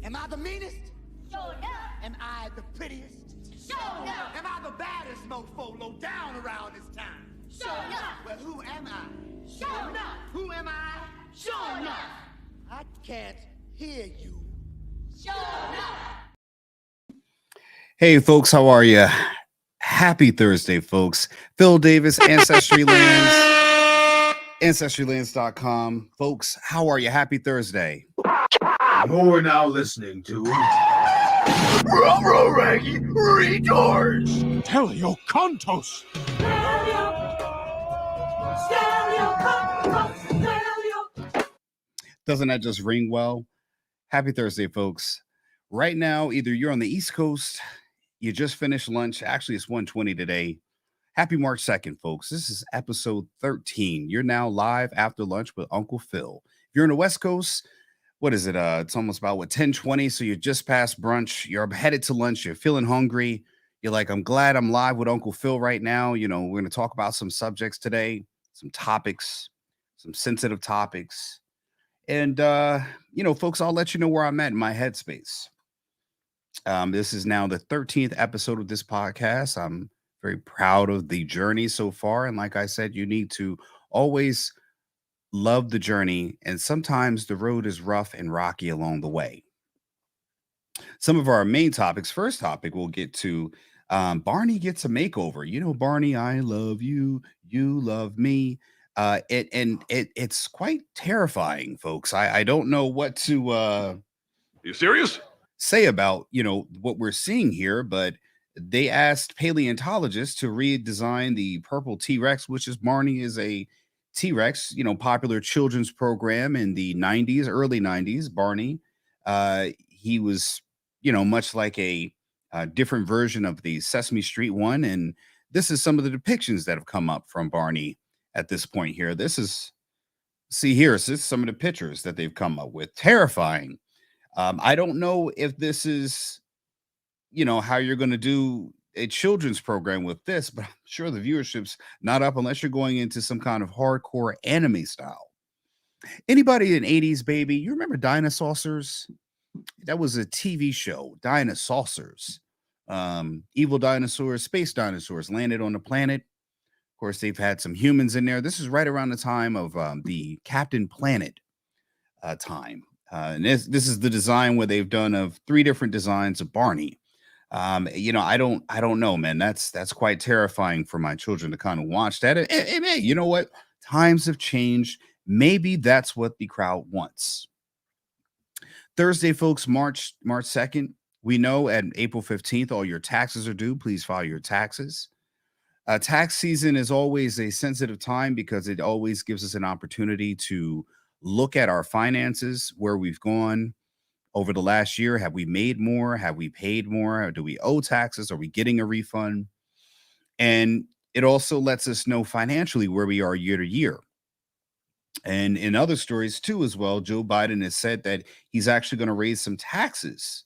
Am I the meanest? Sure enough. Am I the prettiest? Sure enough. Am I the baddest mofo low down around this town? Sure enough. Well, who am I? Sure enough. Who am I? Sure enough. I can't hear you. Sure enough. Hey, folks, how are you? Happy Thursday, folks. Phil Davis, Ancestrylands, ancestrylands.com. Folks, how are you? Happy Thursday. You're now listening to Raggy Retards. Teleocontos. Doesn't that just ring well? Happy Thursday, folks. Right now, either you're on the East Coast, you just finished lunch. Actually, it's 1:20 today. Happy March 2nd, folks. This is episode 13. You're now live after lunch with Uncle Phil. If you're on the West Coast, what is it? It's almost about 10:20. So you're just past brunch. You're headed to lunch. You're feeling hungry. You're like, I'm glad I'm live with Uncle Phil right now. You know, we're going to talk about some subjects today, some topics, some sensitive topics. And, folks, I'll let you know where I'm at in my headspace. This is now the 13th episode of this podcast. I'm very proud of the journey so far. And like I said, you need to always love the journey. And sometimes the road is rough and rocky along the way. Some of our main topics. First topic we'll get to, Barney gets a makeover. You know, Barney, I love you. You love me. It's quite terrifying, folks. I don't know what to You serious? say about, what we're seeing here, but they asked paleontologists to redesign the purple T-Rex, which is Barney is a T-Rex, popular children's program in the 90s, early 90s. Barney, he was, much like a different version of the Sesame Street one. And this is some of the depictions that have come up from Barney at this point here. This is some of the pictures that they've come up with. Terrifying. I don't know if this is, how you're going to do a children's program with this, but I'm sure the viewership's not up unless you're going into some kind of hardcore anime style. Anybody in 80s, baby, you remember Dinosaurs? That was a TV show, Dinosaurs. Evil dinosaurs, space dinosaurs landed on the planet. Of course, they've had some humans in there. This is right around the time of the Captain Planet time. And this is the design where they've done of 3 different designs of Barney. I don't know, man. That's quite terrifying for my children to kind of watch that. And hey, you know what? Times have changed. Maybe that's what the crowd wants. Thursday, folks, March 2nd. We know at April 15th, all your taxes are due. Please file your taxes. Tax season is always a sensitive time because it always gives us an opportunity to look at our finances, where we've gone over the last year. Have we made more? Have we paid more? Or do we owe taxes? Are we getting a refund? And it also lets us know financially where we are year to year. And in other stories too, as well, Joe Biden has said that he's actually going to raise some taxes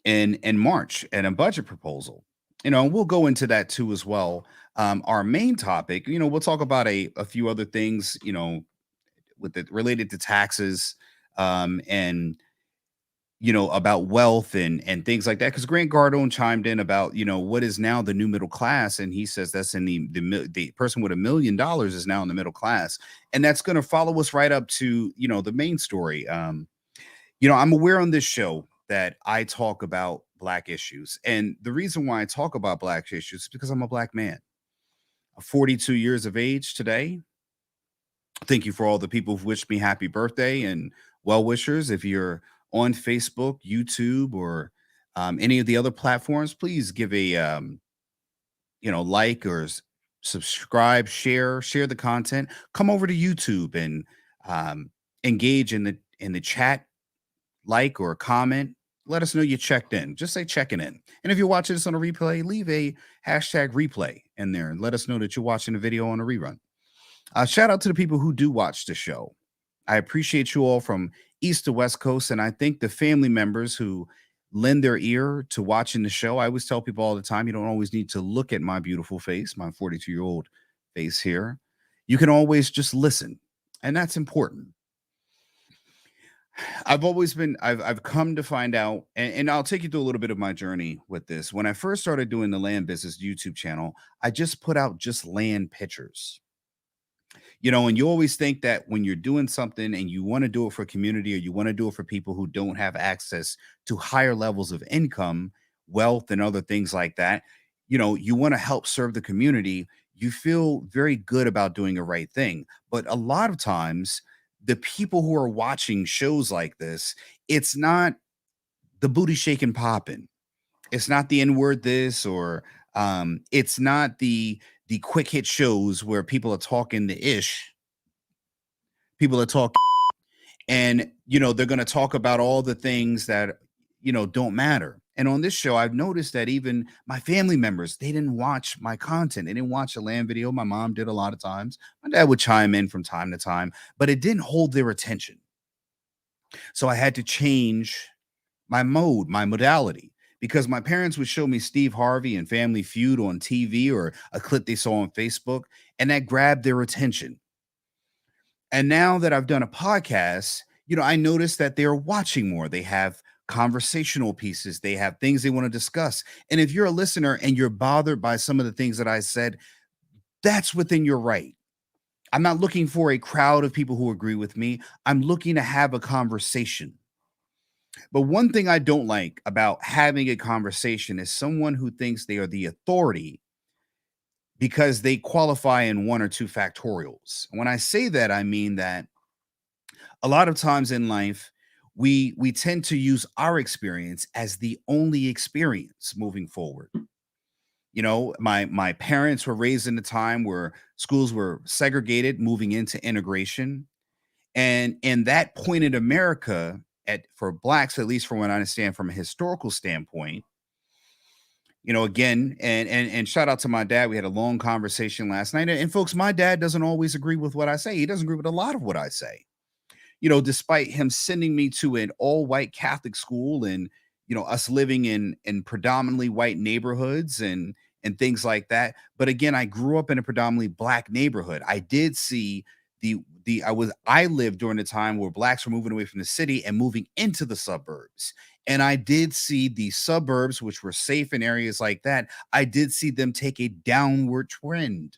in March and a budget proposal. And we'll go into that too as well. Our main topic, we'll talk about a few other things, with it related to taxes, and about wealth and things like that. Because Grant Cardone chimed in about what is now the new middle class, and he says that's in the person with $1 million is now in the middle class, and that's going to follow us right up to the main story. I'm aware on this show that I talk about Black issues, and the reason why I talk about Black issues is because I'm a Black man. 42 years of age today. Thank you for all the people who wished me happy birthday and well-wishers. If you're on Facebook, YouTube, or any of the other platforms, please give a like or subscribe, share the content. Come over to YouTube and engage in the chat, like or comment. Let us know you checked in. Just say checking in. And if you're watching this on a replay, leave a hashtag replay in there and let us know that you're watching the video on a rerun. Shout out to the people who do watch the show. I appreciate you all from East to West Coast, and I thank the family members who lend their ear to watching the show. I always tell people all the time, you don't always need to look at my beautiful face, my 42-year-old face here. You can always just listen, and that's important. I've come to find out, and I'll take you through a little bit of my journey with this. When I first started doing the land business YouTube channel, I just put out just land pictures. And you always think that when you're doing something and you want to do it for community, or you want to do it for people who don't have access to higher levels of income, wealth, and other things like that, you want to help serve the community. You feel very good about doing the right thing. But a lot of times, the people who are watching shows like this, it's not the booty shaking popping. It's not the N word this, or it's not the quick hit shows where people are talking the ish. People are talking, and they're going to talk about all the things that don't matter. And on this show, I've noticed that even my family members, they didn't watch my content. They didn't watch a land video. My mom did a lot of times. My dad would chime in from time to time, but it didn't hold their attention. So I had to change my mode, my modality, because my parents would show me Steve Harvey and Family Feud on TV, or a clip they saw on Facebook, and that grabbed their attention. And now that I've done a podcast, I noticed that they're watching more. They have conversational pieces, they have things they want to discuss. And if you're a listener and you're bothered by some of the things that I said, that's within your right. I'm not looking for a crowd of people who agree with me. I'm looking to have a conversation. But one thing I don't like about having a conversation is someone who thinks they are the authority because they qualify in one or two factorials. When I say that, I mean that a lot of times in life, we tend to use our experience as the only experience moving forward. My parents were raised in a time where schools were segregated, moving into integration. And in that point in America, for blacks, at least from what I understand from a historical standpoint, again, and shout out to my dad. We had a long conversation last night. And folks, my dad doesn't always agree with what I say. He doesn't agree with a lot of what I say. Despite him sending me to an all-white Catholic school, and us living in predominantly white neighborhoods and things like that. But again, I grew up in a predominantly black neighborhood. I did see I lived during the time where blacks were moving away from the city and moving into the suburbs. And I did see the suburbs, which were safe in areas like that, I did see them take a downward trend.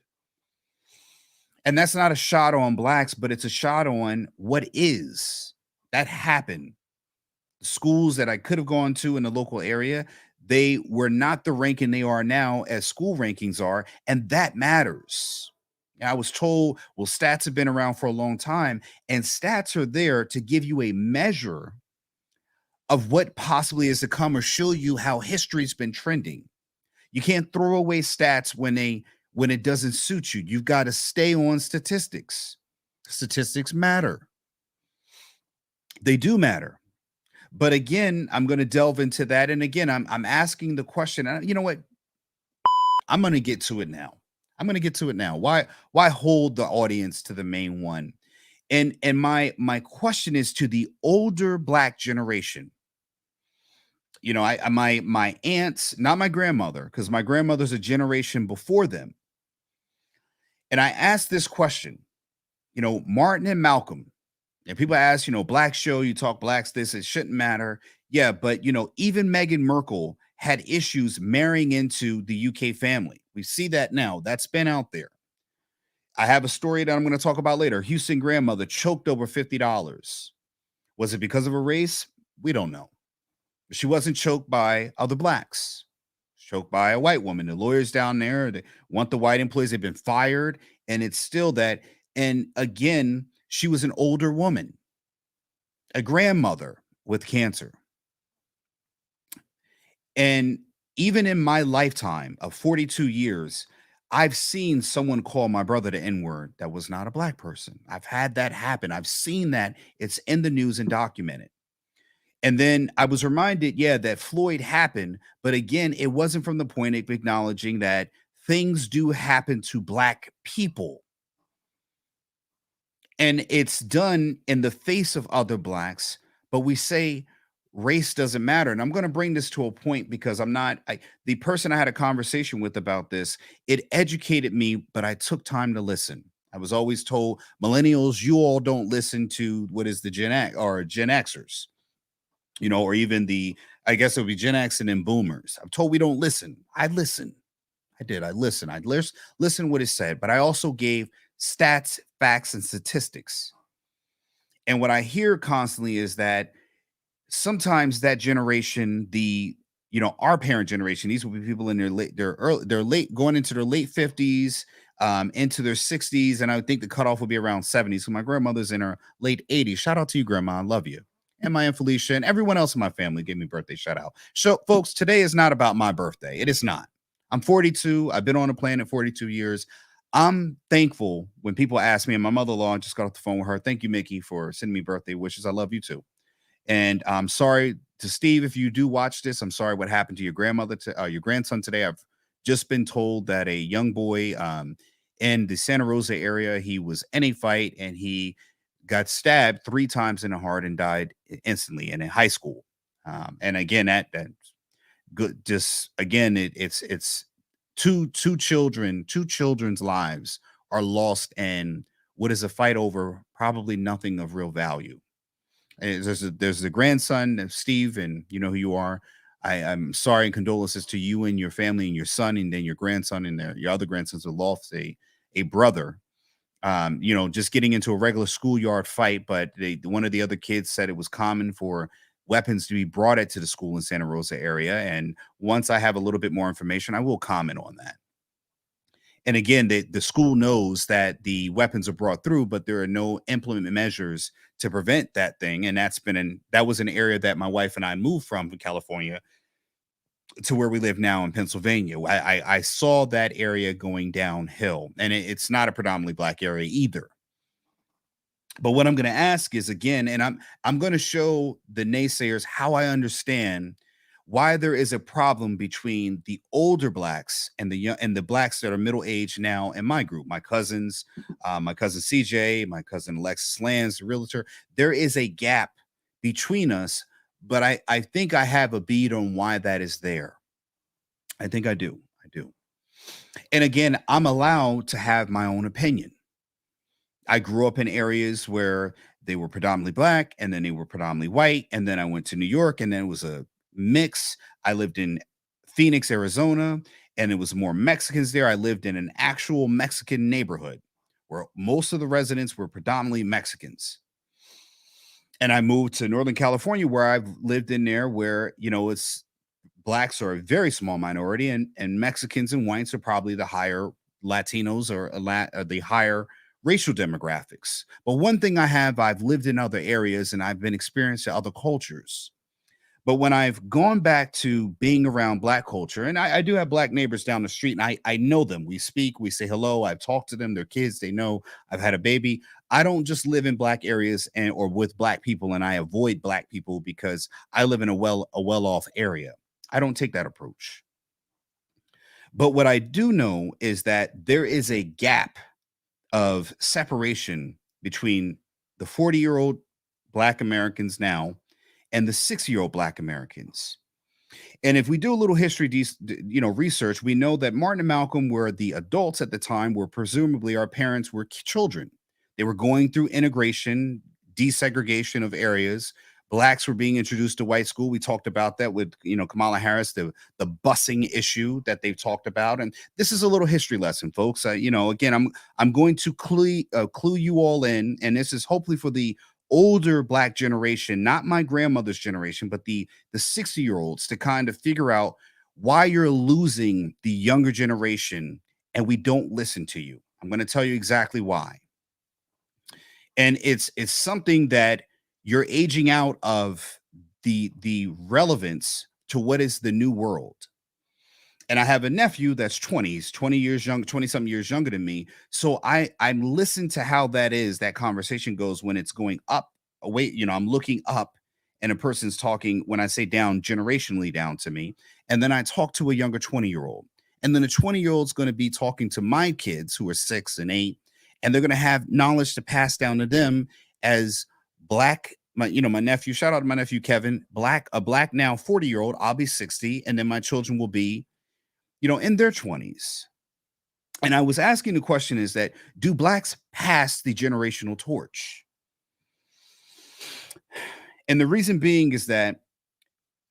And that's not a shot on blacks, but it's a shot on what is. That happened. Schools that I could have gone to in the local area, they were not the ranking they are now as school rankings are, and that matters. I was told, well, stats have been around for a long time, and stats are there to give you a measure of what possibly is to come, or show you how history's been trending. You can't throw away stats when it doesn't suit you. You've got to stay on statistics. Statistics matter. They do matter. But again, I'm going to delve into that. And again, I'm asking the question. You know what? I'm going to get to it now. Why hold the audience to the main one? And my question is to the older black generation. My aunts, not my grandmother, because my grandmother's a generation before them. And I asked this question, Martin and Malcolm, and people ask, black show, you talk blacks, this, it shouldn't matter. Yeah, but, even Meghan Markle had issues marrying into the UK family. We see that now. That's been out there. I have a story that I'm going to talk about later. Houston grandmother choked over $50. Was it because of a race? We don't know. She wasn't choked by other blacks. Choked by a white woman. The lawyers down there, they want the white employees. They've been fired, and it's still that. And again, she was an older woman, a grandmother with cancer. And even in my lifetime of 42 years, I've seen someone call my brother the N-word that was not a black person. I've had that happen. I've seen that. It's in the news and documented. And then I was reminded, that Floyd happened. But again, it wasn't from the point of acknowledging that things do happen to black people. And it's done in the face of other blacks. But we say race doesn't matter. And I'm going to bring this to a point because the person I had a conversation with about this, it educated me, but I took time to listen. I was always told, millennials, you all don't listen to what is the Gen X or Gen Xers, or even I guess it would be Gen X and then boomers. I'm told we don't listen. I listen. I did. I listened. I listen what it said, but I also gave stats, facts, and statistics. And what I hear constantly is that sometimes that generation, our parent generation, these will be people in their late, going into their late 50s, into their 60s, and I would think the cutoff would be around 70s. So my grandmother's in her late 80s. Shout out to you, Grandma. I love you. And my Aunt Felicia and everyone else in my family gave me birthday shout out. So, folks, today is not about my birthday. It is not. I'm 42. I've been on the planet 42 years. I'm thankful when people ask me, and my mother-in-law, I just got off the phone with her. Thank you, Mickey, for sending me birthday wishes. I love you too. And I'm sorry to Steve, if you do watch this, I'm sorry what happened to your your grandson today. I've just been told that a young boy in the Santa Rosa area, he was in a fight and he got stabbed 3 times in the heart and died instantly and in high school. And again, that's good. Just again, it's two children's lives are lost in what is a fight over probably nothing of real value. And there's the grandson of Steve, and you know who you are. I'm sorry and condolences to you and your family and your son, and then your grandson and your other grandsons who lost a brother. Just getting into a regular schoolyard fight, but one of the other kids said it was common for weapons to be brought into the school in Santa Rosa area. And once I have a little bit more information, I will comment on that. And again, the school knows that the weapons are brought through, but there are no implement measures to prevent that thing. And that was an area that my wife and I moved from California to where we live now in Pennsylvania. I saw that area going downhill, and it's not a predominantly Black area either. But what I'm going to ask is, again, and I'm going to show the naysayers how I understand why there is a problem between the older Blacks and the Blacks that are middle aged now in my group. My cousins, my cousin CJ, my cousin Alexis Lands, the realtor. There is a gap between us, but I think I have a bead on why that is there. I think I do. And again, I'm allowed to have my own opinion. I grew up in areas where they were predominantly Black, and then they were predominantly white. And then I went to New York, and then it was a mix. I lived in Phoenix, Arizona, and it was more Mexicans there. I lived in an actual Mexican neighborhood where most of the residents were predominantly Mexicans. And I moved to Northern California, where I've lived in there, where, it's Blacks are a very small minority, and Mexicans and whites are probably the higher Latinos or the higher racial demographics. But one thing I've lived in other areas and I've been experiencing other cultures. But when I've gone back to being around Black culture, and I do have Black neighbors down the street, and I know them. We speak, we say hello. I've talked to them. They're kids. They know I've had a baby. I don't just live in Black areas or with Black people, and I avoid Black people because I live in a well-off area. I don't take that approach. But what I do know is that there is a gap of separation between the 40-year-old Black Americans now and the 60-year-old Black Americans. And if we do a little history, research, we know that Martin and Malcolm were the adults at the time, where presumably our parents were children. They were going through integration, desegregation of areas. Blacks were being introduced to white school. We talked about that with, Kamala Harris, the busing issue that they've talked about. And this is a little history lesson, folks. Again, I'm going to clue you all in, and this is hopefully for the older Black generation, not my grandmother's generation, but the 60-year-olds, to kind of figure out why you're losing the younger generation and we don't listen to you. I'm going to tell you exactly why. And it's something that you're aging out of the relevance to what is the new world. And I have a nephew that's 20 years young, 20-something years younger than me. So I'm listening to how that conversation goes when it's going up, away. I'm looking up and a person's talking, when I say down, generationally down to me. And then I talk to a younger 20-year-old. And then a 20-year-old's going to be talking to my kids who are 6 and 8. And they're going to have knowledge to pass down to them as Black. My nephew, shout out to my nephew, Kevin, a Black now 40-year-old. I'll be 60. And then my children will be in their 20s. And I was asking the question is that, do blacks pass the generational torch? And the reason being is that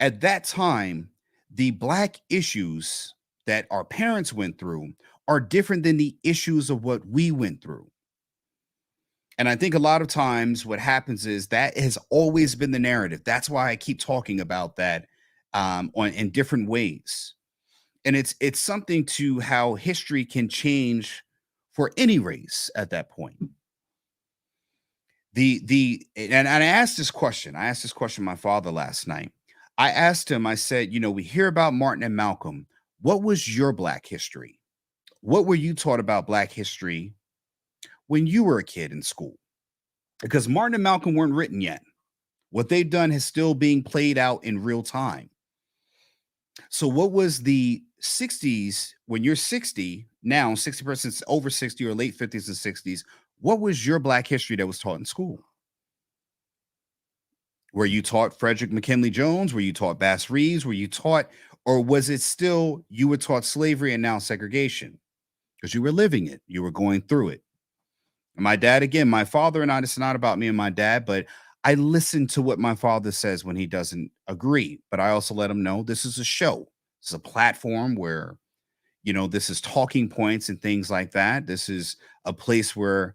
at that time, the black issues that our parents went through are different than the issues of what we went through. And I think a lot of times what happens is that has always been the narrative. That's why I keep talking about that on in different ways. And it's something to how history can change for any race at that point. And I asked this question. I asked this question to my father last night. I asked him, I said, we hear about Martin and Malcolm. What was your black history? What were you taught about black history when you were a kid in school? Because Martin and Malcolm weren't written yet. What they've done is still being played out in real time. So what was the 60s when you're 60 now, 60% over 60 or late 50s and 60s? What was your black history that was taught in school? Were you taught Frederick McKinley Jones? Were you taught Bass Reeves? Were you taught, or was it still you were taught slavery and now segregation? Because you were living it, you were going through it. And my dad, again, my father and I, this is not about me and my dad, but I listen to what my father says when he doesn't agree. But I also let him know this is a show. This is a platform where, this is talking points and things like that. This is a place where,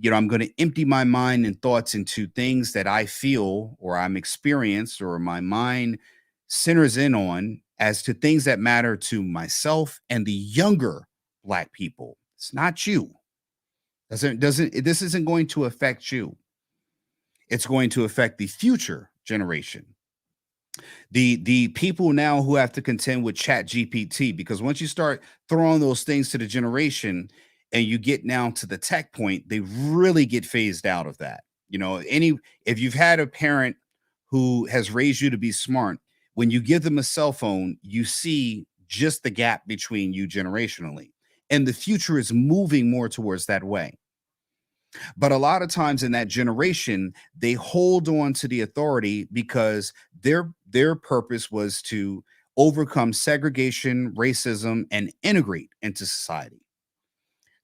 I'm going to empty my mind and thoughts into things that I feel or I'm experienced or my mind centers in on as to things that matter to myself and the younger black people. It's not you. This isn't going to affect you. It's going to affect the future generation. The people now who have to contend with Chat GPT, because once you start throwing those things to the generation and you get now to the tech point, they really get phased out of that. If you've had a parent who has raised you to be smart, when you give them a cell phone, you see just the gap between you generationally. And the future is moving more towards that way. But a lot of times in that generation, they hold on to the authority because their purpose was to overcome segregation, racism, and integrate into society.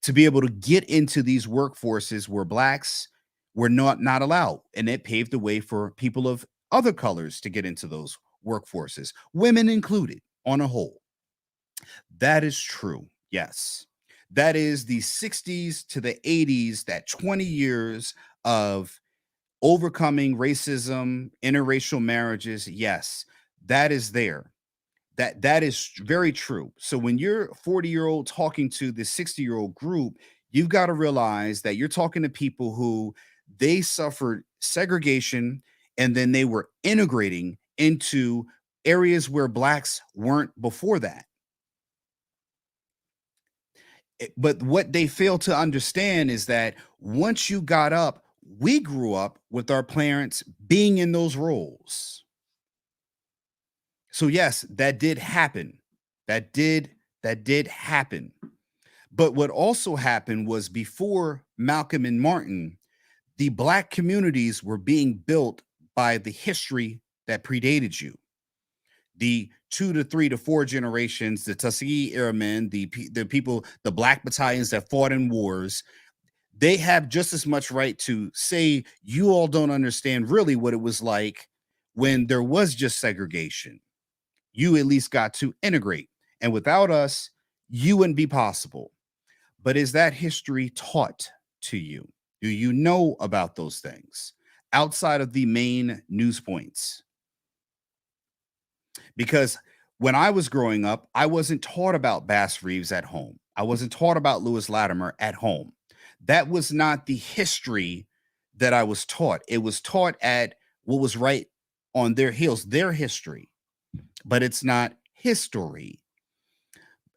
To be able to get into these workforces where blacks were not allowed. And it paved the way for people of other colors to get into those workforces, women included on a whole. That is true. Yes. That is the 60s to the 80s, that 20 years of overcoming racism, interracial marriages. Yes, that is there. That is very true. So when you're a 40-year-old talking to the 60-year-old group, you've got to realize that you're talking to people who they suffered segregation and then they were integrating into areas where blacks weren't before that. But what they fail to understand is that once you got up, we grew up with our parents being in those roles. So yes, that did happen. That did happen. But what also happened was before Malcolm and Martin, the black communities were being built by the history that predated you. The 2 to 3 to 4 generations, the Tuskegee Airmen, the people, the black battalions that fought in wars, they have just as much right to say you all don't understand really what it was like when there was just segregation. You at least got to integrate. And without us, you wouldn't be possible. But is that history taught to you? Do you know about those things outside of the main news points? Because when I was growing up, I wasn't taught about Bass Reeves at home. I wasn't taught about Lewis Latimer at home. That was not the history that I was taught. It was taught at what was right on their heels, their history, but it's not history.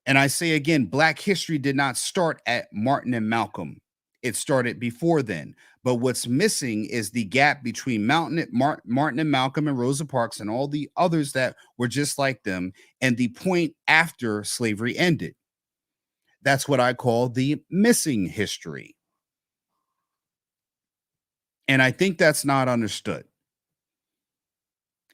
And I say again, Black history did not start at Martin and Malcolm. It started before then. But what's missing is the gap between Martin and Malcolm and Rosa Parks and all the others that were just like them and the point after slavery ended. That's what I call the missing history. And I think that's not understood.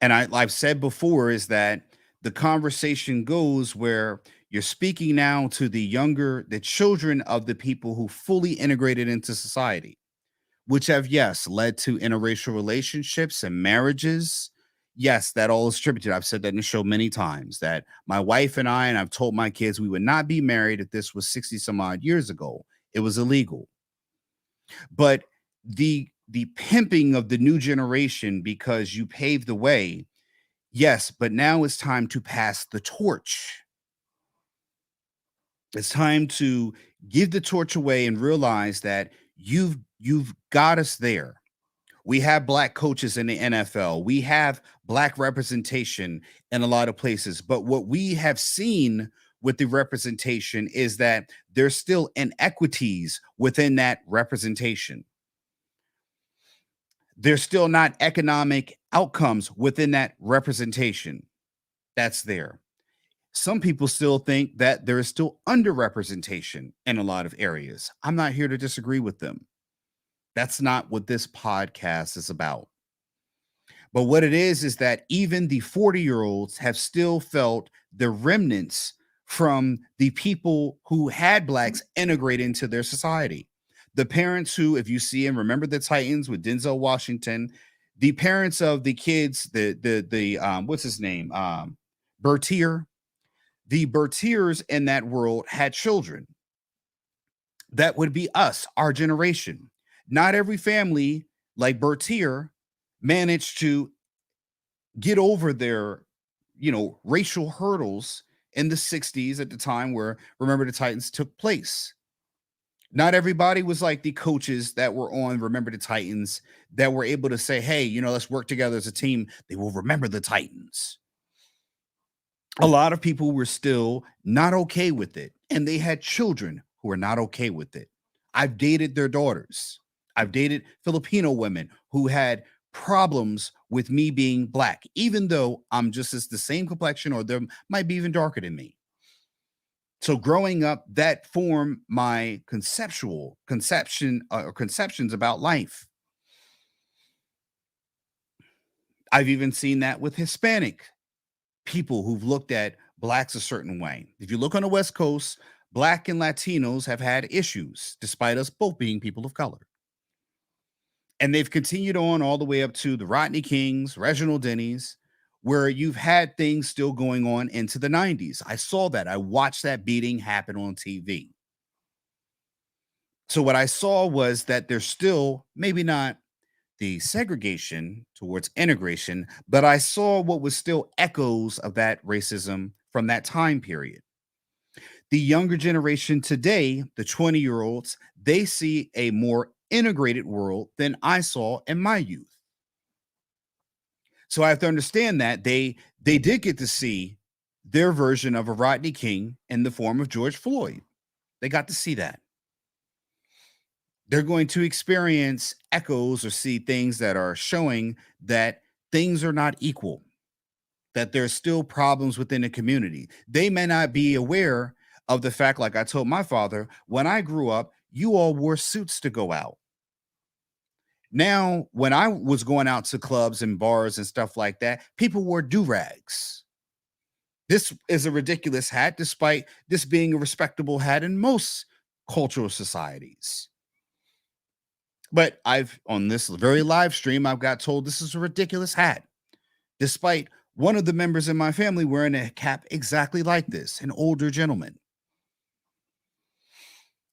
And I've said before is that the conversation goes where, You're speaking now to the children of the people who fully integrated into society, which have, yes, led to interracial relationships and marriages. Yes, that all is attributed. I've said that in the show many times that my wife and I've told my kids we would not be married if this was 60 some odd years ago. It was illegal. But the pimping of the new generation because you paved the way, yes, but now it's time to pass the torch. It's time to give the torch away and realize that you've got us there. We have black coaches in the NFL. We have black representation in a lot of places. But what we have seen with the representation is that there's still inequities within that representation. There's still not economic outcomes within that representation that's there. Some people still think that there is still underrepresentation in a lot of areas. I'm not here to disagree with them. That's not what this podcast is about. But what it is that even the 40-year-olds have still felt the remnants from the people who had blacks integrate into their society. The parents who, if you see and remember the Titans with Denzel Washington, the parents of the kids, the what's his name? Bertier. The Bertiers in that world had children. That would be us, our generation. Not every family like Bertier managed to get over their, racial hurdles in the 60s at the time where Remember the Titans took place. Not everybody was like the coaches that were on Remember the Titans that were able to say, hey, let's work together as a team. They will remember the Titans. A lot of people were still not okay with it, and they had children who were not okay with it. I've dated their daughters. I've dated Filipino women who had problems with me being black, even though I'm just as the same complexion or they might be even darker than me. So growing up, that formed my conceptions about life. I've even seen that with Hispanic people who've looked at blacks a certain way. If you look on the West Coast, black and Latinos have had issues, despite us both being people of color. And they've continued on all the way up to the Rodney Kings, Reginald Denny's, where you've had things still going on into the 90s. I saw that. I watched that beating happen on TV. So what I saw was that there's still maybe not the segregation towards integration, but I saw what was still echoes of that racism from that time period. The younger generation today, the 20-year-olds, they see a more integrated world than I saw in my youth. So I have to understand that they did get to see their version of a Rodney King in the form of George Floyd. They got to see that. They're going to experience echoes or see things that are showing that things are not equal, that there's still problems within the community. They may not be aware of the fact, like I told my father, when I grew up, you all wore suits to go out. Now, when I was going out to clubs and bars and stuff like that, people wore do-rags. This is a ridiculous hat, despite this being a respectable hat in most cultural societies. But on this very live stream, I've got told this is a ridiculous hat, despite one of the members in my family wearing a cap exactly like this, an older gentleman.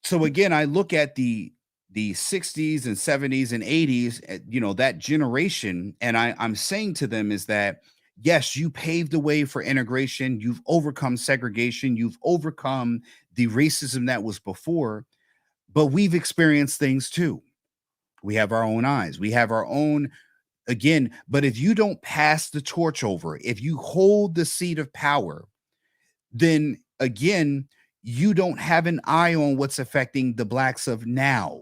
So again, I look at the 60s and 70s and 80s, that generation, and I'm saying to them is that, yes, you paved the way for integration. You've overcome segregation. You've overcome the racism that was before, but we've experienced things too. We have our own eyes. We have our own, again, but if you don't pass the torch over, if you hold the seat of power, then again, you don't have an eye on what's affecting the blacks of now.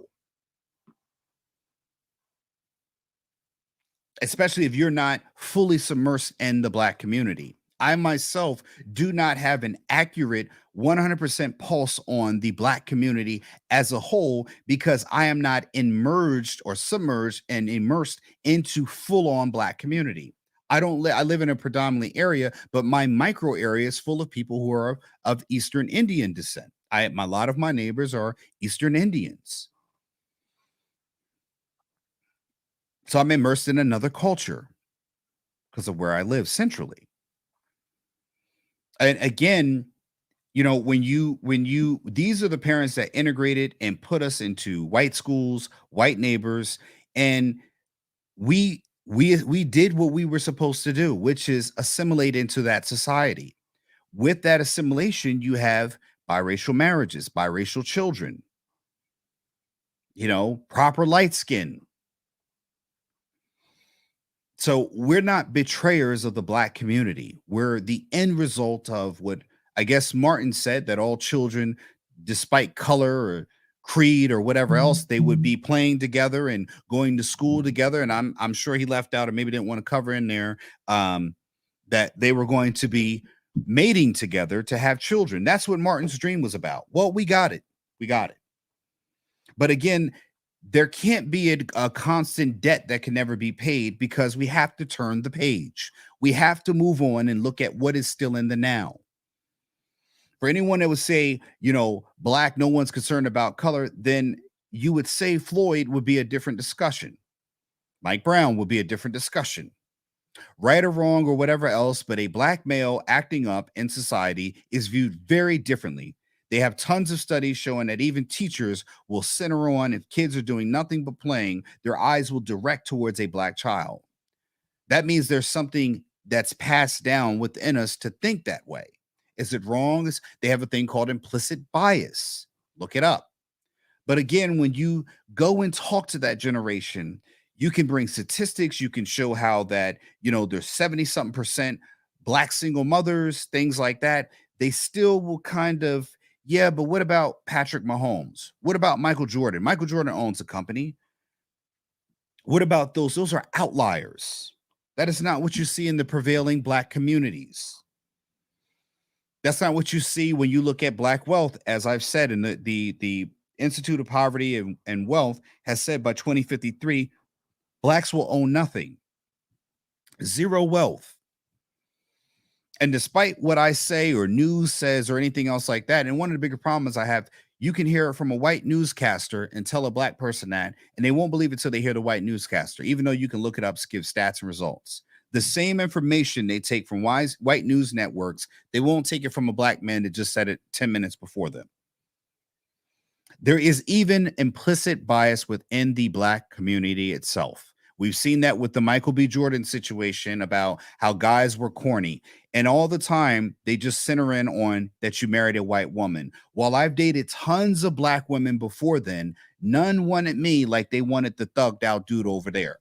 Especially if you're not fully submersed in the black community. I myself do not have an accurate 100% pulse on the black community as a whole because I am not immersed or submerged and immersed into full-on black community. I live in a predominantly area, but my micro area is full of people who are of Eastern Indian descent. A lot of my neighbors are Eastern Indians. So I'm immersed in another culture because of where I live centrally. And again, these are the parents that integrated and put us into white schools, white neighbors, and we did what we were supposed to do, which is assimilate into that society. With that assimilation, you have biracial marriages, biracial children, proper light skin. So we're not betrayers of the Black community. We're the end result of what I guess Martin said, that all children, despite color or creed or whatever else, they would be playing together and going to school together. And I'm sure he left out or maybe didn't want to cover in there that they were going to be mating together to have children. That's what Martin's dream was about. Well, we got it. We got it. But again, there can't be a constant debt that can never be paid, because we have to turn the page. We have to move on and look at what is still in the now. For anyone that would say, Black, no one's concerned about color, then you would say Floyd would be a different discussion. Mike Brown would be a different discussion. Right or wrong or whatever else, but a Black male acting up in society is viewed very differently. They have tons of studies showing that even teachers will center on, if kids are doing nothing but playing, their eyes will direct towards a Black child. That means there's something that's passed down within us to think that way. Is it wrong? They have a thing called implicit bias. Look it up. But again, when you go and talk to that generation, you can bring statistics. You can show how that, there's 70-something% Black single mothers, things like that. They still will kind of, yeah, but what about Patrick Mahomes? What about Michael Jordan? Michael Jordan owns a company. What about those? Those are outliers. That is not what you see in the prevailing Black communities. That's not what you see when you look at Black wealth. As I've said, in the Institute of Poverty and Wealth has said by 2053, Blacks will own nothing, zero wealth. And despite what I say or news says or anything else like that, and one of the bigger problems I have, you can hear it from a white newscaster and tell a Black person that, and they won't believe it till they hear the white newscaster, even though you can look it up, give stats and results. The same information they take from white news networks, they won't take it from a Black man that just said it 10 minutes before them. There is even implicit bias within the Black community itself. We've seen that with the Michael B. Jordan situation about how guys were corny. And all the time, they just center in on that you married a white woman. While I've dated tons of Black women before then, none wanted me like they wanted the thugged out dude over there.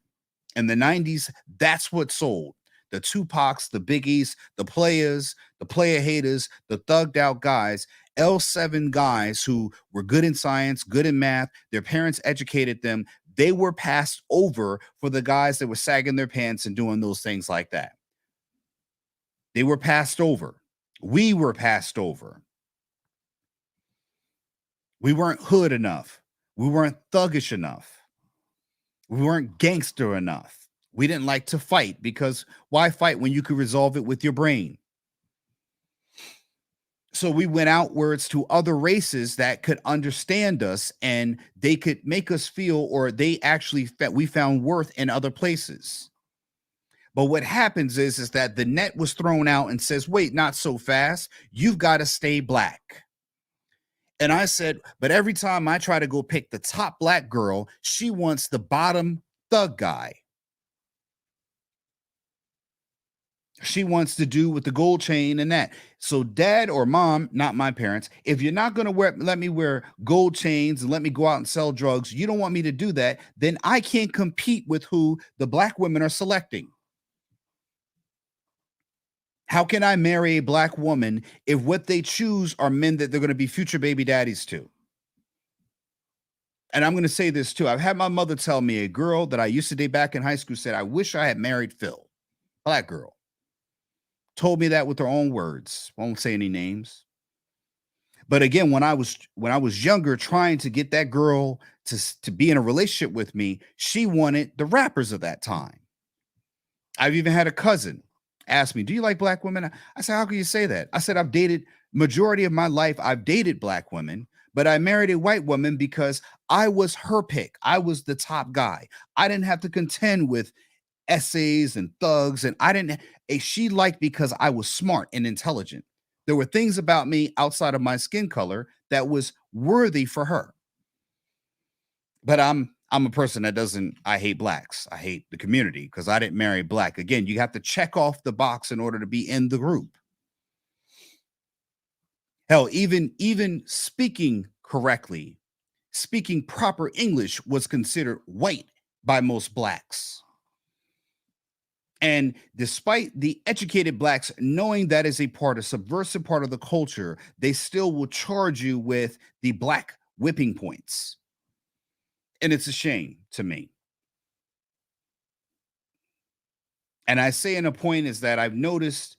In the 90s, that's what sold. The Tupacs, the Biggies, the players, the player haters, the thugged out guys, L7 guys who were good in science, good in math, their parents educated them. They were passed over for the guys that were sagging their pants and doing those things like that. They were passed over. We were passed over. We weren't hood enough. We weren't thuggish enough. We weren't gangster enough. We didn't like to fight, because why fight when you could resolve it with your brain? So we went outwards to other races that could understand us, and they could make us feel, or they actually we found worth in other places. But what happens is that the net was thrown out and says, wait, not so fast. You've got to stay Black. And I said, but every time I try to go pick the top Black girl, she wants the bottom thug guy. She wants to do with the gold chain and that. So dad or mom, not my parents, if you're not going to let me wear gold chains and let me go out and sell drugs, you don't want me to do that, then I can't compete with who the Black women are selecting. How can I marry a Black woman if what they choose are men that they're going to be future baby daddies to? And I'm going to say this too. I've had my mother tell me, a girl that I used to date back in high school said, I wish I had married Phil. Black girl. Told me that with her own words. Won't say any names. But again, when I was younger, trying to get that girl to be in a relationship with me, she wanted the rappers of that time. I've even had a cousin ask me, do you like black women? I said, how can you say that? I said, I've dated majority of my life. I've dated black women, but I married a white woman because I was her pick. I was the top guy. I didn't have to contend with essays and thugs. And she liked because I was smart and intelligent. There were things about me outside of my skin color that was worthy for her. But I'm a person that I hate blacks. I hate the community because I didn't marry black. Again, you have to check off the box in order to be in the group. Hell, even speaking correctly, speaking proper English was considered white by most blacks. And despite the educated blacks knowing that is a subversive part of the culture, they still will charge you with the black whipping points. And it's a shame to me. And I say in a point is that I've noticed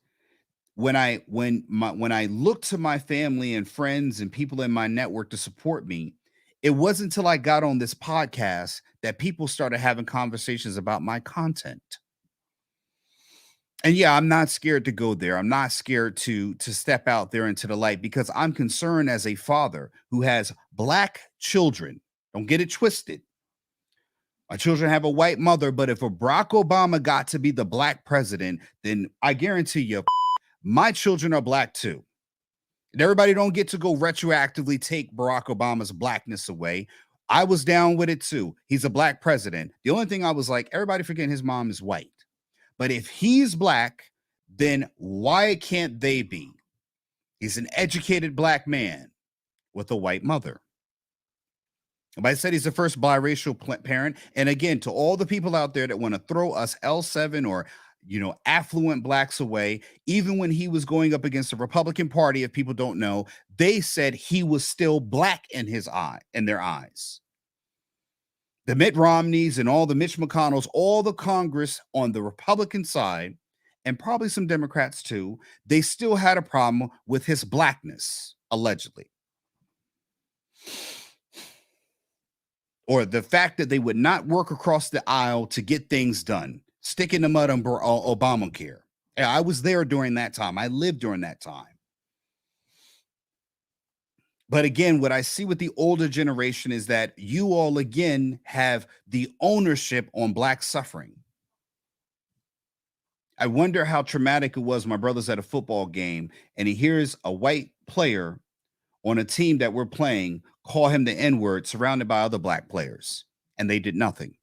when I look to my family and friends and people in my network to support me, it wasn't until I got on this podcast that people started having conversations about my content. And yeah, I'm not scared to go there. I'm not scared to step out there into the light because I'm concerned as a father who has black children. Don't get it twisted. My children have a white mother, but if a Barack Obama got to be the black president, then I guarantee you, my children are black too. And everybody don't get to go retroactively take Barack Obama's blackness away. I was down with it too. He's a black president. The only thing I was like, everybody forgetting his mom is white. But if he's black, then why can't they be? He's an educated black man with a white mother. But I said he's the first biracial parent. And again, to all the people out there that want to throw us L7 or, affluent blacks away, even when he was going up against the Republican Party, if people don't know, they said he was still black in their eyes. The Mitt Romneys and all the Mitch McConnells, all the Congress on the Republican side, and probably some Democrats too, they still had a problem with his blackness, allegedly. Or the fact that they would not work across the aisle to get things done, stick in the mud on Obamacare. I was there during that time. I lived during that time. But again, what I see with the older generation is that you all, again, have the ownership on black suffering. I wonder how traumatic it was. My brother's at a football game and he hears a white player on a team that we're playing call him the N-word surrounded by other black players, and they did nothing.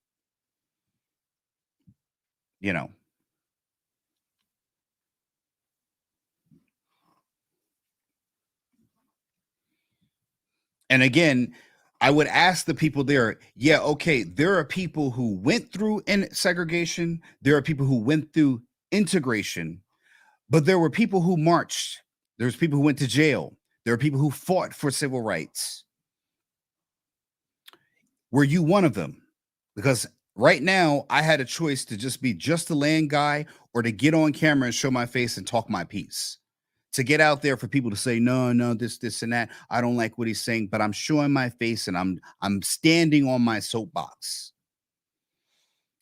And again, I would ask the people there, yeah, okay, there are people who went through segregation. There are people who went through integration, but there were people who marched. There's people who went to jail. There are people who fought for civil rights. Were you one of them? Because right now I had a choice to just be just the land guy or to get on camera and show my face and talk my piece. To get out there for people to say, no, this and that. I don't like what he's saying, but I'm showing my face and I'm standing on my soapbox.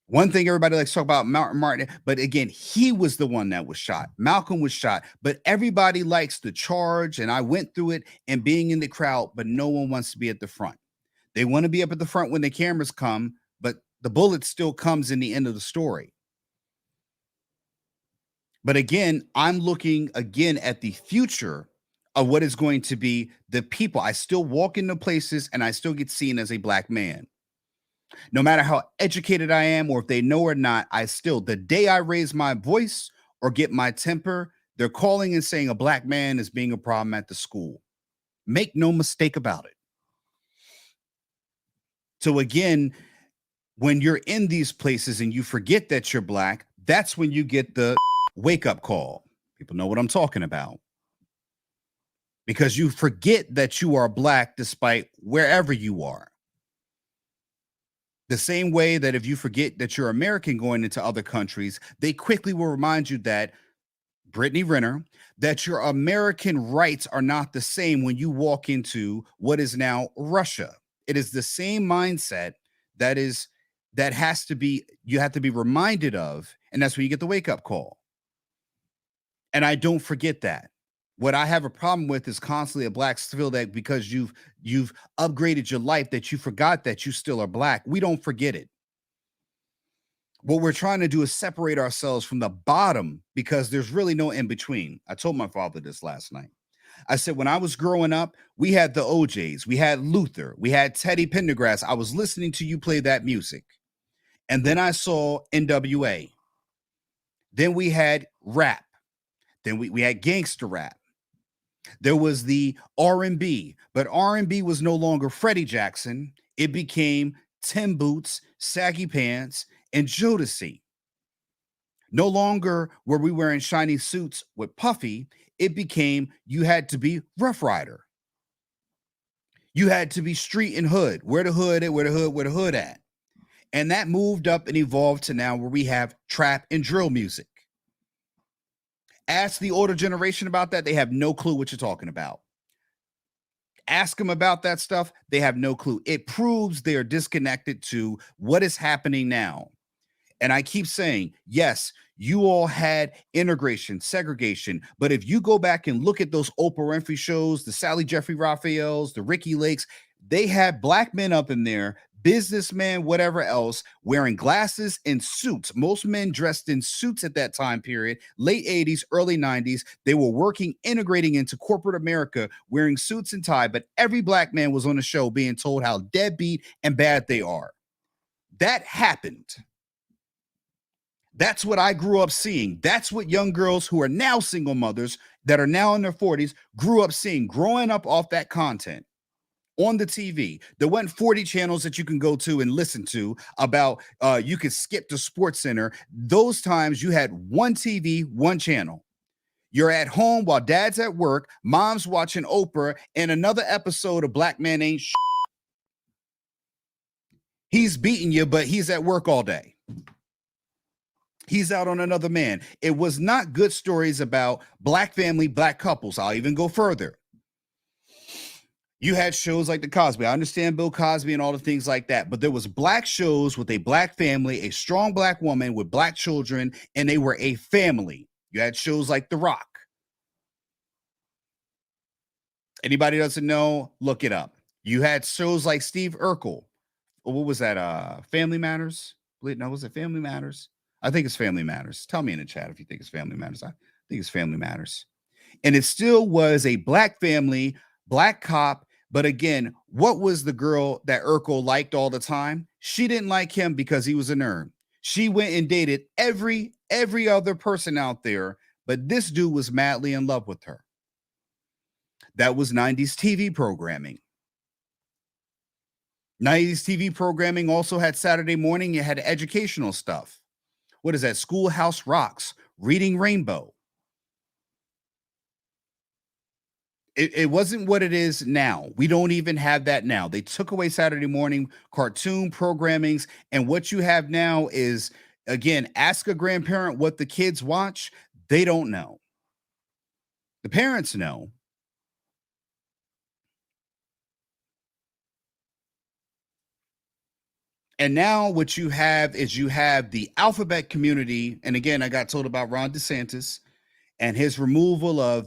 One thing everybody likes to talk about Martin, but again, he was the one that was shot. Malcolm was shot, but everybody likes the charge. And I went through it and being in the crowd, but no one wants to be at the front. They want to be up at the front when the cameras come, but the bullet still comes in the end of the story. But again, I'm looking again at the future of what is going to be the people. I still walk into places and I still get seen as a black man. No matter how educated I am or if they know or not, the day I raise my voice or get my temper, they're calling and saying a black man is being a problem at the school. Make no mistake about it. So again, when you're in these places and you forget that you're black, that's when you get the wake up call. People know what I'm talking about. Because you forget that you are black despite wherever you are. The same way that if you forget that you're American going into other countries, they quickly will remind you that, Brittany Renner, that your American rights are not the same when you walk into what is now Russia. It is the same mindset you have to be reminded of. And that's where you get the wake up call. And I don't forget that. What I have a problem with is constantly a blacks feel that because you've upgraded your life that you forgot that you still are black. We don't forget it. What we're trying to do is separate ourselves from the bottom because there's really no in between. I told my father this last night. I said, when I was growing up, we had the OJs, we had Luther, we had Teddy Pendergrass. I was listening to you play that music. And then I saw NWA. Then we had rap. Then we had gangster rap. There was the R&B, but R&B was no longer Freddie Jackson. It became Tim Boots, Saggy Pants, and Jodeci. No longer were we wearing shiny suits with Puffy. It became you had to be Rough Rider. You had to be street and hood. Where the hood at? Where the hood at? And that moved up and evolved to now where we have trap and drill music. Ask the older generation about that. They have no clue what you're talking about. Ask them about that stuff. They have no clue. It proves they are disconnected to what is happening now. And I keep saying, yes, you all had integration, segregation. But if you go back and look at those Oprah Winfrey shows, the Sally Jeffrey Raphaels, the Ricky Lakes, they had black men up in there, businessmen, whatever else, wearing glasses and suits. Most men dressed in suits at that time period, late 80s, early 90s. They were working, integrating into corporate America, wearing suits and tie. But every black man was on the show being told how deadbeat and bad they are. That happened. That's what I grew up seeing. That's what young girls who are now single mothers that are now in their 40s grew up seeing, growing up off that content on the TV. There weren't 40 channels that you can go to and listen to about, you could skip to Sports Center. Those times you had one TV, one channel. You're at home while dad's at work, mom's watching Oprah and another episode of Black Man Ain't Shit. He's beating you, but he's at work all day. He's out on another man. It was not good stories about black family, black couples. I'll even go further. You had shows like The Cosby. I understand Bill Cosby and all the things like that, but there was black shows with a black family, a strong black woman with black children, and they were a family. You had shows like The Rock. Anybody doesn't know, look it up. You had shows like Steve Urkel. What was that? Family Matters? No, was it Family Matters? I think it's Family Matters. Tell me in the chat if you think it's Family Matters. I think it's Family Matters. And it still was a black family, black cop. But again, what was the girl that Urkel liked all the time? She didn't like him because he was a nerd. She went and dated every other person out there, but this dude was madly in love with her. That was 90s TV programming. 90s TV programming also had Saturday morning. You had educational stuff. What is that? Schoolhouse Rocks, Reading Rainbow. It wasn't what it is now. We don't even have that now. They took away Saturday morning cartoon programmings. And what you have now is, again, ask a grandparent what the kids watch. They don't know. The parents know. And now what you have is you have the alphabet community. And again, I got told about Ron DeSantis and his removal of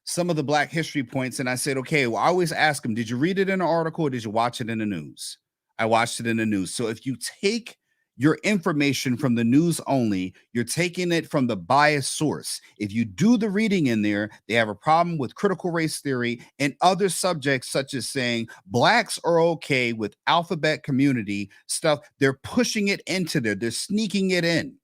some of the Black history points. And I said, okay, well, I always ask him, did you read it in an article or did you watch it in the news? I watched it in the news. So if you take your information from the news only, you're taking it from the biased source. If you do the reading in there, they have a problem with critical race theory and other subjects, such as saying blacks are okay with alphabet community stuff. They're pushing it into there. They're sneaking it in.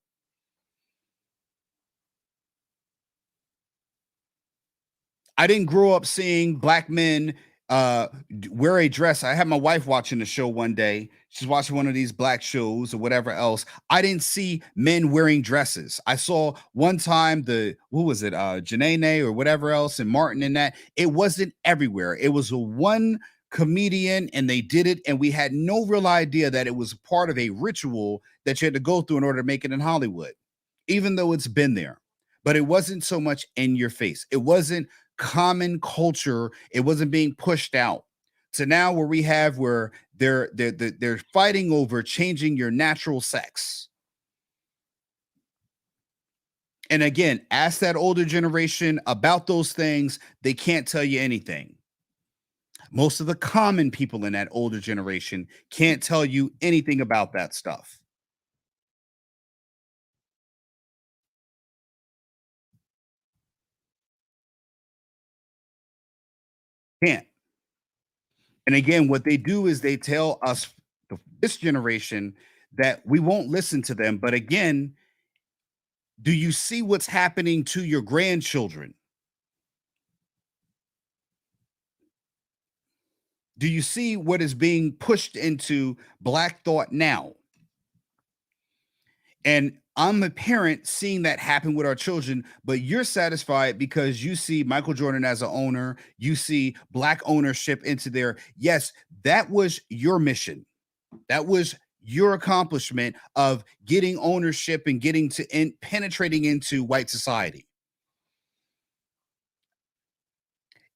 I didn't grow up seeing black men wear a dress. I had my wife watching the show one day. She's watching one of these black shows or whatever else. I didn't see men wearing dresses. I saw one time what was it? Janae or whatever else, and Martin and that. It wasn't everywhere. It was a one comedian and they did it. And we had no real idea that it was part of a ritual that you had to go through in order to make it in Hollywood, even though it's been there. But it wasn't so much in your face. It wasn't common culture. It wasn't being pushed out. So now where they're fighting over changing your natural sex. And again, ask that older generation about those things. They can't tell you anything. Most of the common people in that older generation can't tell you anything about that stuff. Can't. And again, what they do is they tell us, this generation, that we won't listen to them. But again, do you see what's happening to your grandchildren? Do you see what is being pushed into Black thought now? And I'm a parent seeing that happen with our children, but you're satisfied because you see Michael Jordan as an owner, you see Black ownership into there. Yes, that was your mission. That was your accomplishment of getting ownership and getting to penetrating into white society.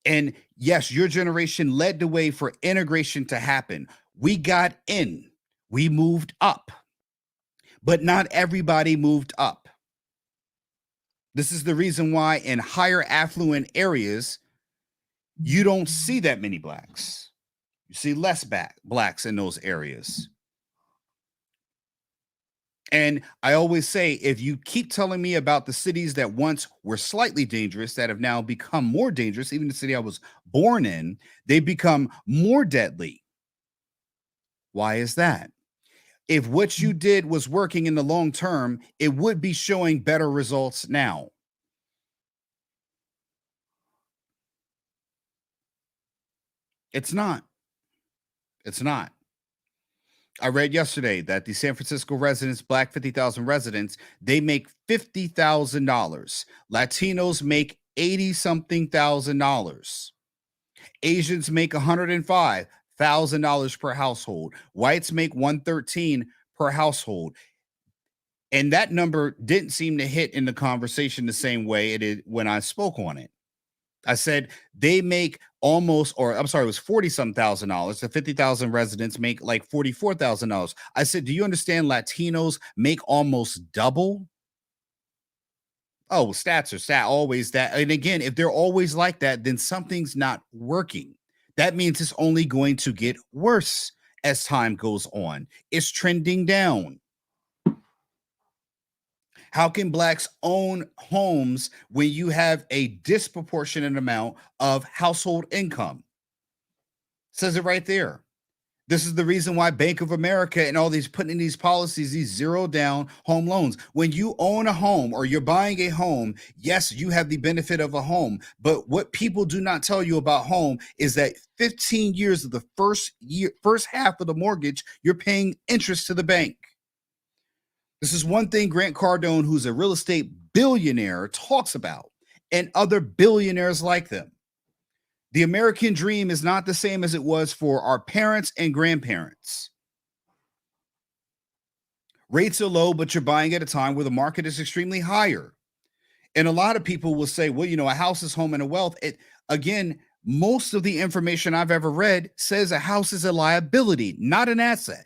And yes, your generation led the way for integration to happen. We got in, we moved up, but not everybody moved up. This is the reason why in higher affluent areas, you don't see that many Blacks. You see less Blacks in those areas. And I always say, if you keep telling me about the cities that once were slightly dangerous, that have now become more dangerous, even the city I was born in, they become more deadly. Why is that? If what you did was working in the long term, it would be showing better results now. It's not. It's not. I read yesterday that the San Francisco residents, Black 50,000 residents, they make $50,000. Latinos make 80 something thousand dollars. Asians make $105,000 per household. Whites make $113,000 per household. And that number didn't seem to hit in the conversation the same way it did when I spoke on it. I said they make almost, or I'm sorry, it was 40 some thousand dollars. The 50,000 residents make like $44,000. I said, do you understand Latinos make almost double? Oh, stats are stat, always that. And again, if they're always like that, then something's not working. That means it's only going to get worse as time goes on. It's trending down. How can Blacks own homes when you have a disproportionate amount of household income? Says it right there. This is the reason why Bank of America and all these putting in these policies, these zero down home loans. When you own a home or you're buying a home, yes, you have the benefit of a home. But what people do not tell you about home is that 15 years of the first half of the mortgage, you're paying interest to the bank. This is one thing Grant Cardone, who's a real estate billionaire, talks about, and other billionaires like them. The American dream is not the same as it was for our parents and grandparents. Rates are low, but you're buying at a time where the market is extremely higher. And a lot of people will say, well, you know, a house is home and a wealth. Again, most of the information I've ever read says a house is a liability, not an asset.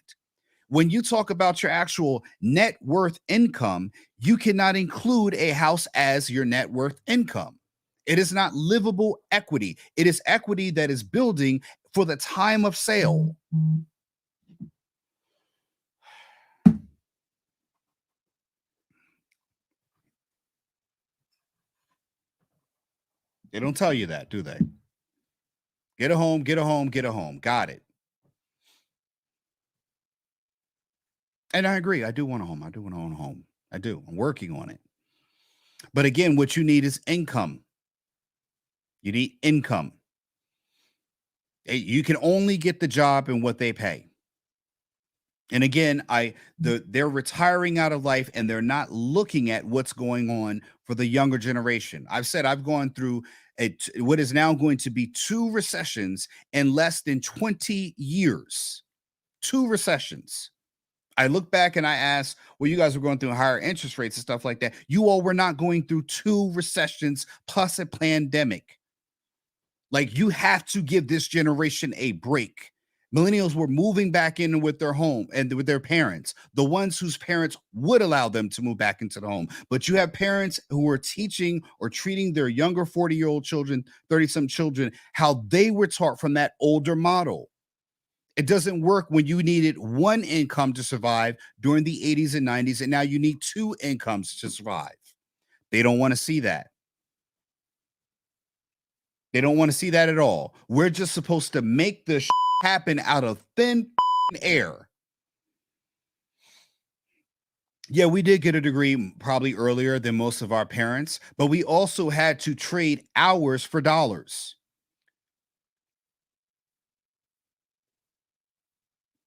When you talk about your actual net worth income, you cannot include a house as your net worth income. It is not livable equity. It is equity that is building for the time of sale. They don't tell you that, do they? Get a home, get a home, get a home. Got it. And I agree. I do want a home. I do want to own a home. I do. I'm working on it. But again, what you need is income. You need income. You can only get the job in what they pay. And again, they're retiring out of life and they're not looking at what's going on for the younger generation. I've said I've gone through what is now going to be 2 recessions in less than 20 years. 2 recessions. I look back and I ask, well, you guys were going through higher interest rates and stuff like that. You all were not going through 2 recessions plus a pandemic. Like, you have to give this generation a break. Millennials were moving back in with their home and with their parents, the ones whose parents would allow them to move back into the home. But you have parents who are teaching or treating their younger 40-year-old children, 30-some children, how they were taught from that older model. It doesn't work when you needed one income to survive during the 80s and 90s, and now you need two incomes to survive. They don't want to see that. They don't want to see that at all. We're just supposed to make this happen out of thin air. Yeah, we did get a degree probably earlier than most of our parents, but we also had to trade hours for dollars.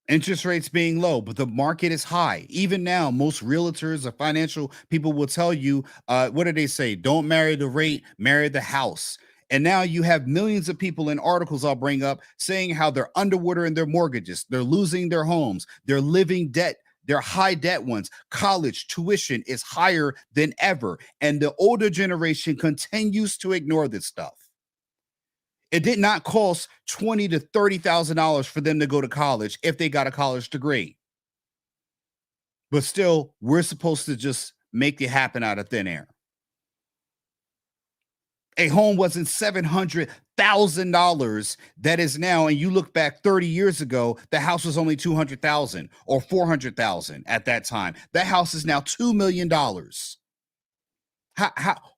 Interest rates being low, but the market is high. Even now, most realtors or financial people will tell you, what do they say? Don't marry the rate, marry the house. And now you have millions of people in articles I'll bring up saying how they're underwater in their mortgages. They're losing their homes. They're living debt. They're high debt ones. College tuition is higher than ever. And the older generation continues to ignore this stuff. It did not cost $20,000 to $30,000 for them to go to college if they got a college degree. But still, we're supposed to just make it happen out of thin air. A home wasn't $700,000 that is now, and you look back 30 years ago, the house was only $200,000 or $400,000 at that time. That house is now $2 million.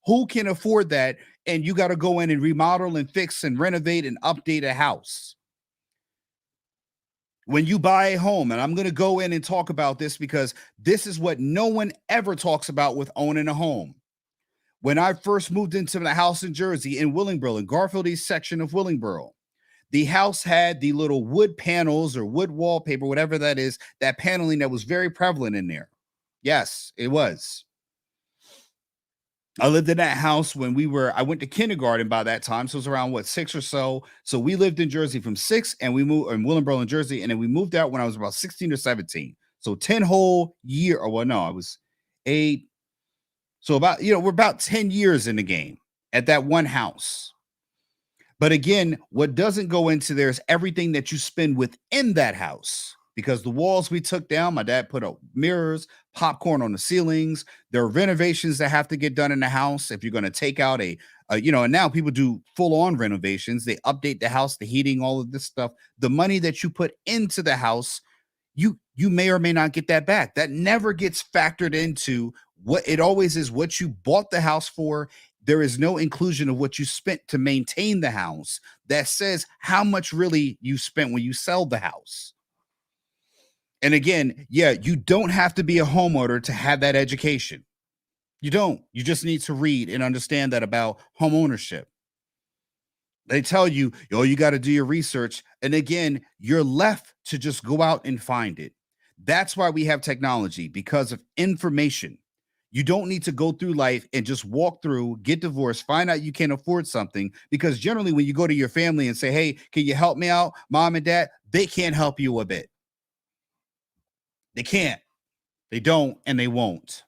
Who can afford that? And you got to go in and remodel and fix and renovate and update a house. When you buy a home, and I'm going to go in and talk about this because this is what no one ever talks about with owning a home. When I first moved into the house in Jersey, in Willingboro, in Garfield East section of Willingboro, the house had the little wood panels or wood wallpaper, whatever that is, that paneling that was very prevalent in there. Yes, it was. I lived in that house when I went to kindergarten by that time. So it was around 6 or so. So we lived in Jersey from 6 and we moved in Willingboro, Jersey. And then we moved out when I was about 16 or 17. So 10 whole year. Or well, no, I was 8. So about, we're about 10 years in the game at that one house. But again, what doesn't go into there is everything that you spend within that house. Because the walls we took down, my dad put up mirrors, popcorn on the ceilings. There are renovations that have to get done in the house. If you're going to take out and now people do full-on renovations. They update the house, the heating, all of this stuff. The money that you put into the house, you may or may not get that back. That never gets factored into what it always is what you bought the house for. There is no inclusion of what you spent to maintain the house that says how much really you spent when you sell the house. And again, yeah, you don't have to be a homeowner to have that education. You don't. You just need to read and understand that about home ownership. They tell you, you got to do your research. And again, you're left to just go out and find it. That's why we have technology, because of information. You don't need to go through life and just walk through, get divorced, find out you can't afford something. Because generally when you go to your family and say, hey, can you help me out, mom and dad? They can't help you a bit. They can't. They don't, and they won't.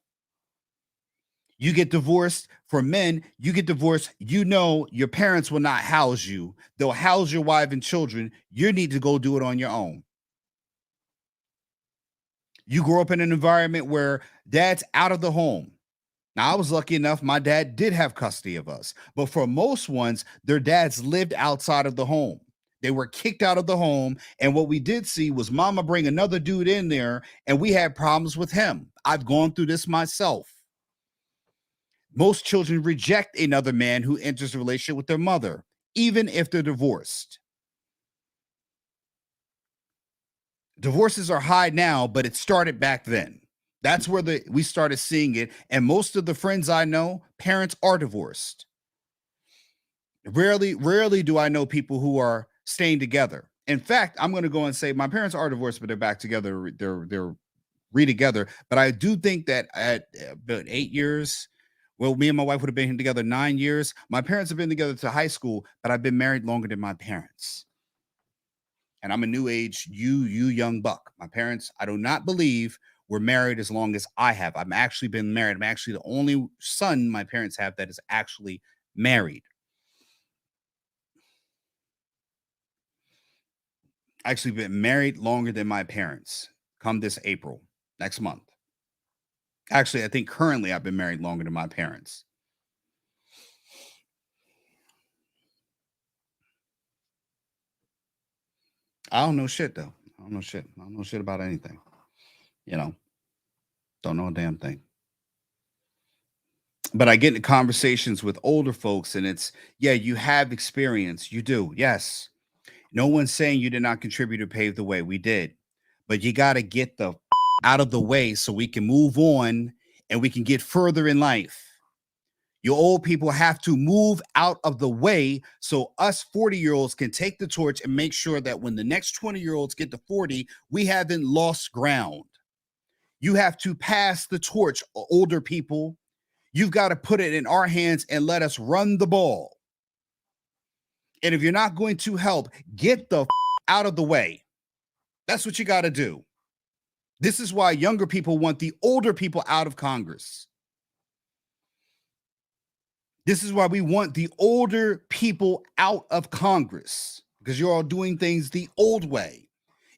You get divorced. For men, you get divorced. Your parents will not house you. They'll house your wife and children. You need to go do it on your own. You grow up in an environment where dad's out of the home. Now, I was lucky enough, my dad did have custody of us. But for most ones, their dads lived outside of the home. They were kicked out of the home. And what we did see was mama bring another dude in there, and we had problems with him. I've gone through this myself. Most children reject another man who enters a relationship with their mother, even if they're divorced. Divorces are high now, but it started back then. That's where we started seeing it. And most of the friends I know, parents are divorced. Rarely do I know people who are staying together. In fact, I'm going to go and say my parents are divorced, but they're back together. They're re-together. But I do think that at about 8 years, well, me and my wife would have been together 9 years. My parents have been together to high school, but I've been married longer than my parents. And I'm a new age, you young buck. My parents, I do not believe were married as long as I have. I've actually been married. I'm actually the only son my parents have that is actually married. Actually been married longer than my parents. Come this April, next month. Actually, I think currently I've been married longer than my parents. I don't know shit though. I don't know shit. I don't know shit about anything. You know, don't know a damn thing. But I get into conversations with older folks, and it's, yeah, you have experience. You do. Yes. No one's saying you did not contribute to pave the way. We did. But you got to get the out of the way so we can move on and we can get further in life. You old people have to move out of the way so us 40-year-olds can take the torch and make sure that when the next 20-year-olds get to 40, we haven't lost ground. You have to pass the torch, older people. You've got to put it in our hands and let us run the ball. And if you're not going to help, get the out of the way. That's what you got to do. This is why younger people want the older people out of Congress. This is why we want the older people out of Congress, because you're all doing things the old way.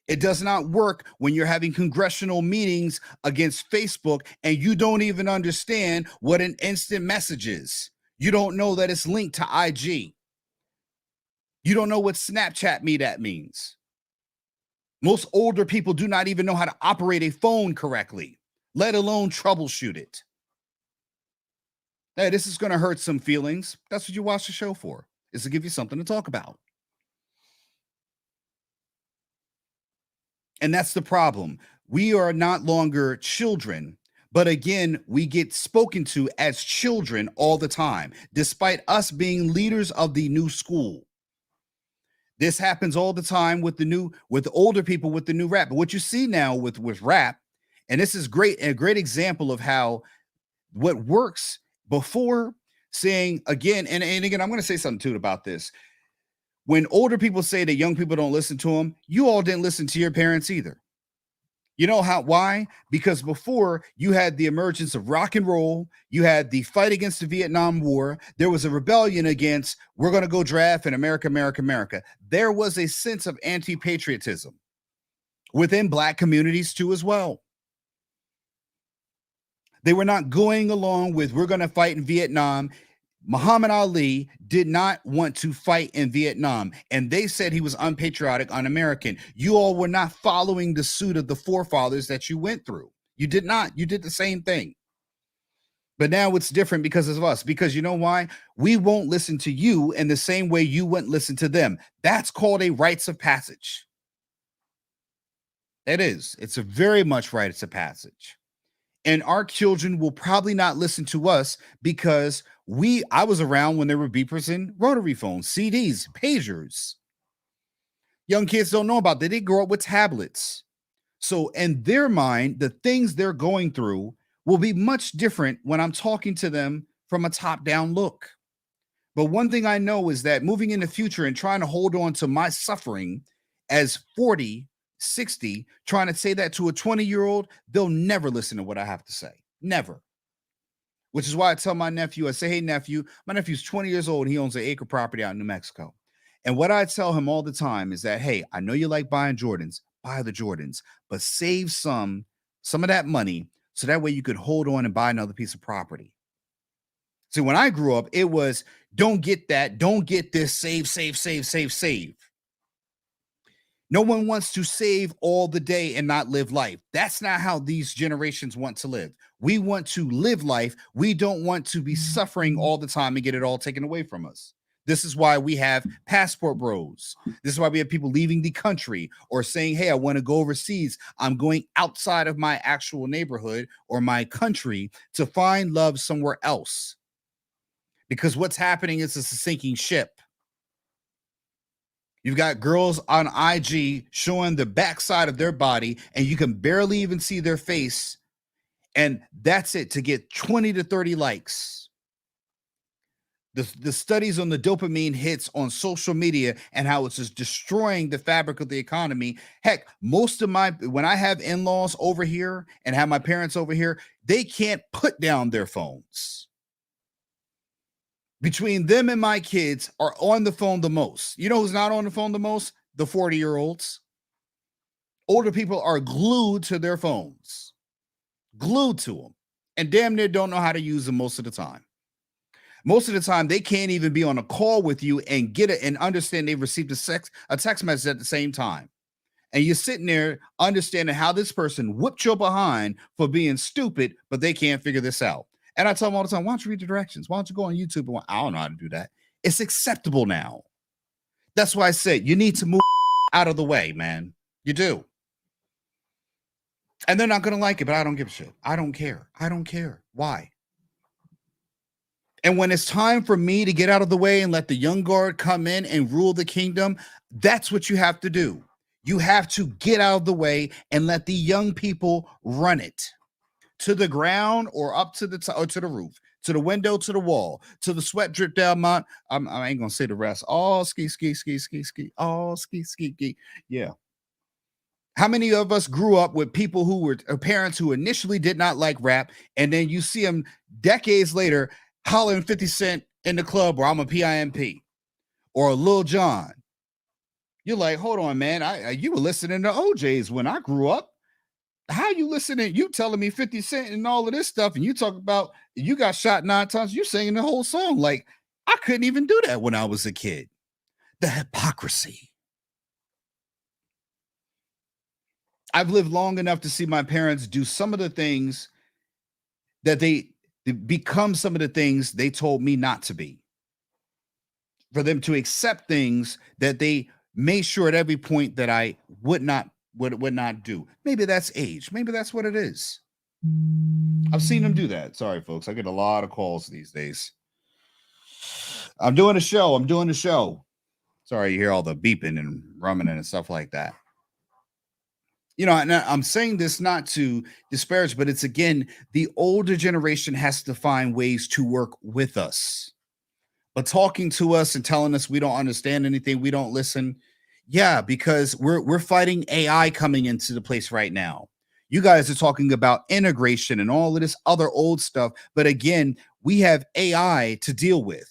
It does not work when you're having congressional meetings against Facebook and you don't even understand what an instant message is. You don't know that it's linked to IG. You don't know what Snapchat me that means. Most older people do not even know how to operate a phone correctly, let alone troubleshoot it. Hey, this is going to hurt some feelings. That's what you watch the show for, is to give you something to talk about. And that's the problem. We are not longer children, but again, we get spoken to as children all the time, despite us being leaders of the new school. This happens all the time with the older people with the new rap. But what you see now with rap, and this is a great example of how what works before saying again, and again, I'm going to say something too about this. When older people say that young people don't listen to them, you all didn't listen to your parents either. You know why? Because before you had the emergence of rock and roll, you had the fight against the Vietnam War, there was a rebellion against, we're going to go draft in America, America, America. There was a sense of anti-patriotism within Black communities too as well. They were not going along with, we're going to fight in Vietnam. Muhammad Ali did not want to fight in Vietnam, and they said he was unpatriotic, un-American. You all were not following the suit of the forefathers that you went through. You did not. You did the same thing. But now it's different because of us. Because you know why? We won't listen to you in the same way you wouldn't listen to them. That's called a rites of passage. It is. It's a very much rites of passage. And our children will probably not listen to us because I was around when there were beepers and rotary phones, CDs, pagers. Young kids don't know about that. They grow up with tablets. So in their mind, the things they're going through will be much different when I'm talking to them from a top-down look. But one thing I know is that moving in the future and trying to hold on to my suffering as 40, 60, trying to say that to a 20-year-old, they'll never listen to what I have to say. Never. Which is why I tell my nephew, I say, hey, nephew, my nephew's 20 years old. He owns an acre property out in New Mexico. And what I tell him all the time is that, hey, I know you like buying Jordans, buy the Jordans, but save some of that money so that way you could hold on and buy another piece of property. See, when I grew up, it was don't get that, don't get this, save, save, save, save, save. No one wants to save all the day and not live life. That's not how these generations want to live. We want to live life. We don't want to be suffering all the time and get it all taken away from us. This is why we have passport bros. This is why we have people leaving the country or saying, hey, I want to go overseas. I'm going outside of my actual neighborhood or my country to find love somewhere else. Because what's happening is it's a sinking ship. You've got girls on IG showing the backside of their body, and you can barely even see their face. And that's it to get 20 to 30 likes. The studies on the dopamine hits on social media and how it's just destroying the fabric of the economy. Heck, when I have in-laws over here and have my parents over here, they can't put down their phones. Between them and my kids are on the phone the most. You know who's not on the phone the most? The 40-year-olds. Older people are glued to their phones, glued to them, and damn near don't know how to use them most of the time. Most of the time, they can't even be on a call with you and get it and understand they've received a text message at the same time. And you're sitting there understanding how this person whipped your behind for being stupid, but they can't figure this out. And I tell them all the time, why don't you read the directions? Why don't you go on YouTube? And I don't know how to do that. It's acceptable now. That's why I said you need to move out of the way, man. You do. And they're not going to like it, but I don't give a shit. I don't care. I don't care. Why? And when it's time for me to get out of the way and let the young guard come in and rule the kingdom, that's what you have to do. You have to get out of the way and let the young people run it to the ground or up to the or to the roof, to the window, to the wall, to the sweat drip down my. I ain't gonna say the rest. All ski, ski, ski, ski, ski. All ski, ski, ski. Yeah. How many of us grew up with people who were parents who initially did not like rap, and then you see them decades later hollering 50 Cent in the club, or I'm a PIMP, or Lil Jon. You're like, hold on, man. You were listening to OJ's when I grew up. How you listening? You telling me 50 Cent and all of this stuff, and you talk about you got shot 9 times. You singing the whole song. Like, I couldn't even do that when I was a kid. The hypocrisy. I've lived long enough to see my parents do some of the things that they become some of the things they told me not to be. For them to accept things that they made sure at every point that I would not do. Maybe that's age. Maybe that's what it is. I've seen them do that. Sorry, folks. I get a lot of calls these days. I'm doing a show. Sorry, you hear all the beeping and rumming and stuff like that. You know, and I'm saying this not to disparage, but it's again, the older generation has to find ways to work with us. But talking to us and telling us we don't understand anything, we don't listen. Yeah, because we're fighting AI coming into the place right now. You guys are talking about integration and all of this other old stuff. But again, we have AI to deal with.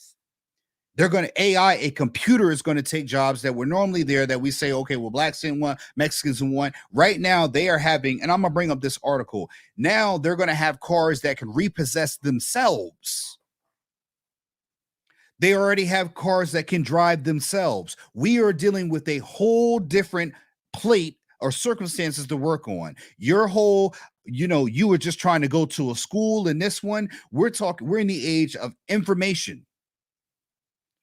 A computer is going to take jobs that were normally there that we say, okay, well, blacks didn't want, Mexicans didn't want. Right now, they are having, and I'm going to bring up this article. Now they're going to have cars that can repossess themselves. They already have cars that can drive themselves. We are dealing with a whole different plate or circumstances to work on. Your whole, you were just trying to go to a school. In this one, we're in the age of information.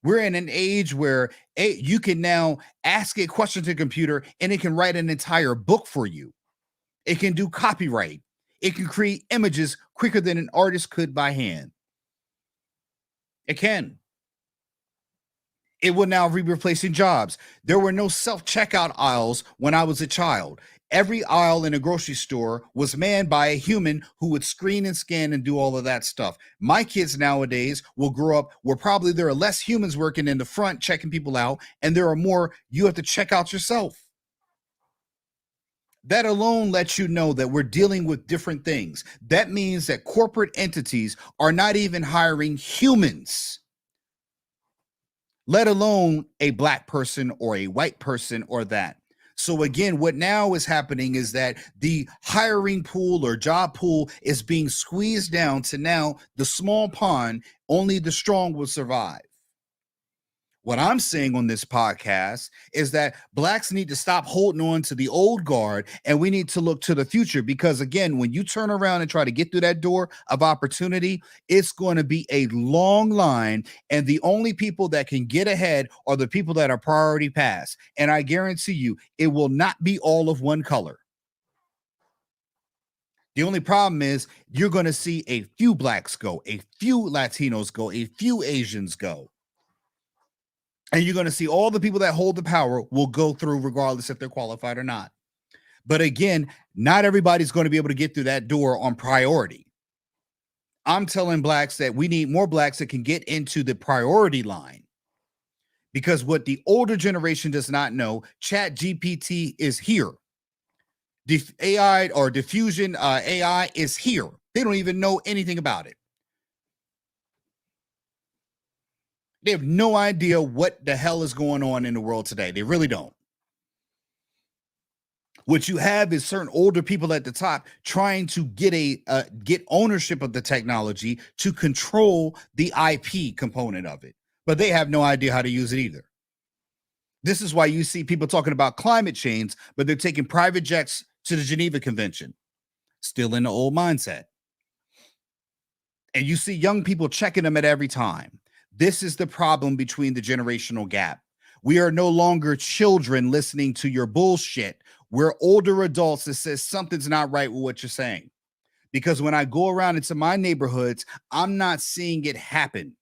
We're in an age where you can now ask a question to the computer and it can write an entire book for you. It can do copyright. It can create images quicker than an artist could by hand. It can. It will now be replacing jobs. There were no self-checkout aisles when I was a child. Every aisle in a grocery store was manned by a human who would screen and scan and do all of that stuff. My kids nowadays will grow up where probably there are less humans working in the front checking people out, and there are more you have to check out yourself. That alone lets you know that we're dealing with different things. That means that corporate entities are not even hiring humans, let alone a black person or a white person or that. So again, what now is happening is that the hiring pool or job pool is being squeezed down to now the small pond, only the strong will survive. What I'm saying on this podcast is that blacks need to stop holding on to the old guard and we need to look to the future, because again, when you turn around and try to get through that door of opportunity, it's going to be a long line, and the only people that can get ahead are the people that are priority pass. And I guarantee you, it will not be all of one color. The only problem is you're going to see a few blacks go, a few Latinos go, a few Asians go. And you're going to see all the people that hold the power will go through regardless if they're qualified or not. But again, not everybody's going to be able to get through that door on priority. I'm telling blacks that we need more blacks that can get into the priority line. Because what the older generation does not know, Chat GPT is here. AI or diffusion AI is here. They don't even know anything about it. They have no idea what the hell is going on in the world today. They really don't. What you have is certain older people at the top trying to get ownership of the technology to control the IP component of it, but they have no idea how to use it either. This is why you see people talking about climate change, but they're taking private jets to the Geneva Convention, still in the old mindset. And you see young people checking them at every time. This is the problem between the generational gap. We are no longer children listening to your bullshit. We're older adults that says something's not right with what you're saying. Because when I go around into my neighborhoods, I'm not seeing it happen.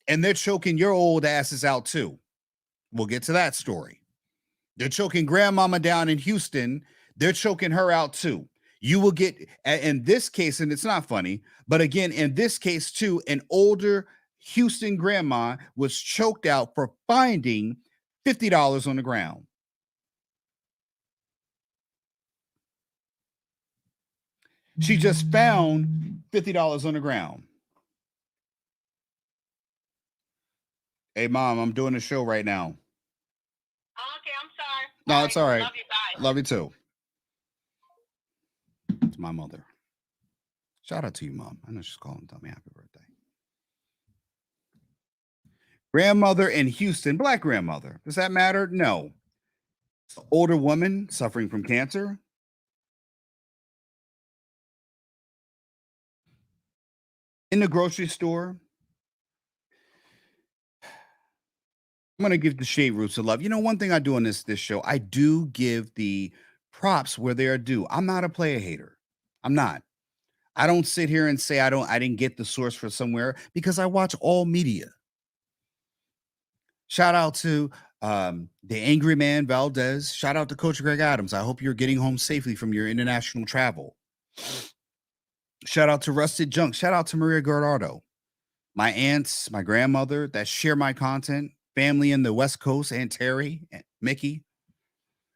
And they're choking your old asses out too. We'll get to that story. They're choking grandmama down in Houston. They're choking her out too. You will get, in this case, and it's not funny, but again, in this case too, an older Houston grandma was choked out for finding $50 on the ground. She just found $50 on the ground. Hey, Mom, I'm doing a show right now. Oh, okay, I'm sorry. No, it's all right. Love you, bye. Love you too. It's my mother. Shout out to you, Mom. I know she's calling to tell me happy birthday. Grandmother in Houston, Black grandmother. Does that matter? No. Older woman suffering from cancer. In the grocery store. I'm going to give the shade roots of love. You know, one thing I do on this show, I do give the props where they are due. I'm not a player hater. I'm not. I don't sit here and say I didn't get the source for somewhere, because I watch all media. Shout out to the angry man Valdez. Shout out to Coach Greg Adams. I hope you're getting home safely from your international travel. Shout out to Rusted Junk. Shout out to Maria Guardado. My aunts, my grandmother that share my content. Family in the West Coast, Aunt Terry, Aunt Mickey.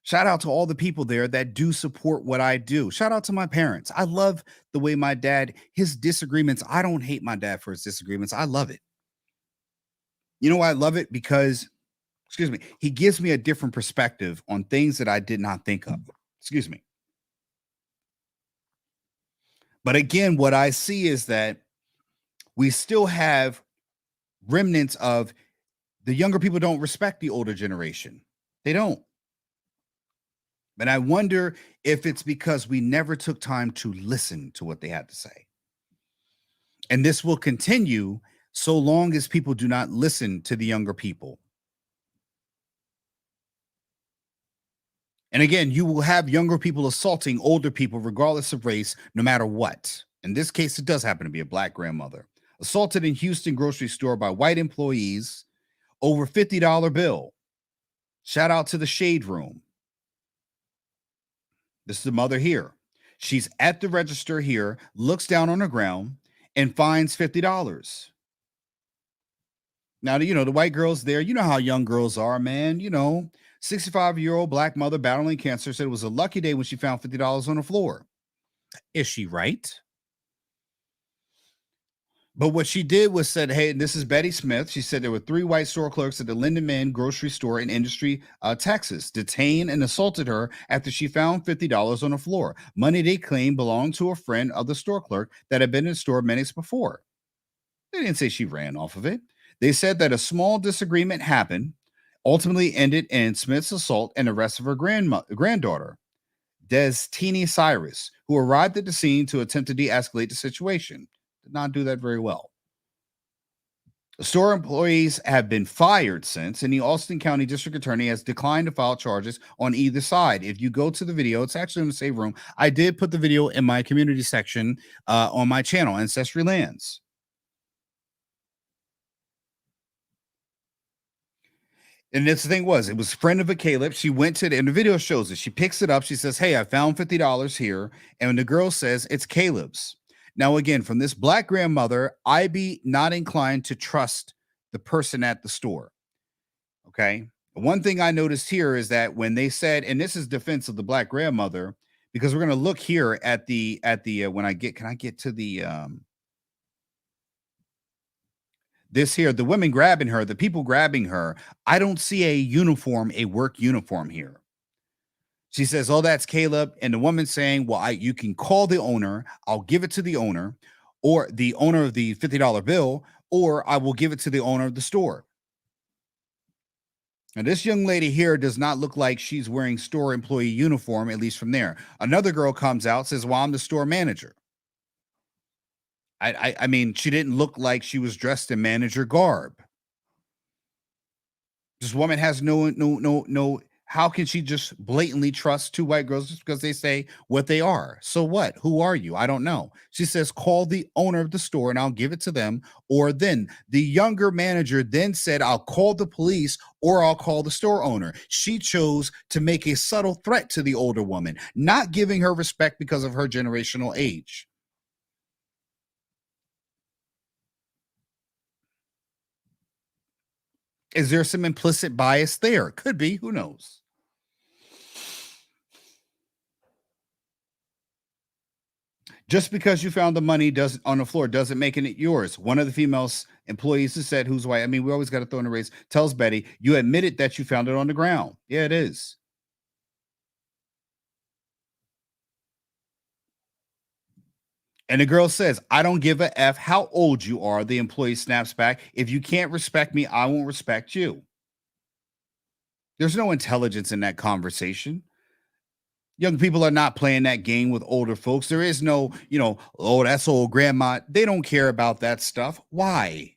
Shout out to all the people there that do support what I do. Shout out to my parents. I love the way my dad, his disagreements, I don't hate my dad for his disagreements. I love it. You know why I love it? Because, he gives me a different perspective on things that I did not think of. But again, what I see is that we still have remnants of the younger people don't respect the older generation. They don't. But I wonder if it's because we never took time to listen to what they had to say. And this will continue so long as people do not listen to the younger people. And again, you will have younger people assaulting older people regardless of race, no matter what. In this case, it does happen to be a Black grandmother. Assaulted in Houston grocery store by white employees over $50 bill. Shout out to the Shade Room. This is the mother here. She's at the register here, looks down on the ground, and finds $50. Now, the white girl's there. You know how young girls are, man. 65-year-old Black mother battling cancer said it was a lucky day when she found $50 on the floor. Is she right? But what she did was said, hey, this is Betty Smith. She said there were 3 white store clerks at the Lindemann grocery store in Industry, Texas, detained and assaulted her after she found $50 on the floor. Money they claimed belonged to a friend of the store clerk that had been in the store minutes before. They didn't say she ran off of it. They said that a small disagreement happened, ultimately ended in Smith's assault and arrest of her granddaughter, Destiny Cyrus, who arrived at the scene to attempt to de-escalate the situation. Did not do that very well. The store employees have been fired since, and the Austin County District Attorney has declined to file charges on either side. If you go to the video, it's actually in the save room. I did put the video in my community section on my channel, Ancestrylands. And this thing was, it was friend of a Caleb. She went to and the video shows it. She picks it up. She says, hey, I found $50 here. And the girl says, it's Caleb's. Now, again, from this Black grandmother, I be not inclined to trust the person at the store. Okay. One thing I noticed here is that when they said, and this is defense of the Black grandmother, because we're going to look here at the when I get, can I get to the, this here, the women grabbing her, the people grabbing her. I don't see a uniform, a work uniform here. She says, "Oh, that's Caleb." And the woman saying, "Well, you can call the owner. I'll give it to the owner, or the owner of the $50 bill, or I will give it to the owner of the store." Now, this young lady here does not look like she's wearing store employee uniform, at least from there. Another girl comes out, says, "Well, I'm the store manager." I mean, she didn't look like she was dressed in manager garb. This woman has no. How can she just blatantly trust two white girls just because they say what they are? So what? Who are you? I don't know. She says, "Call the owner of the store and I'll give it to them." Or then the younger manager then said, "I'll call the police or I'll call the store owner." She chose to make a subtle threat to the older woman, not giving her respect because of her generational age. Is there some implicit bias there? Could be. Who knows? Just because you found the money doesn't on the floor doesn't make it yours. One of the female employees who said, who's white, I mean, we always got to throw in a race, tells Betty, "You admitted that you found it on the ground." Yeah, it is. And the girl says, "I don't give a F how old you are." The employee snaps back, "If you can't respect me, I won't respect you." There's no intelligence in that conversation. Young people are not playing that game with older folks. There is no, "Oh, that's old grandma." They don't care about that stuff. Why?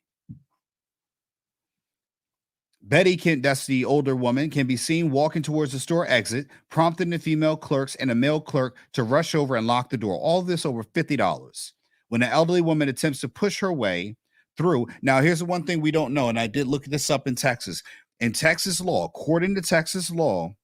Betty that's the older woman, can be seen walking towards the store exit, prompting the female clerks and a male clerk to rush over and lock the door. All this over $50. When the elderly woman attempts to push her way through. Now, here's the one thing we don't know, and I did look this up in Texas. In Texas law, according to Texas law,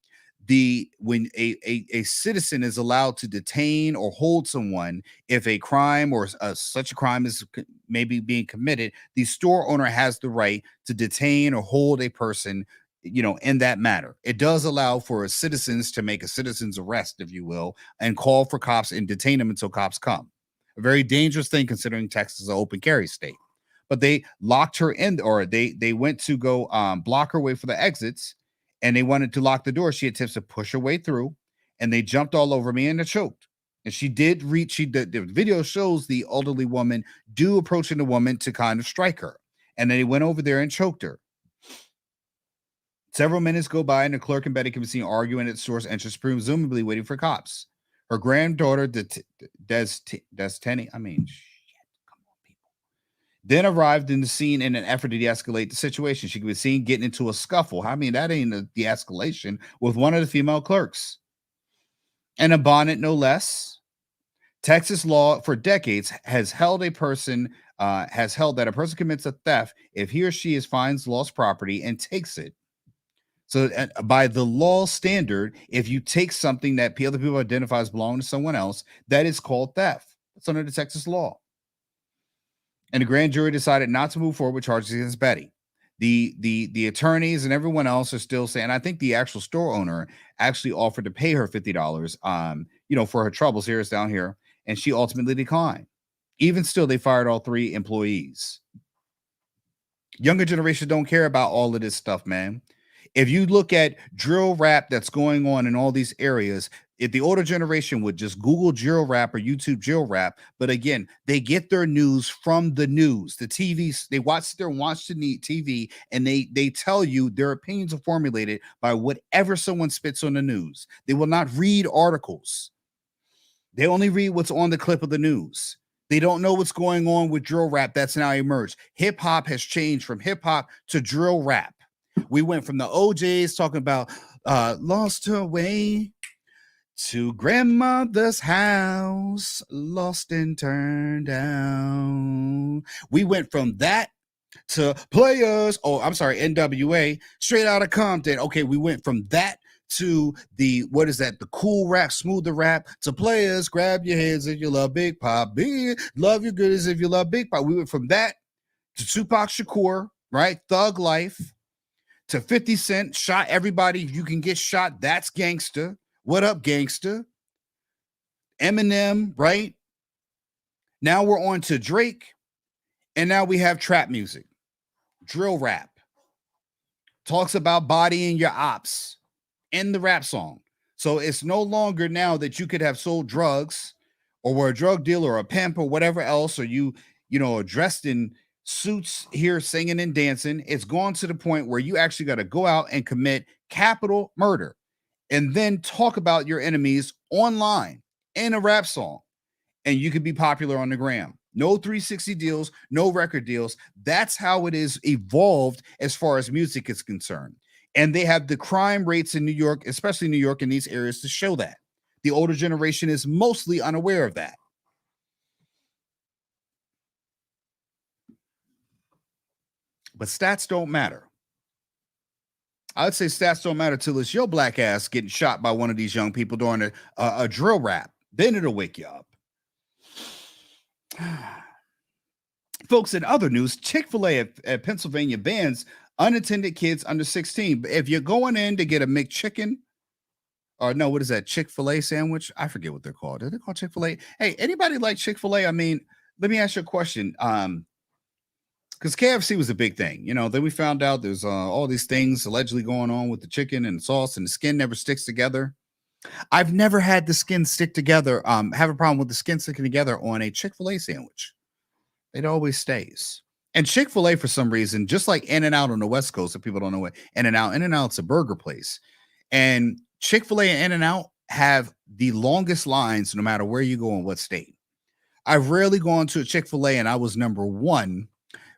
when a citizen is allowed to detain or hold someone if a crime or such a crime is maybe being committed, the store owner has the right to detain or hold a person, in that matter. It does allow for citizens to make a citizen's arrest, if you will, and call for cops and detain them until cops come. A very dangerous thing considering Texas is an open carry state. But they locked her in, or they went to go block her way for the exits, and they wanted to lock the door. She attempts to push her way through, and they jumped all over me and they choked. And she did reach. The video shows the elderly woman approaching the woman to kind of strike her, and then he went over there and choked her. Several minutes go by, and the clerk and Betty can be seen arguing at the store's entrance, presumably waiting for cops. Her granddaughter, Destiny, then arrived in the scene in an effort to de-escalate the situation. She could be seen getting into a scuffle. That ain't a de-escalation, with one of the female clerks. And a bonnet, no less. Texas law for decades has held that a person commits a theft if he or she finds lost property and takes it. So by the law standard, if you take something that other people identify as belonging to someone else, that is called theft. That's under the Texas law. And the grand jury decided not to move forward with charges against Betty. The attorneys and everyone else are still saying, I think the actual store owner actually offered to pay her $50, for her troubles. Here, it's down here. And she ultimately declined. Even still, they fired all 3 employees. Younger generations don't care about all of this stuff, man. If you look at drill rap that's going on in all these areas, if the older generation would just Google drill rap or YouTube drill rap, but again, they get their news from the news, the TV. They watch the TV, and they tell you their opinions are formulated by whatever someone spits on the news. They will not read articles. They only read what's on the clip of the news. They don't know what's going on with drill rap that's now emerged. Hip hop has changed from hip hop to drill rap. We went from the OJs talking about lost her way to grandmother's house, lost and turned down. We went from that to players. Oh, I'm sorry, NWA, straight out of Compton. Okay, we went from that to the cool rap, smoother rap, to players. Grab your heads if you love Big Pop. Love your goodies if you love Big Pop. We went from that to Tupac Shakur, right? Thug Life. To 50 Cent, shot everybody. You can get shot. That's gangster. What up, gangster? Eminem, right? Now we're on to Drake. And now we have trap music. Drill rap. Talks about bodying your ops in the rap song. So it's no longer now that you could have sold drugs or were a drug dealer or a pimp or whatever else, or are dressed in suits here singing and dancing. It's gone to the point where you actually got to go out and commit capital murder and then talk about your enemies online in a rap song, and you could be popular on the gram. No 360 deals, no record deals. That's how it is evolved as far as music is concerned. And they have the crime rates in New York, especially New York in these areas, to show that. The older generation is mostly unaware of that. But stats don't matter. I would say stats don't matter till it's your black ass getting shot by one of these young people during a drill rap. Then it'll wake you up. Folks, in other news, Chick-fil-A at Pennsylvania bans unattended kids under 16. But if you're going in to get a McChicken, or no, what is that? Chick-fil-A sandwich? I forget what they're called. Are they called Chick-fil-A? Hey, anybody like Chick-fil-A? I mean, let me ask you a question. Because KFC was a big thing, then we found out there's all these things allegedly going on with the chicken and the sauce, and the skin never sticks together. I've never had the skin stick together. Have a problem with the skin sticking together on a Chick-fil-A sandwich. It always stays. And Chick-fil-A, for some reason, just like In-N-Out on the West Coast, if people don't know what In-N-Out's a burger place. And Chick-fil-A and In-N-Out have the longest lines no matter where you go in what state. I've rarely gone to a Chick-fil-A and I was number one,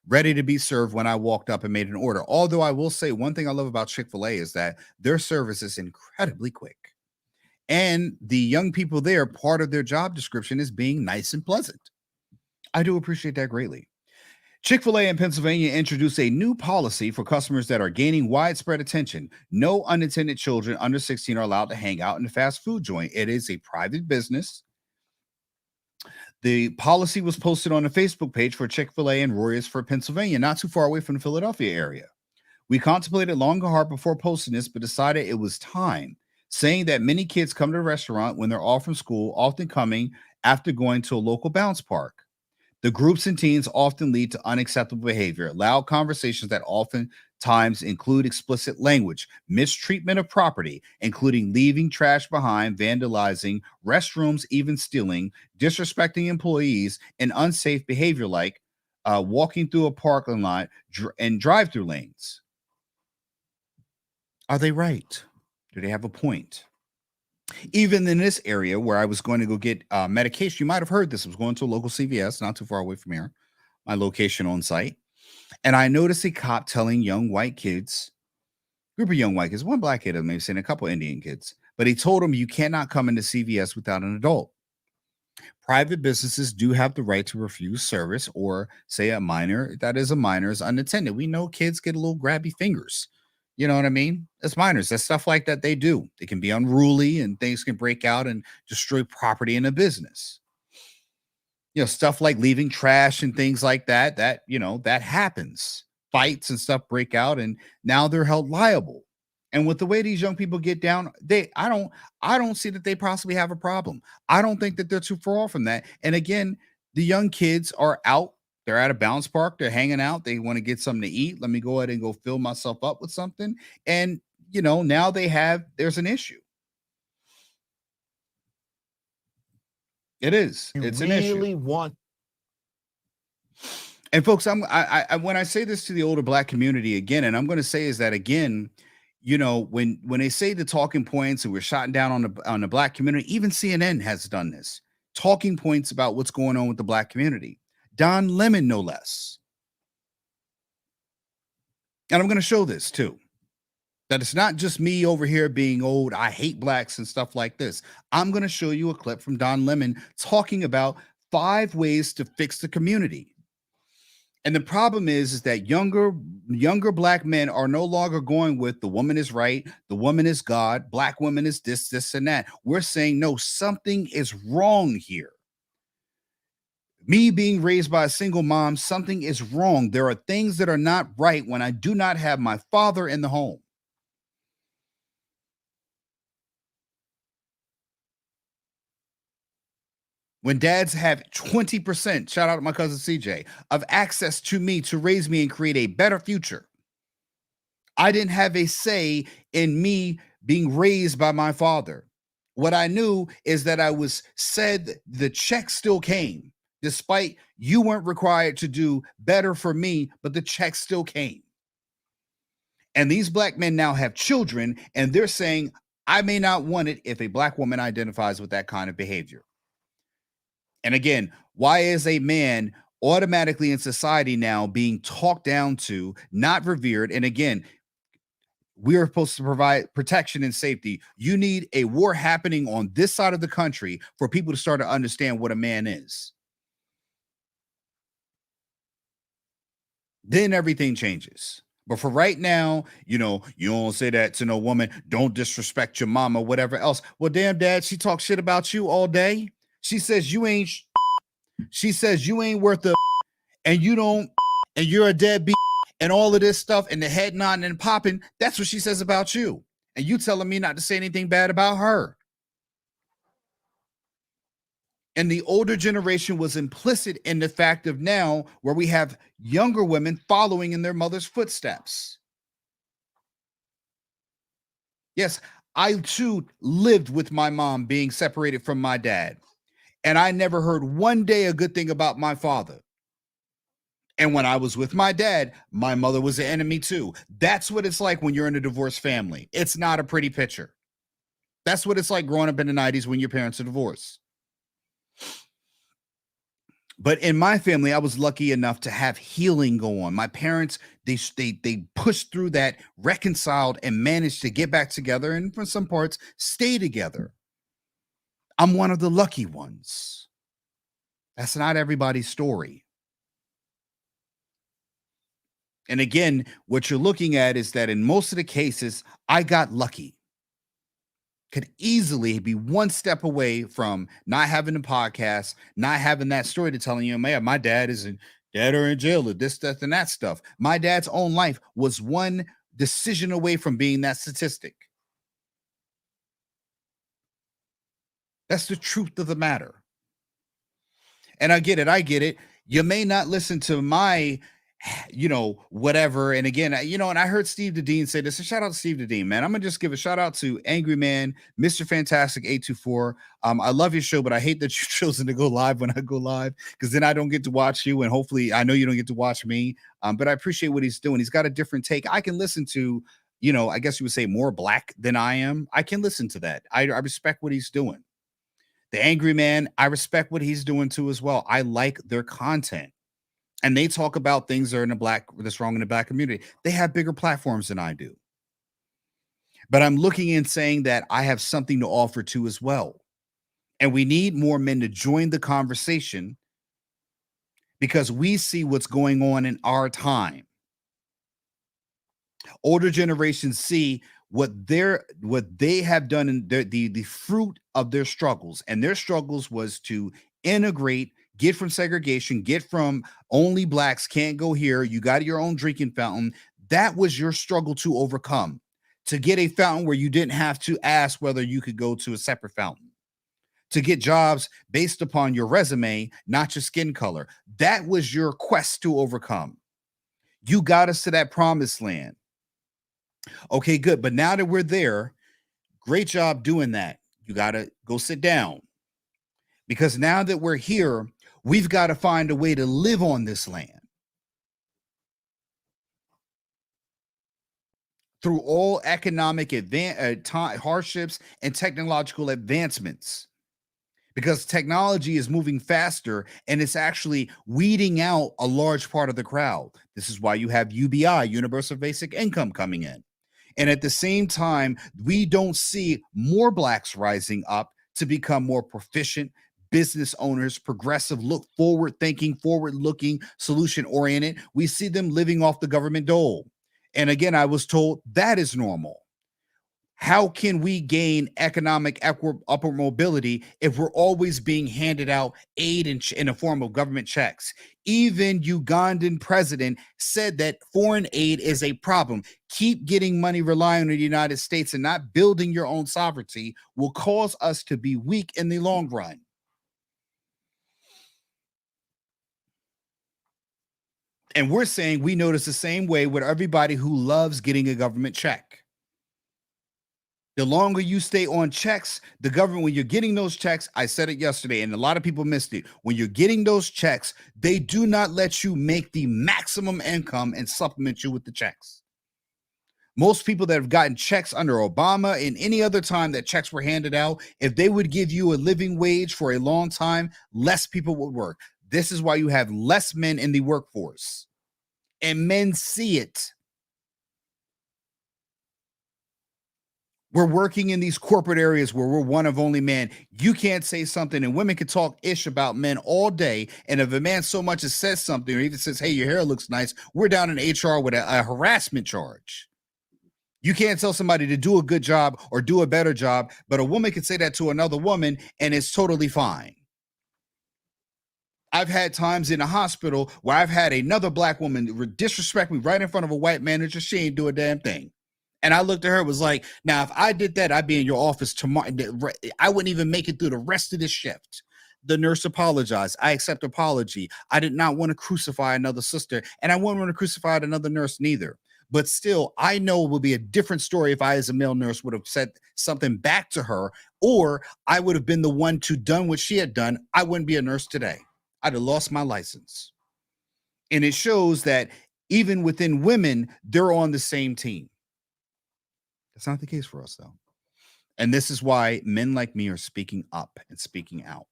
ready to be served when I walked up and made an order. Although I will say one thing I love about Chick-fil-A is that their service is incredibly quick. And the young people there, part of their job description is being nice and pleasant. I do appreciate that greatly. Chick-fil-A in Pennsylvania introduced a new policy for customers that are gaining widespread attention. No unattended children under 16 are allowed to hang out in the fast food joint. It is a private business. The policy was posted on the Facebook page for Chick-fil-A in Royersford, Pennsylvania, not too far away from the Philadelphia area. We contemplated long and hard before posting this, but decided it was time, saying that many kids come to the restaurant when they're off from school, often coming after going to a local bounce park. The groups and teens often lead to unacceptable behavior, loud conversations that oftentimes include explicit language, mistreatment of property, including leaving trash behind, vandalizing, restrooms, even stealing, disrespecting employees, and unsafe behavior like walking through a parking lot and drive-through lanes. Are they right? Do they have a point? Even in this area where I was going to go get medication, you might have heard this. I was going to a local CVS, not too far away from here, my location on site. And I noticed a cop telling young white kids, group of young white kids, one black kid, maybe saying a couple Indian kids, but he told them you cannot come into CVS without an adult. Private businesses do have the right to refuse service or say a minor that is a minor is unattended. We know kids get a little grabby fingers. You know what I mean? As minors, that's stuff like that they do. They can be unruly and things can break out and destroy property in a business. Stuff like leaving trash and things like that, that happens. Fights and stuff break out and now they're held liable. And with the way these young people get down, I don't see that they possibly have a problem. I don't think that they're too far from that. And again, the young kids are out. They're at a bounce park. They're hanging out. They want to get something to eat. Let me go ahead and go fill myself up with something. And, now there's an issue. It is. It's an issue. And folks, I when I say this to the older black community again, and I'm going to say is that again, when they say the talking points and we're shotting down on the black community, even CNN has done this. Talking points about what's going on with the black community. Don Lemon, no less. And I'm going to show this too. That it's not just me over here being old. I hate blacks and stuff like this. I'm going to show you a clip from Don Lemon talking about 5 ways to fix the community. And the problem is that younger black men are no longer going with the woman is right, the woman is God, black woman is this, and that. We're saying, no, something is wrong here. Me being raised by a single mom, something is wrong. There are things that are not right when I do not have my father in the home. When dads have 20%, shout out to my cousin CJ, of access to me to raise me and create a better future. I didn't have a say in me being raised by my father. What I knew is that I was said the check still came, despite you weren't required to do better for me, but the check still came. And these black men now have children, and they're saying, I may not want it if a black woman identifies with that kind of behavior. And again, why is a man automatically in society now being talked down to, not revered? And again, we are supposed to provide protection and safety. You need a war happening on this side of the country for people to start to understand what a man is. Then everything changes. But for right now, you don't say that to no woman. Don't disrespect your mama, whatever else. Well, damn, dad, she talks shit about you all day. She says you ain't. She says you ain't worth a, and you don't, and you're a deadbeat, and all of this stuff, and the head nodding and popping. That's what she says about you. And you telling me not to say anything bad about her. And the older generation was implicit in the fact of now where we have younger women following in their mother's footsteps. Yes, I too lived with my mom being separated from my dad. And I never heard one day a good thing about my father. And when I was with my dad, my mother was an enemy too. That's what it's like when you're in a divorced family. It's not a pretty picture. That's what it's like growing up in the 90s when your parents are divorced. But in my family, I was lucky enough to have healing go on. My parents, they pushed through that, reconciled, and managed to get back together, and for some parts, stay together. I'm one of the lucky ones. That's not everybody's story. And again, what you're looking at is that in most of the cases, I got lucky. Could easily be one step away from not having a podcast, not having that story to telling you, man, my dad is dead or in jail or this, that, and that stuff. My dad's own life was one decision away from being that statistic. That's the truth of the matter. And I get it. You may not listen to my whatever. And again, and I heard Steve Dedeen say this. A shout out to Steve Dedeen, man. I'm gonna just give a shout out to Angry Man, Mr. Fantastic 824. I love your show, but I hate that you've chosen to go live when I go live, because then I don't get to watch you, and hopefully I know you don't get to watch me. But I appreciate what he's doing. He's got a different take. I can listen to, I guess you would say more black than I am. I can listen to that. I respect what he's doing. The Angry Man, I respect what he's doing too as well. I like their content. And they talk about things that are that's wrong in the black community. They have bigger platforms than I do. But I'm looking and saying that I have something to offer too as well. And we need more men to join the conversation, because we see what's going on in our time. Older generations see what they have done in the fruit of their struggles. And their struggles was to integrate, get from segregation, get from only blacks can't go here. You got your own drinking fountain. That was your struggle to overcome, to get a fountain where you didn't have to ask whether you could go to a separate fountain, to get jobs based upon your resume, not your skin color. That was your quest to overcome. You got us to that promised land. Okay, good. But now that we're there, great job doing that. You got to go sit down, because now that we're here, we've got to find a way to live on this land through all economic hardships and technological advancements, because technology is moving faster and it's actually weeding out a large part of the crowd. This is why you have UBI, Universal Basic Income, coming in. And at the same time, we don't see more blacks rising up to become more proficient business owners, progressive, look forward thinking, forward looking, solution oriented. We see them living off the government dole. And again, I was told that is normal. How can we gain economic upward mobility if we're always being handed out aid in a form of government checks? Even Ugandan president said that foreign aid is a problem. Keep getting money relying on the United States and not building your own sovereignty will cause us to be weak in the long run. And we're saying we notice the same way with everybody who loves getting a government check. The longer you stay on checks, the government, when you're getting those checks, I said it yesterday, and a lot of people missed it. When you're getting those checks, they do not let you make the maximum income and supplement you with the checks. Most people that have gotten checks under Obama and any other time that checks were handed out, if they would give you a living wage for a long time, less people would work. This is why you have less men in the workforce. And men see it. We're working in these corporate areas where we're one of only men. You can't say something, and women can talk ish about men all day. And if a man so much as says something or even says, hey, your hair looks nice, we're down in HR with a harassment charge. You can't tell somebody to do a good job or do a better job, but a woman can say that to another woman and it's totally fine. I've had times in a hospital where I've had another black woman disrespect me right in front of a white manager. She ain't do a damn thing. And I looked at her, was like, now, if I did that, I'd be in your office tomorrow. I wouldn't even make it through the rest of this shift. The nurse apologized. I accept apology. I did not want to crucify another sister, and I wouldn't want to crucify another nurse neither. But still, I know it would be a different story if I, as a male nurse, would have said something back to her, or I would have been the one to done what she had done. I wouldn't be a nurse today. I'd have lost my license. And it shows that even within women, they're on the same team. That's not the case for us, though. And this is why men like me are speaking up and speaking out.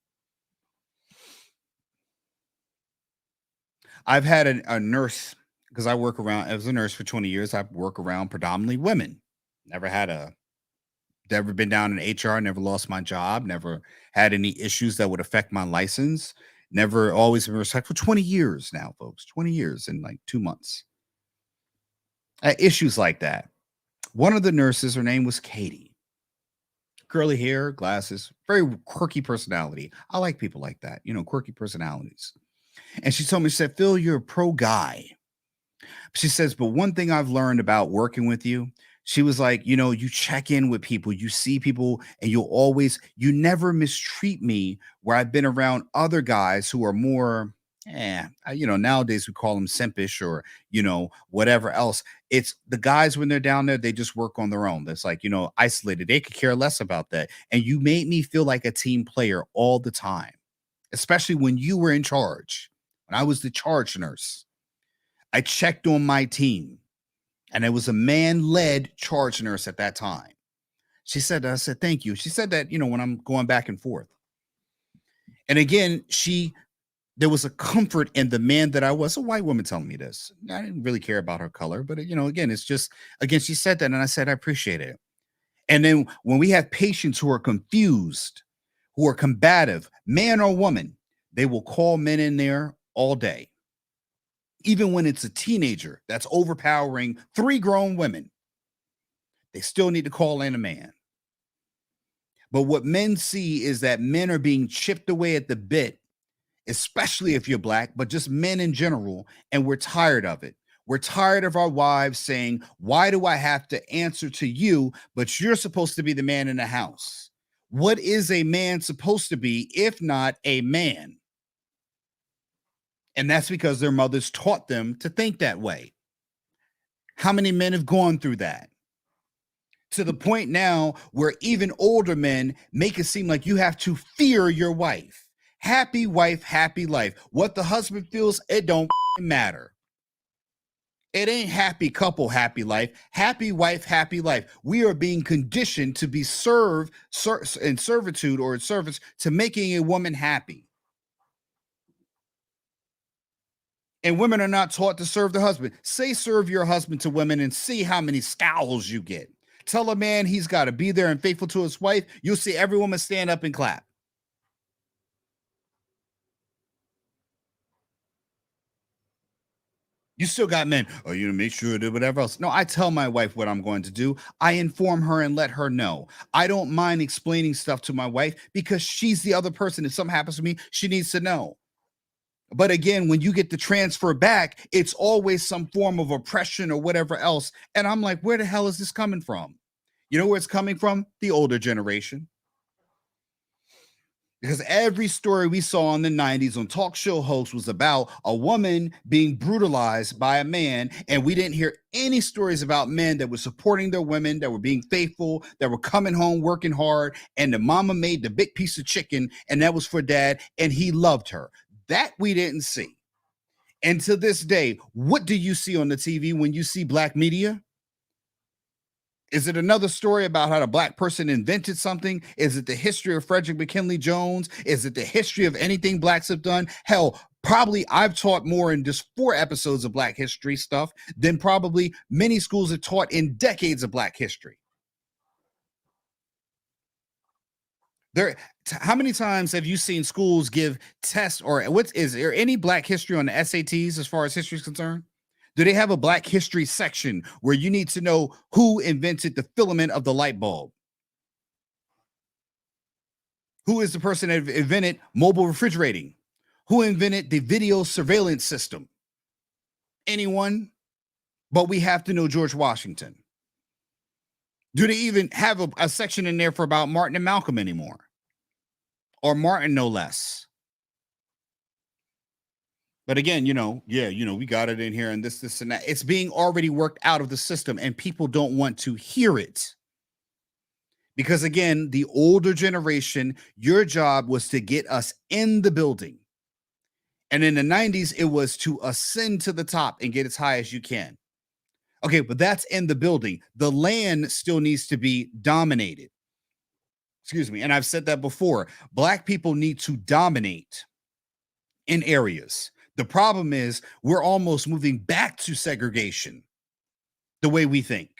I've had a nurse, because I work around, as a nurse for 20 years, I work around predominantly women. Never been down in HR, never lost my job, never had any issues that would affect my license, never always been respectful. 20 years now, folks, 20 years in like 2 months. Issues like that. One of the nurses, her name was Katie. Curly hair, glasses, very quirky personality. I like people like that, quirky personalities. And she told me, she said, Phil, you're a pro guy. She says, but one thing I've learned about working with you, she was like, you check in with people, you see people, and you never mistreat me, where I've been around other guys who are more, nowadays we call them simpish or, whatever else. It's the guys when they're down there, they just work on their own. That's like, isolated. They could care less about that. And you made me feel like a team player all the time, especially when you were in charge. When I was the charge nurse, I checked on my team, and it was a man-led charge nurse at that time. She said, I said, thank you. She said that, when I'm going back and forth. And again, there was a comfort in the man that I was. A white woman telling me this. I didn't really care about her color, but again, it's just, again, she said that, and I said, I appreciate it. And then when we have patients who are confused, who are combative, man or woman, they will call men in there all day. Even when it's a teenager that's overpowering 3 grown women, they still need to call in a man. But what men see is that men are being chipped away at the bit, especially if you're black, but just men in general, and we're tired of it. We're tired of our wives saying, why do I have to answer to you, but you're supposed to be the man in the house? What is a man supposed to be if not a man? And that's because their mothers taught them to think that way. How many men have gone through that? To the point now where even older men make it seem like you have to fear your wife. Happy wife, happy life. What the husband feels, it don't matter. It ain't happy couple, happy life. Happy wife, happy life. We are being conditioned to be served in servitude or in service to making a woman happy. And women are not taught to serve their husband. Say serve your husband to women and see how many scowls you get. Tell a man he's got to be there and faithful to his wife. You'll see every woman stand up and clap. You still got men. Oh, you make sure to whatever else. No, I tell my wife what I'm going to do. I inform her and let her know. I don't mind explaining stuff to my wife because she's the other person. If something happens to me, she needs to know. But again, when you get the transfer back, it's always some form of oppression or whatever else. And I'm like, where the hell is this coming from? You know where it's coming from? The older generation. Because every story we saw in the 90s on talk show hosts was about a woman being brutalized by a man. And we didn't hear any stories about men that were supporting their women, that were being faithful, that were coming home, working hard. And the mama made the big piece of chicken, and that was for dad. And he loved her. That we didn't see. And to this day, what do you see on the TV when you see black media? Is it another story about how the black person invented something? Is it the history of Frederick McKinley Jones? Is it the history of anything blacks have done? Hell, probably I've taught more in just 4 episodes of black history stuff than probably many schools have taught in decades of black history. How many times have you seen schools give tests, or is there any black history on the SATs as far as history is concerned? Do they have a black history section where you need to know who invented the filament of the light bulb? Who is the person that invented mobile refrigerating? Who invented the video surveillance system? Anyone? But we have to know George Washington. Do they even have a section in there for about Martin and Malcolm anymore? Or Martin, no less. But again, we got it in here and this and that. It's being already worked out of the system, and people don't want to hear it. Because again, the older generation, your job was to get us in the building. And in the 90s, it was to ascend to the top and get as high as you can. Okay, but that's in the building. The land still needs to be dominated. Excuse me. And I've said that before. Black people need to dominate in areas. The problem is we're almost moving back to segregation the way we think.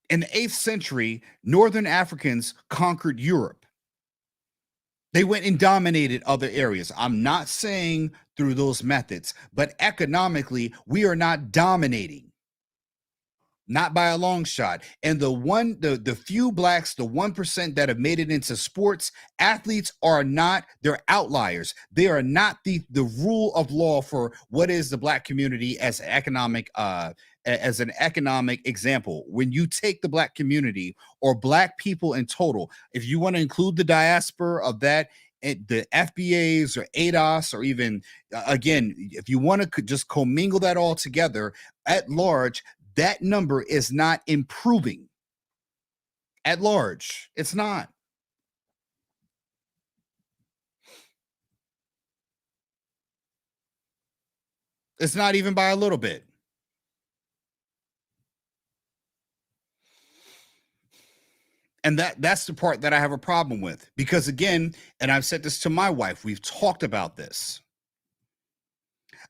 In the 8th century, Northern Africans conquered Europe. They went and dominated other areas. I'm not saying through those methods, but economically, we are not dominating. Not by a long shot. And the few blacks, the 1% that have made it into sports, athletes are not, they're outliers. They are not the rule of law for what is the black community as an economic example. When you take the black community or black people in total, if you want to include the diaspora of that, the FBAs or ADOS, or even, again, if you want to just commingle that all together at large, that number is not improving at large. It's not. It's not even by a little bit. And that's the part that I have a problem with, because again, and I've said this to my wife, we've talked about this.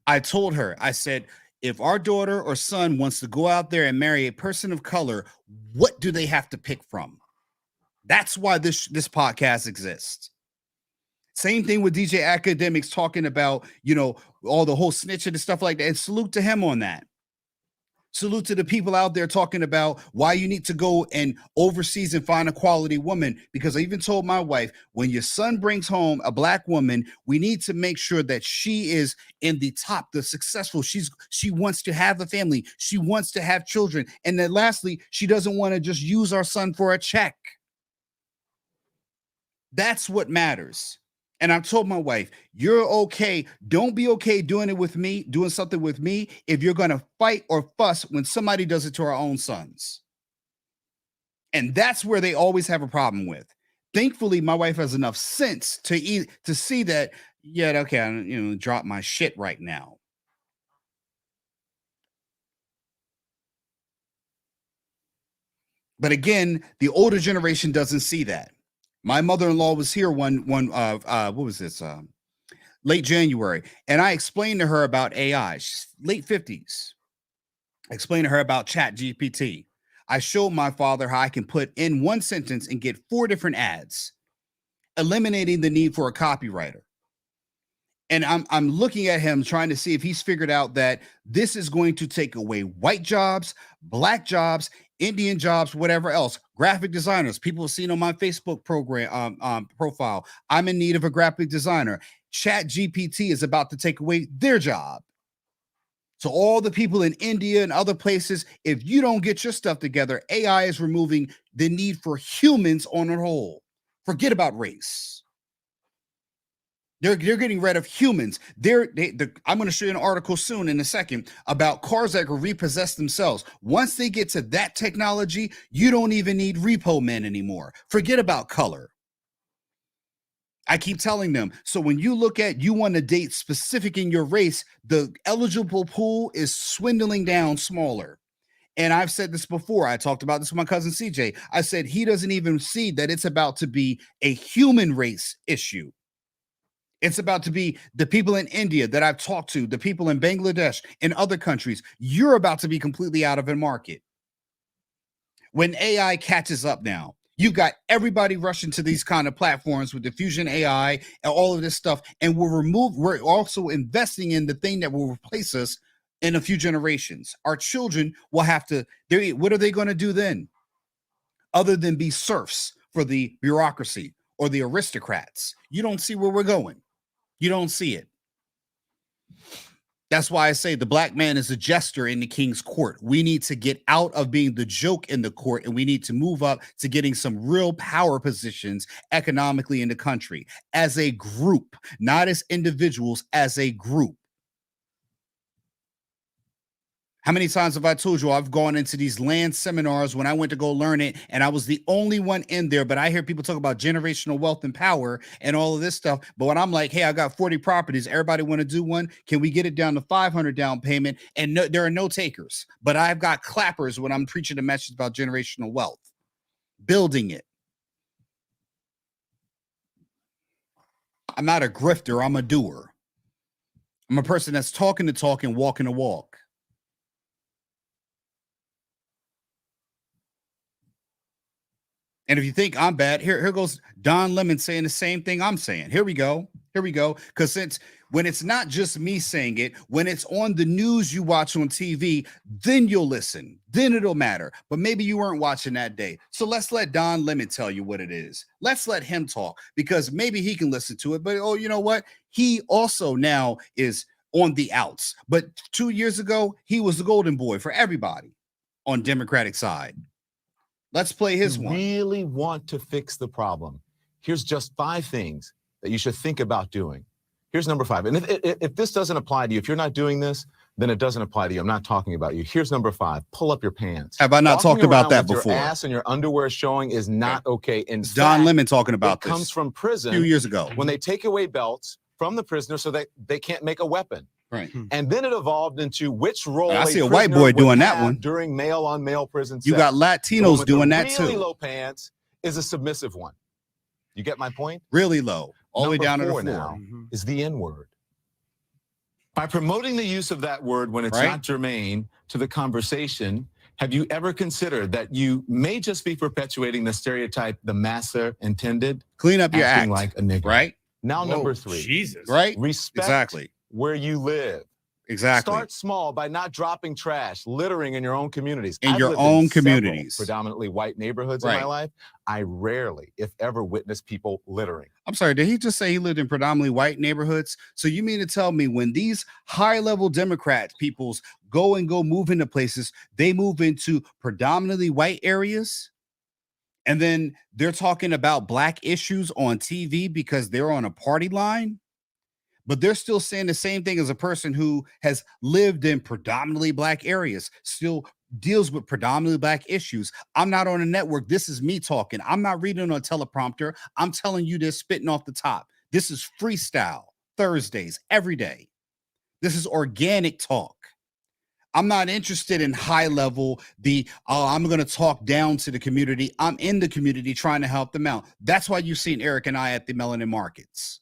I told her, I said, if our daughter or son wants to go out there and marry a person of color, what do they have to pick from? That's why this podcast exists. Same thing with DJ Academics talking about, all the whole snitching and stuff like that. And salute to him on that. Salute to the people out there talking about why you need to go and overseas and find a quality woman. Because I even told my wife, when your son brings home a black woman, we need to make sure that she is in the top, the successful. She wants to have a family. She wants to have children. And then lastly, she doesn't want to just use our son for a check. That's what matters. And I told my wife, you're okay. Don't be okay doing something with me if you're going to fight or fuss when somebody does it to our own sons. And that's where they always have a problem with. Thankfully, my wife has enough sense to see that, yeah, okay, I drop my shit right now. But again, the older generation doesn't see that. My mother-in-law was here what was this? Late January. And I explained to her about AI. She's late 50s. I explained to her about Chat GPT. I showed my father how I can put in one sentence and get 4 different ads, eliminating the need for a copywriter. And I'm looking at him trying to see if he's figured out that this is going to take away white jobs, black jobs, Indian jobs, whatever else, graphic designers. People have seen on my Facebook profile, I'm in need of a graphic designer. Chat GPT is about to take away their job. To all the people in India and other places, if you don't get your stuff together, AI is removing the need for humans on a whole. Forget about race. They're getting rid of humans. I'm going to show you an article soon in a second about cars that can repossess themselves. Once they get to that technology, you don't even need repo men anymore. Forget about color. I keep telling them. So when you look at, you want to date specific in your race, the eligible pool is swindling down smaller. And I've said this before. I talked about this with my cousin CJ. I said he doesn't even see that it's about to be a human race issue. It's about to be the people in India that I've talked to, the people in Bangladesh and other countries. You're about to be completely out of the market. When AI catches up now, you got everybody rushing to these kind of platforms with diffusion AI and all of this stuff. And we're also investing in the thing that will replace us in a few generations. Our children will have to, what are they going to do then? Other than be serfs for the bureaucracy or the aristocrats. You don't see where we're going. You don't see it. That's why I say the black man is a jester in the king's court. We need to get out of being the joke in the court, and we need to move up to getting some real power positions economically in the country as a group, not as individuals, as a group. How many times have I told you I've gone into these land seminars when I went to go learn it, and I was the only one in there, but I hear people talk about generational wealth and power and all of this stuff. But when I'm like, hey, I got 40 properties, everybody want to do one? Can we get it down to 500 down payment? And no, there are no takers, but I've got clappers when I'm preaching a message about generational wealth, building it. I'm not a grifter, I'm a doer. I'm a person that's talking the talk and walking the walk. And if you think I'm bad, here goes Don Lemon saying the same thing I'm saying. Here we go. Because when it's not just me saying it, when it's on the news you watch on TV, then you'll listen. Then it'll matter. But maybe you weren't watching that day. So let's let Don Lemon tell you what it is. Let's let him talk, because maybe he can listen to it. But, oh, you know what? He also now is on the outs. But 2 years ago, he was the golden boy for everybody on Democratic side. Let's play his one. Really want to fix the problem. Here's just 5 things that you should think about doing. Here's number 5. And if this doesn't apply to you, if you're not doing this, then it doesn't apply to you. I'm not talking about you. Here's number 5. Pull up your pants. Have I not talked about that before? Your ass and your underwear showing is not okay. In fact, Don Lemon talking about this. It comes from prison a few years ago when they take away belts from the prisoner so that they can't make a weapon. Right. And then it evolved into which role I see a white boy doing that one during male-on-male prison sex. You got Latinos doing that too. Really low pants is a submissive one. You get my point? Really low, all the way down to the floor. Now is the N-word. By promoting the use of that word when it's not germane to the conversation, have you ever considered that you may just be perpetuating the stereotype the masser intended? Clean up your act. Like a nigger. Right? Now, number 3. Jesus. Right? Respect where you live. Exactly. Start small by not dropping trash, littering in your own communities. In your own communities. Predominantly white neighborhoods in my life. I rarely, if ever, witness people littering. I'm sorry, did he just say he lived in predominantly white neighborhoods? So you mean to tell me when these high-level Democrat peoples go move into places, they move into predominantly white areas? And then they're talking about black issues on TV because they're on a party line? But they're still saying the same thing as a person who has lived in predominantly black areas, still deals with predominantly black issues. I'm not on a network. This is me talking. I'm not reading on a teleprompter. I'm telling you this, spitting off the top. This is freestyle Thursdays, every day. This is organic talk. I'm not interested in high level, I'm going to talk down to the community. I'm in the community trying to help them out. That's why you've seen Eric and I at the Melanin Markets.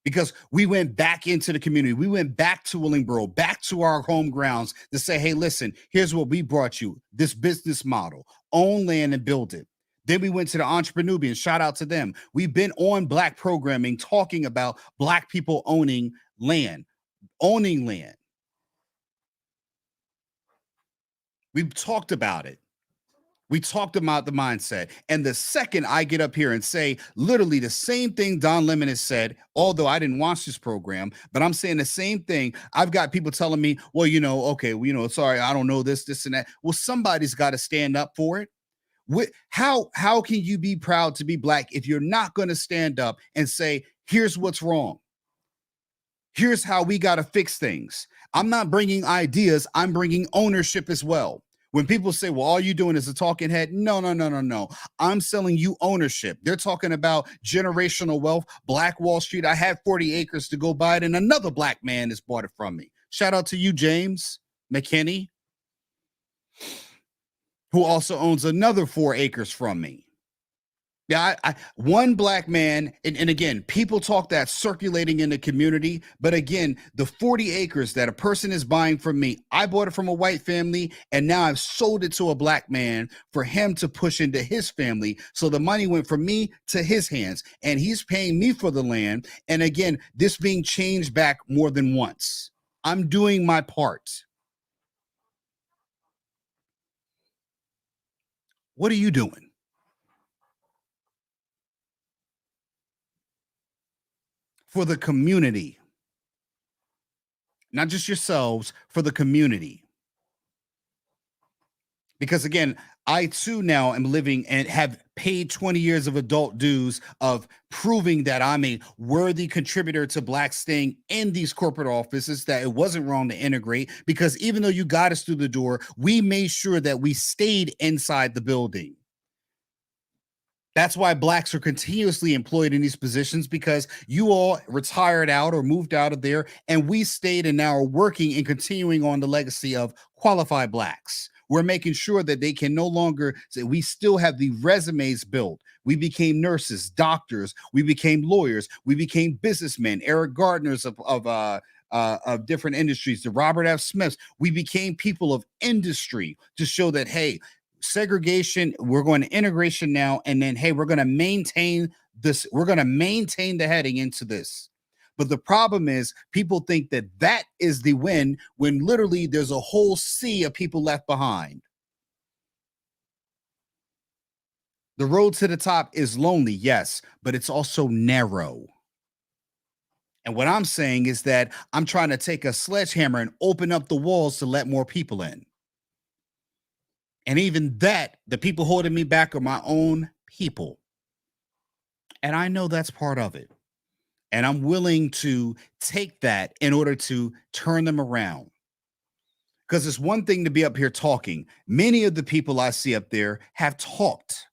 Because we went back into the community. We went back to Willingboro, back to our home grounds to say, hey, listen, here's what we brought you, this business model, own land and build it. Then we went to the Entrepreneubians, shout out to them. We've been on black programming, talking about black people owning land. We've talked about it. We talked about the mindset. And the second I get up here and say literally the same thing Don Lemon has said, although I didn't watch this program, but I'm saying the same thing. I've got people telling me, well, okay, well, sorry, I don't know this and that. Well, somebody's got to stand up for it. How can you be proud to be Black if you're not going to stand up and say, here's what's wrong? Here's how we got to fix things. I'm not bringing ideas. I'm bringing ownership as well. When people say, well, all you're doing is a talking head. No. I'm selling you ownership. They're talking about generational wealth, Black Wall Street. I had 40 acres to go buy it, and another Black man has bought it from me. Shout out to you, James McKinney, who also owns another 4 acres from me. Yeah, one Black man, and again, people talk that circulating in the community, but again, the 40 acres that a person is buying from me, I bought it from a white family, and now I've sold it to a Black man for him to push into his family. So the money went from me to his hands, and he's paying me for the land. And again, this being changed back more than once. I'm doing my part. What are you doing? For the community, not just yourselves, for the community. Because again, I too now am living and have paid 20 years of adult dues of proving that I'm a worthy contributor to Blacks staying in these corporate offices, that it wasn't wrong to integrate, because even though you got us through the door, we made sure that we stayed inside the building. That's why Blacks are continuously employed in these positions, because you all retired out or moved out of there, and we stayed and now are working and continuing on the legacy of qualified Blacks. We're making sure that they can no longer say, we still have the resumes built. We became nurses, doctors, we became lawyers, we became businessmen, Eric Gardners of different industries, the Robert F. Smiths. We became people of industry to show that, hey, segregation, we're going to integration now, and then hey, we're going to maintain this, we're going to maintain the heading into this. But the problem is people think that that is the win, when literally there's a whole sea of people left behind. The road to the top is lonely, yes, but it's also narrow. And what I'm saying is that I'm trying to take a sledgehammer and open up the walls to let more people in. And even that, the people holding me back are my own people. And I know that's part of it. And I'm willing to take that in order to turn them around. Because it's one thing to be up here talking. Many of the people I see up there have talked.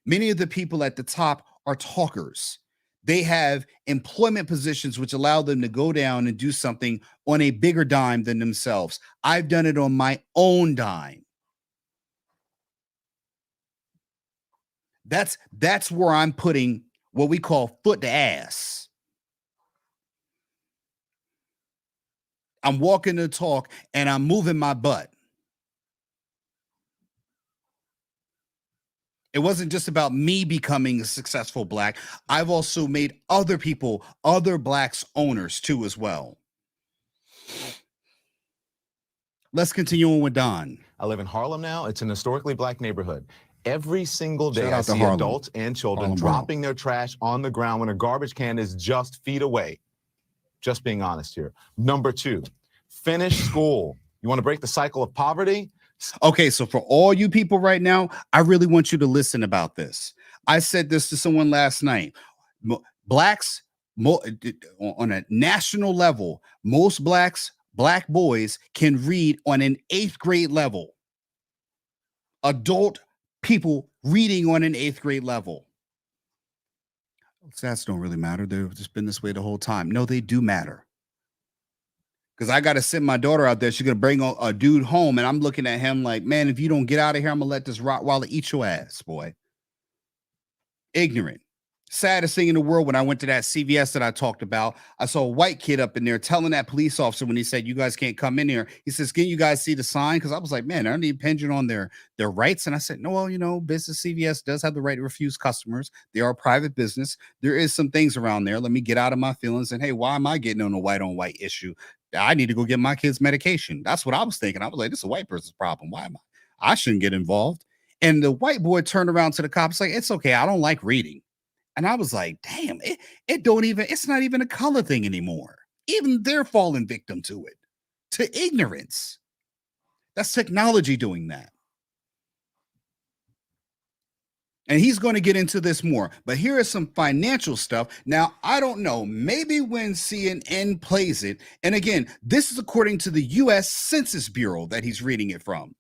Many of the people at the top are talkers. They have employment positions which allow them to go down and do something on a bigger dime than themselves. I've done it on my own dime. That's where I'm putting what we call foot to ass. I'm walking the talk and I'm moving my butt. It wasn't just about me becoming a successful Black. I've also made other people, other Blacks, owners too as well. Let's continue on with Don. I live in Harlem now. It's an historically Black neighborhood. Every single day I see adults and children dropping their trash on the ground when a garbage can is just feet away. Just being honest here. Number 2, finish school. You want to break the cycle of poverty? Okay, so for all you people right now, I really want you to listen about this. I said this to someone last night. Blacks, on a national level, most Black boys can read on an 8th grade level. Adult people reading on an 8th grade level. Stats don't really matter. They've just been this way the whole time. No, they do matter. Because I got to send my daughter out there. She's going to bring a dude home, and I'm looking at him like, man, if you don't get out of here, I'm going to let this Rottweiler eat your ass, boy. Ignorant. Saddest thing in the world, when I went to that CVS that I talked about, I saw a white kid up in there telling that police officer when he said, you guys can't come in here. He says, can you guys see the sign? Because I was like, man, aren't they impinging on their rights? And I said, no, well, business CVS does have the right to refuse customers. They are a private business. There is some things around there. Let me get out of my feelings. And hey, why am I getting on a white issue? I need to go get my kids medication. That's what I was thinking. I was like, this is a white person's problem. Why am I shouldn't get involved. And the white boy turned around to the cops like, it's okay, I don't like reading. And I was like, damn, it's not even a color thing anymore. Even they're falling victim to it, to ignorance. That's technology doing that. And he's going to get into this more, but here is some financial stuff. Now, I don't know, maybe when CNN plays it, and again, this is according to the US Census Bureau that he's reading it from.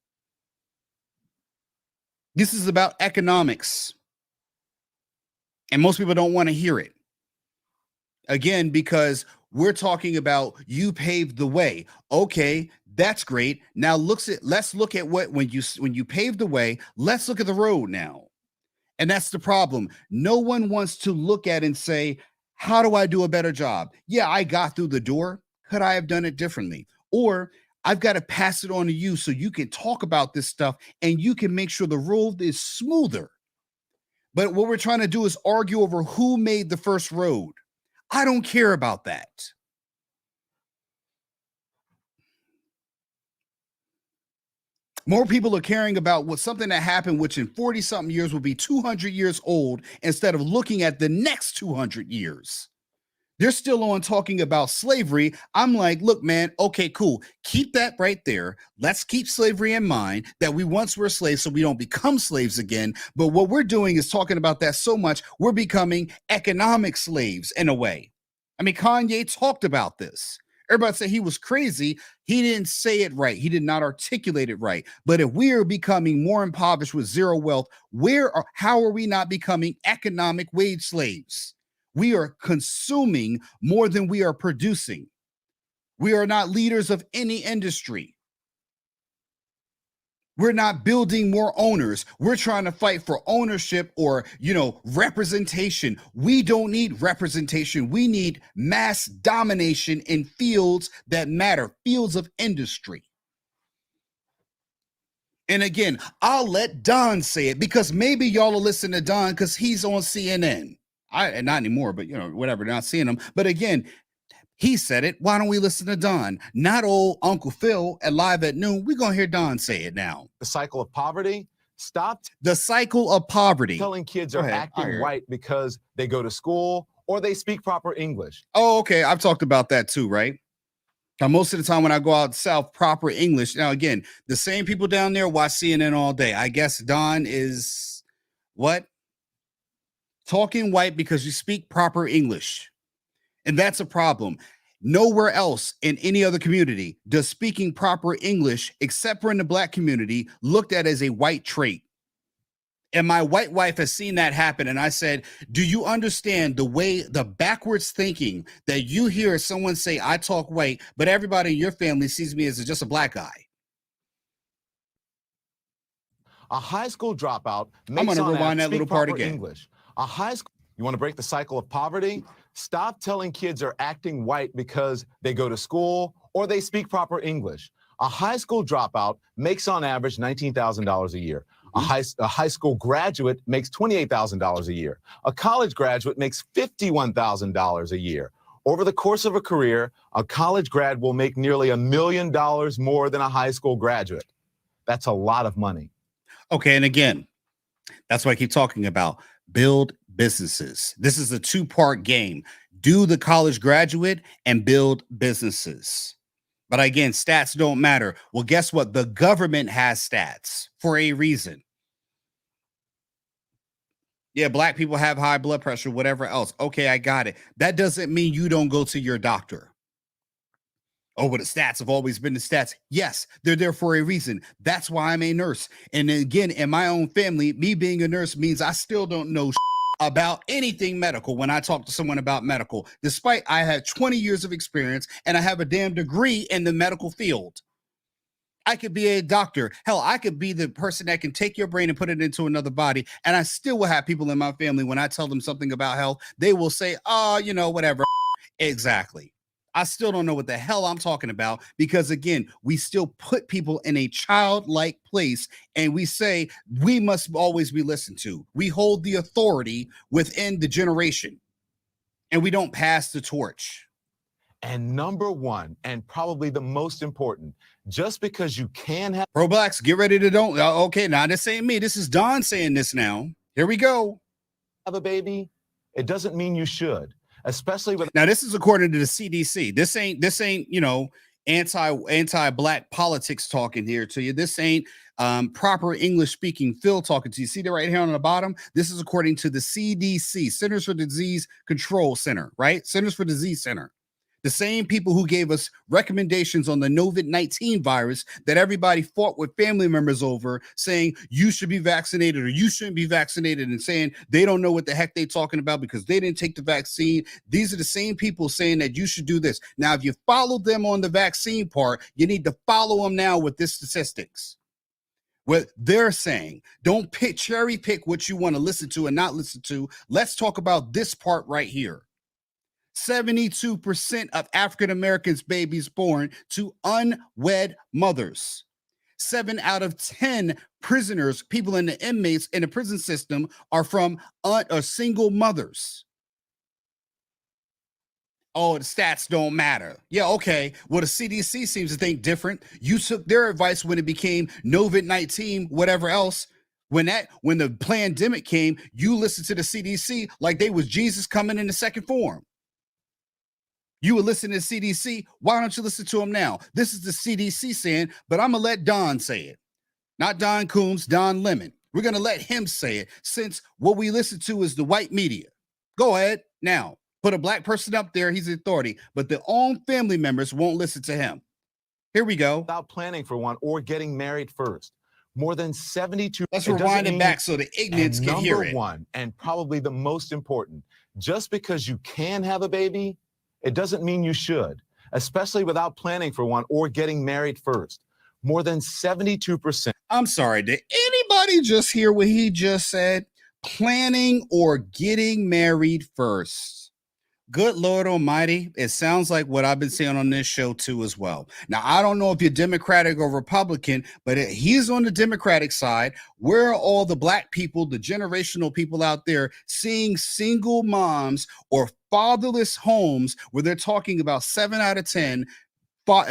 This is about economics. And most people don't want to hear it. Again, because we're talking about you paved the way. Okay, that's great. Now let's look at what when you paved the way, let's look at the road now. And that's the problem. No one wants to look at and say, how do I do a better job? Yeah, I got through the door. Could I have done it differently? Or I've got to pass it on to you so you can talk about this stuff and you can make sure the road is smoother. But what we're trying to do is argue over who made the first road. I don't care about that. More people are caring about what something that happened, which in 40-something years will be 200 years old, instead of looking at the next 200 years. They're still on talking about slavery. I'm like, look, man, okay, cool. Keep that right there. Let's keep slavery in mind, that we once were slaves so we don't become slaves again. But what we're doing is talking about that so much, we're becoming economic slaves in a way. I mean, Kanye talked about this. Everybody said he was crazy. He didn't say it right. He did not articulate it right. But if we are becoming more impoverished with zero wealth, how are we not becoming economic wage slaves? We are consuming more than we are producing. We are not leaders of any industry. We're not building more owners. We're trying to fight for ownership or, representation. We don't need representation. We need mass domination in fields that matter, fields of industry. And again, I'll let Don say it because maybe y'all will listen to Don because he's on CNN. Not anymore, but whatever, not seeing him. But again, he said it. Why don't we listen to Don? Not old Uncle Phil at Live at Noon. We're going to hear Don say it now. The cycle of poverty. Stop the cycle of poverty. Telling kids are acting white because they go to school or they speak proper English. Oh, okay. I've talked about that too, right? Now, most of the time when I go out south, proper English. Now, again, the same people down there watch CNN all day. I guess Don is what? Talking white because you speak proper English. And that's a problem. Nowhere else in any other community does speaking proper English, except for in the Black community, looked at as a white trait. And my white wife has seen that happen. And I said, do you understand the backwards thinking that you hear someone say, I talk white, but everybody in your family sees me as just a Black guy? A high school dropout makes I'm going to rewind that little part again. English. You want to break the cycle of poverty? Stop telling kids are acting white because they go to school or they speak proper English. A high school dropout makes on average $19,000 a year. A high school graduate makes $28,000 a year. A college graduate makes $51,000 a year. Over the course of a career, a college grad will make nearly $1 million more than a high school graduate. That's a lot of money. Okay, and again, that's what I keep talking about. Build businesses. This is a two-part game. Do the college graduate and build businesses. But again, stats don't matter. Well, guess what? The government has stats for a reason. Yeah, Black people have high blood pressure, whatever else. Okay, I got it. That doesn't mean you don't go to your doctor. Oh, but the stats have always been the stats. Yes, they're there for a reason. That's why I'm a nurse. And again, in my own family, me being a nurse means I still don't know about anything medical when I talk to someone about medical, despite I have 20 years of experience and I have a damn degree in the medical field. I could be a doctor. Hell, I could be the person that can take your brain and put it into another body. And I still will have people in my family, when I tell them something about health, they will say, oh, whatever. Exactly. I still don't know what the hell I'm talking about because, again, we still put people in a childlike place and we say we must always be listened to. We hold the authority within the generation and we don't pass the torch. And number one, and probably the most important, just because you can have Pro-blacks, get ready to don't. Okay, now this ain't me. This is Don saying this now. Here we go. a baby, it doesn't mean you should, especially with. Now this is according to the CDC. This ain't anti-black politics talking here to you. This ain't proper English speaking Phil talking to you. See that right here on the bottom? This is according to the CDC, Centers for Disease Control Center, right? Centers for Disease Center. The same people who gave us recommendations on the COVID-19 virus that everybody fought with family members over, saying you should be vaccinated or you shouldn't be vaccinated, and saying they don't know what the heck they're talking about because they didn't take the vaccine. These are the same people saying that you should do this. Now, if you followed them on the vaccine part, you need to follow them now with this statistics. What they're saying, don't cherry pick what you want to listen to and not listen to. Let's talk about this part right here. 72% of African Americans babies born to unwed mothers. 7 out of 10 prisoners, people in the inmates in the prison system, are from single mothers. Oh, the stats don't matter. Yeah, okay. Well, the CDC seems to think different. You took their advice when it became COVID-19, whatever else. When the pandemic came, you listened to the CDC like they was Jesus coming in the second form. You were listening to CDC. Why don't you listen to them now? This is the CDC saying, but I'm going to let Don say it. Not Don Coombs, Don Lemon. We're going to let him say it since what we listen to is the white media. Go ahead now. Put a black person up there. He's the authority, but their own family members won't listen to him. Here we go. Without planning for one or getting married first. More than 72. Let's rewind it back so the ignorance can hear it. Number one, and probably the most important, just because you can have a baby, it doesn't mean you should, especially without planning for one or getting married first. More than 72%. I'm sorry, did anybody just hear what he just said? Planning or getting married first. Good Lord Almighty, it sounds like what I've been saying on this show too as well. Now, I don't know if you're Democratic or Republican, but he's on the Democratic side. Where are all the black people, the generational people out there seeing single moms or fatherless homes where they're talking about 7 out of 10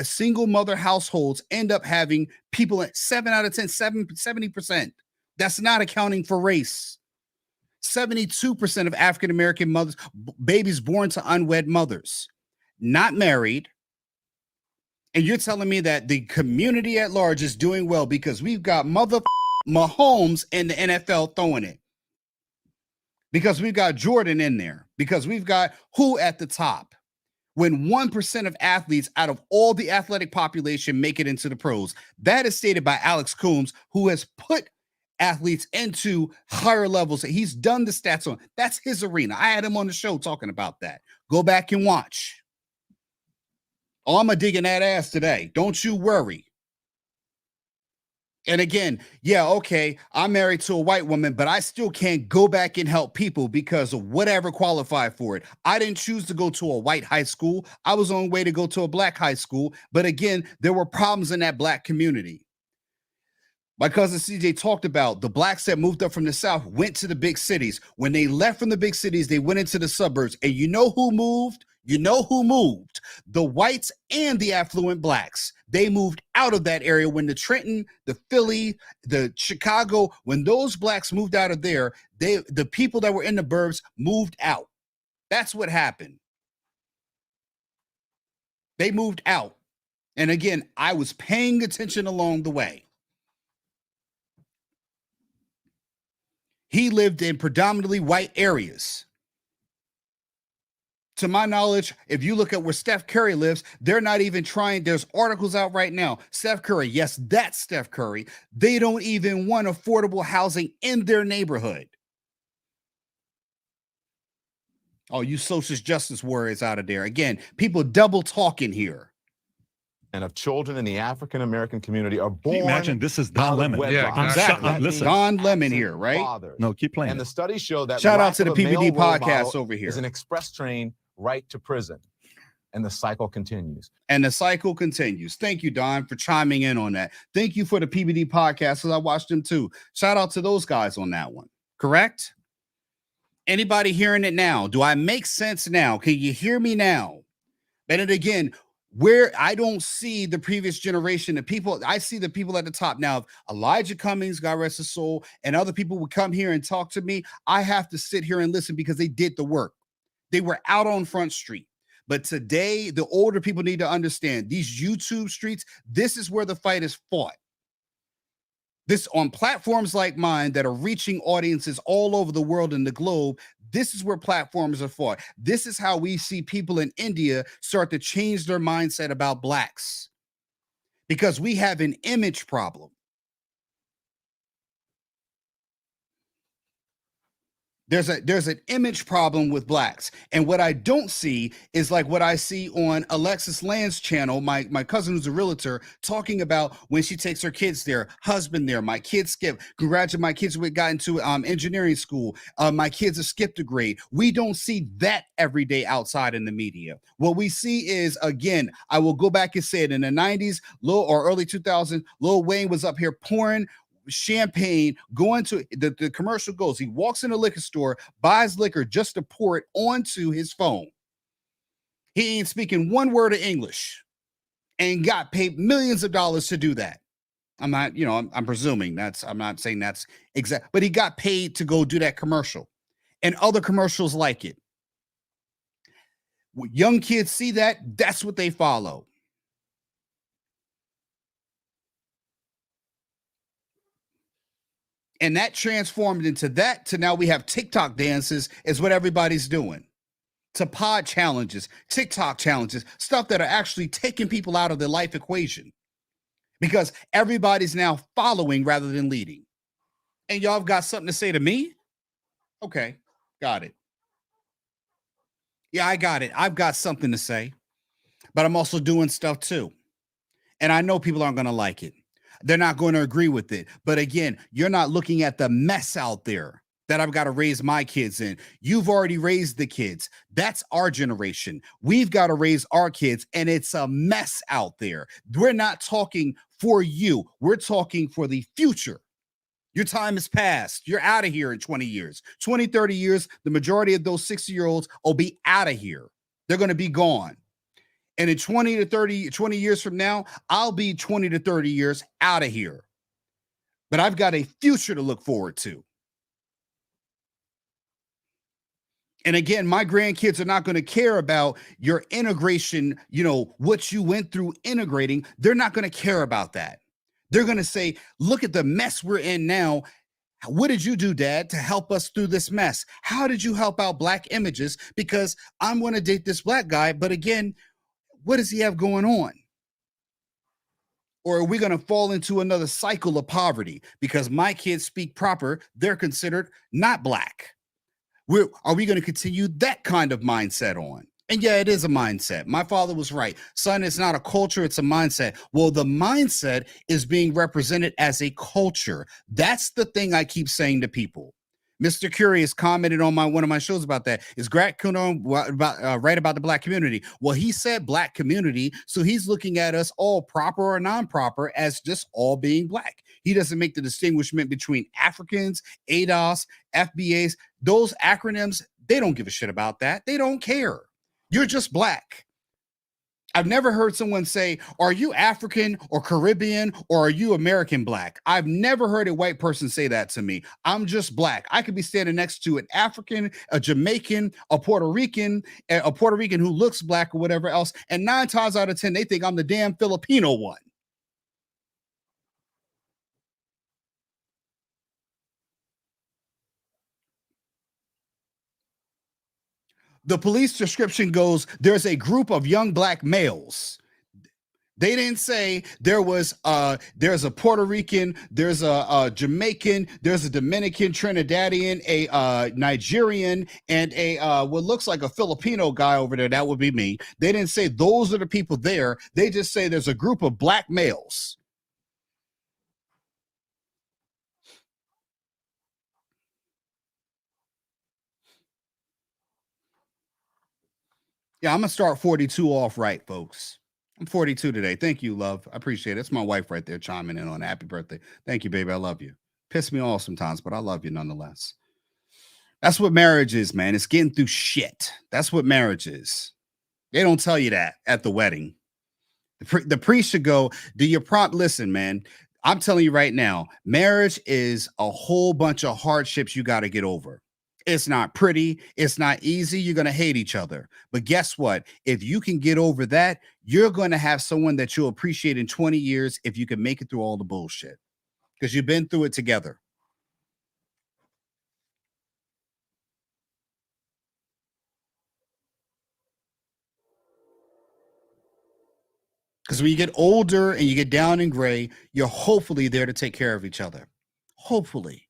single mother households end up having people at 7 out of 10, 70%. That's not accounting for race. 72% of African-American mothers, babies born to unwed mothers, not married. And you're telling me that the community at large is doing well because we've got Mahomes in the NFL throwing it. Because we've got Jordan in there. Because we've got who at the top. When 1% of athletes out of all the athletic population make it into the pros. That is stated by Alex Coombs, who has put athletes into higher levels. He's done the stats on. That's his arena. I had him on the show talking about that. Go back and watch. Oh, I'm digging that ass today. Don't you worry. And again, yeah, okay, I'm married to a white woman, but I still can't go back and help people because of whatever qualified for it. I didn't choose to go to a white high school. I was on the way to go to a black high school. But again, there were problems in that black community. My cousin CJ talked about the blacks that moved up from the South went to the big cities. When they left from the big cities, they went into the suburbs. And you know who moved? You know who moved? The whites and the affluent blacks. They moved out of that area when the Trenton, the Philly, the Chicago, when those blacks moved out of there, the people that were in the burbs moved out. That's what happened. They moved out. And again, I was paying attention along the way. He lived in predominantly white areas. To my knowledge, if you look at where Steph Curry lives, they're not even trying. There's articles out right now. Steph Curry, yes, that's Steph Curry. They don't even want affordable housing in their neighborhood. Oh, you social justice warriors out of there. Again, people double talking here. And of children in the African-American community are born. Can you imagine this is Don Lemon. Yeah, exactly. Listen. Don Lemon here, right? Fathers. No, keep playing. And the studies show that shout out to the lack of a PBD male role podcast model over here. is an express train right to prison. And the cycle continues. And the cycle continues. Thank you, Don, for chiming in on that. Thank you for the PBD podcast, because I watched them too. Shout out to those guys on that one. Correct? Anybody hearing it now? Do I make sense now? Can you hear me now? And then again, where I don't see the previous generation of people, I see the people at the top. Now, if Elijah Cummings, God rest his soul, and other people would come here and talk to me, I have to sit here and listen because they did the work. They were out on Front Street. But today, the older people need to understand these YouTube streets, this is where the fight is fought. This on platforms like mine that are reaching audiences all over the world and the globe. This is where platforms are fought. This is how we see people in India start to change their mindset about blacks because we have an image problem. There's an image problem with blacks. And what I don't see is like what I see on Alexis Land's channel, my cousin who's a realtor, talking about when she takes her kids there, husband there, my kids skip, congratulate my kids we got into engineering school, my kids have skipped a grade. We don't see that every day outside in the media. What we see is, again, I will go back and say it, in the 90s, or early 2000s, Lil Wayne was up here pouring champagne, going to the commercial goes. He walks in a liquor store, buys liquor just to pour it onto his phone. He ain't speaking one word of English and got paid millions of dollars to do that. I'm not, I'm presuming I'm not saying that's exact, but he got paid to go do that commercial and other commercials like it. When young kids see that, that's what they follow. And that transformed into that to now we have TikTok dances is what everybody's doing. To pod challenges, TikTok challenges, stuff that are actually taking people out of their life equation because everybody's now following rather than leading. And y'all have got something to say to me? Okay, got it. Yeah, I got it. I've got something to say, but I'm also doing stuff too. And I know people aren't going to like it. They're not going to agree with it. But again, you're not looking at the mess out there that I've got to raise my kids in. You've already raised the kids. That's our generation. We've got to raise our kids, and it's a mess out there. We're not talking for you. We're talking for the future. Your time is past. You're out of here in 20 years. 20, 30 years, the majority of those 60-year-olds will be out of here. They're going to be gone. And in 20 years from now, I'll be 20 to 30 years out of here. But I've got a future to look forward to. And again, my grandkids are not going to care about your integration, what you went through integrating. They're not going to care about that. They're going to say, look at the mess we're in now. What did you do, Dad, to help us through this mess? How did you help out black images? Because I'm going to date this black guy. But again, what does he have going on? Or are we going to fall into another cycle of poverty because my kids speak proper? They're considered not black. Are we going to continue that kind of mindset on? And yeah, it is a mindset. My father was right. Son, it's not a culture, it's a mindset. Well, the mindset is being represented as a culture. That's the thing I keep saying to people. Mr. Curious commented on one of my shows about that. Is Cardone right about the black community? Well, he said black community, so he's looking at us all proper or non-proper as just all being black. He doesn't make the distinguishment between Africans, ADOS, FBAs. Those acronyms, they don't give a shit about that. They don't care. You're just black. I've never heard someone say, are you African or Caribbean or are you American black? I've never heard a white person say that to me. I'm just black. I could be standing next to an African, a Jamaican, a Puerto Rican who looks black or whatever else. And 9 times out of 10, they think I'm the damn Filipino one. The police description goes, there's a group of young black males. They didn't say there's a Puerto Rican, there's a Jamaican, there's a Dominican, Trinidadian, a Nigerian, and a what looks like a Filipino guy over there. That would be me. They didn't say those are the people there. They just say there's a group of black males. Yeah, I'm going to start 42 off right, folks. I'm 42 today. Thank you, love. I appreciate it. It's my wife right there chiming in on happy birthday. Thank you, baby. I love you. Piss me off sometimes, but I love you nonetheless. That's what marriage is, man. It's getting through shit. That's what marriage is. They don't tell you that at the wedding. The priest should go, do your prompt. Listen, man, I'm telling you right now, marriage is a whole bunch of hardships you got to get over. It's not pretty. It's not easy. You're going to hate each other. But guess what? If you can get over that, you're going to have someone that you'll appreciate in 20 years if you can make it through all the bullshit, because you've been through it together. Because when you get older and you get down and gray, you're hopefully there to take care of each other. Hopefully.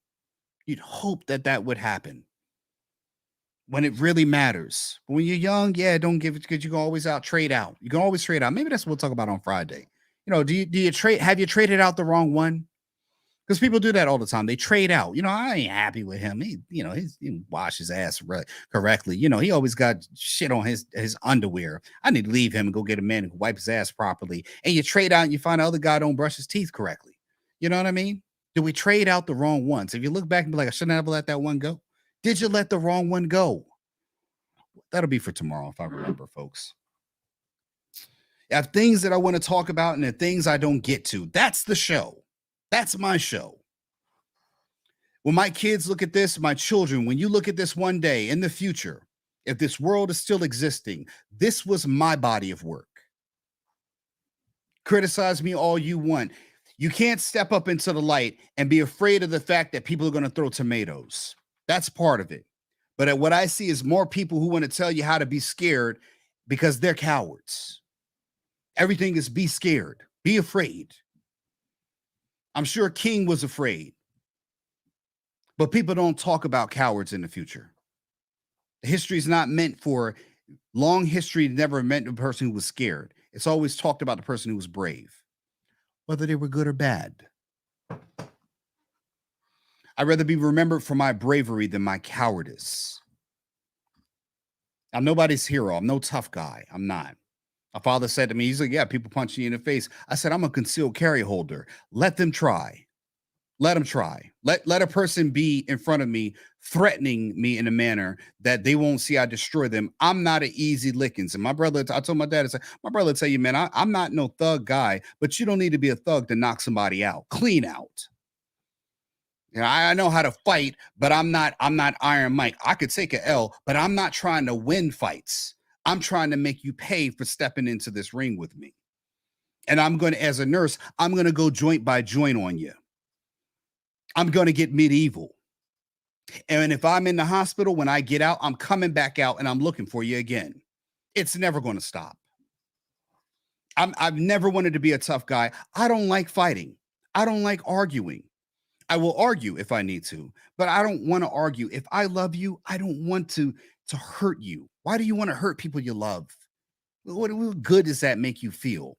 You'd hope that that would happen when it really matters. But when you're young, yeah, don't give it, because you can always trade out. You can always trade out. Maybe that's what we'll talk about on Friday. You know, do you trade? Have you traded out the wrong one? Because people do that all the time. They trade out. You know, I ain't happy with him. He wash his ass correctly. You know, he always got shit on his underwear. I need to leave him and go get a man who can wipe his ass properly. And you trade out and you find the other guy don't brush his teeth correctly. You know what I mean? Do we trade out the wrong ones? If you look back and be like, I shouldn't have let that one go. Did you let the wrong one go? That'll be for tomorrow if I remember, folks. I have things that I want to talk about and the things I don't get to. That's the show. That's my show. When my kids look at this, my children, when you look at this one day in the future, if this world is still existing, this was my body of work. Criticize me all you want. You can't step up into the light and be afraid of the fact that people are going to throw tomatoes. That's part of it. But what I see is more people who want to tell you how to be scared because they're cowards. Everything is be scared, be afraid. I'm sure King was afraid. But people don't talk about cowards in the future. History is not meant for, long history never meant the person who was scared. It's always talked about the person who was brave, whether they were good or bad. I'd rather be remembered for my bravery than my cowardice. I'm nobody's hero. I'm no tough guy. I'm not. My father said to me, he's like, yeah, people punch you in the face. I said, I'm a concealed carry holder. Let them try. Let them try. Let a person be in front of me, threatening me in a manner that they won't see I destroy them. I'm not an easy lickings. And my brother, I told my dad, I said, my brother tell you, man, I'm not no thug guy, but you don't need to be a thug to knock somebody out, clean out. You know, I know how to fight, but I'm not Iron Mike. I could take an L, but I'm not trying to win fights. I'm trying to make you pay for stepping into this ring with me. And I'm going to, as a nurse, I'm going to go joint by joint on you. I'm going to get medieval. And if I'm in the hospital, when I get out, I'm coming back out and I'm looking for you again. It's never going to stop. I've never wanted to be a tough guy. I don't like fighting. I don't like arguing. I will argue if I need to, but I don't want to argue. If I love you, I don't want to hurt you. Why do you want to hurt people you love? What good does that make you feel?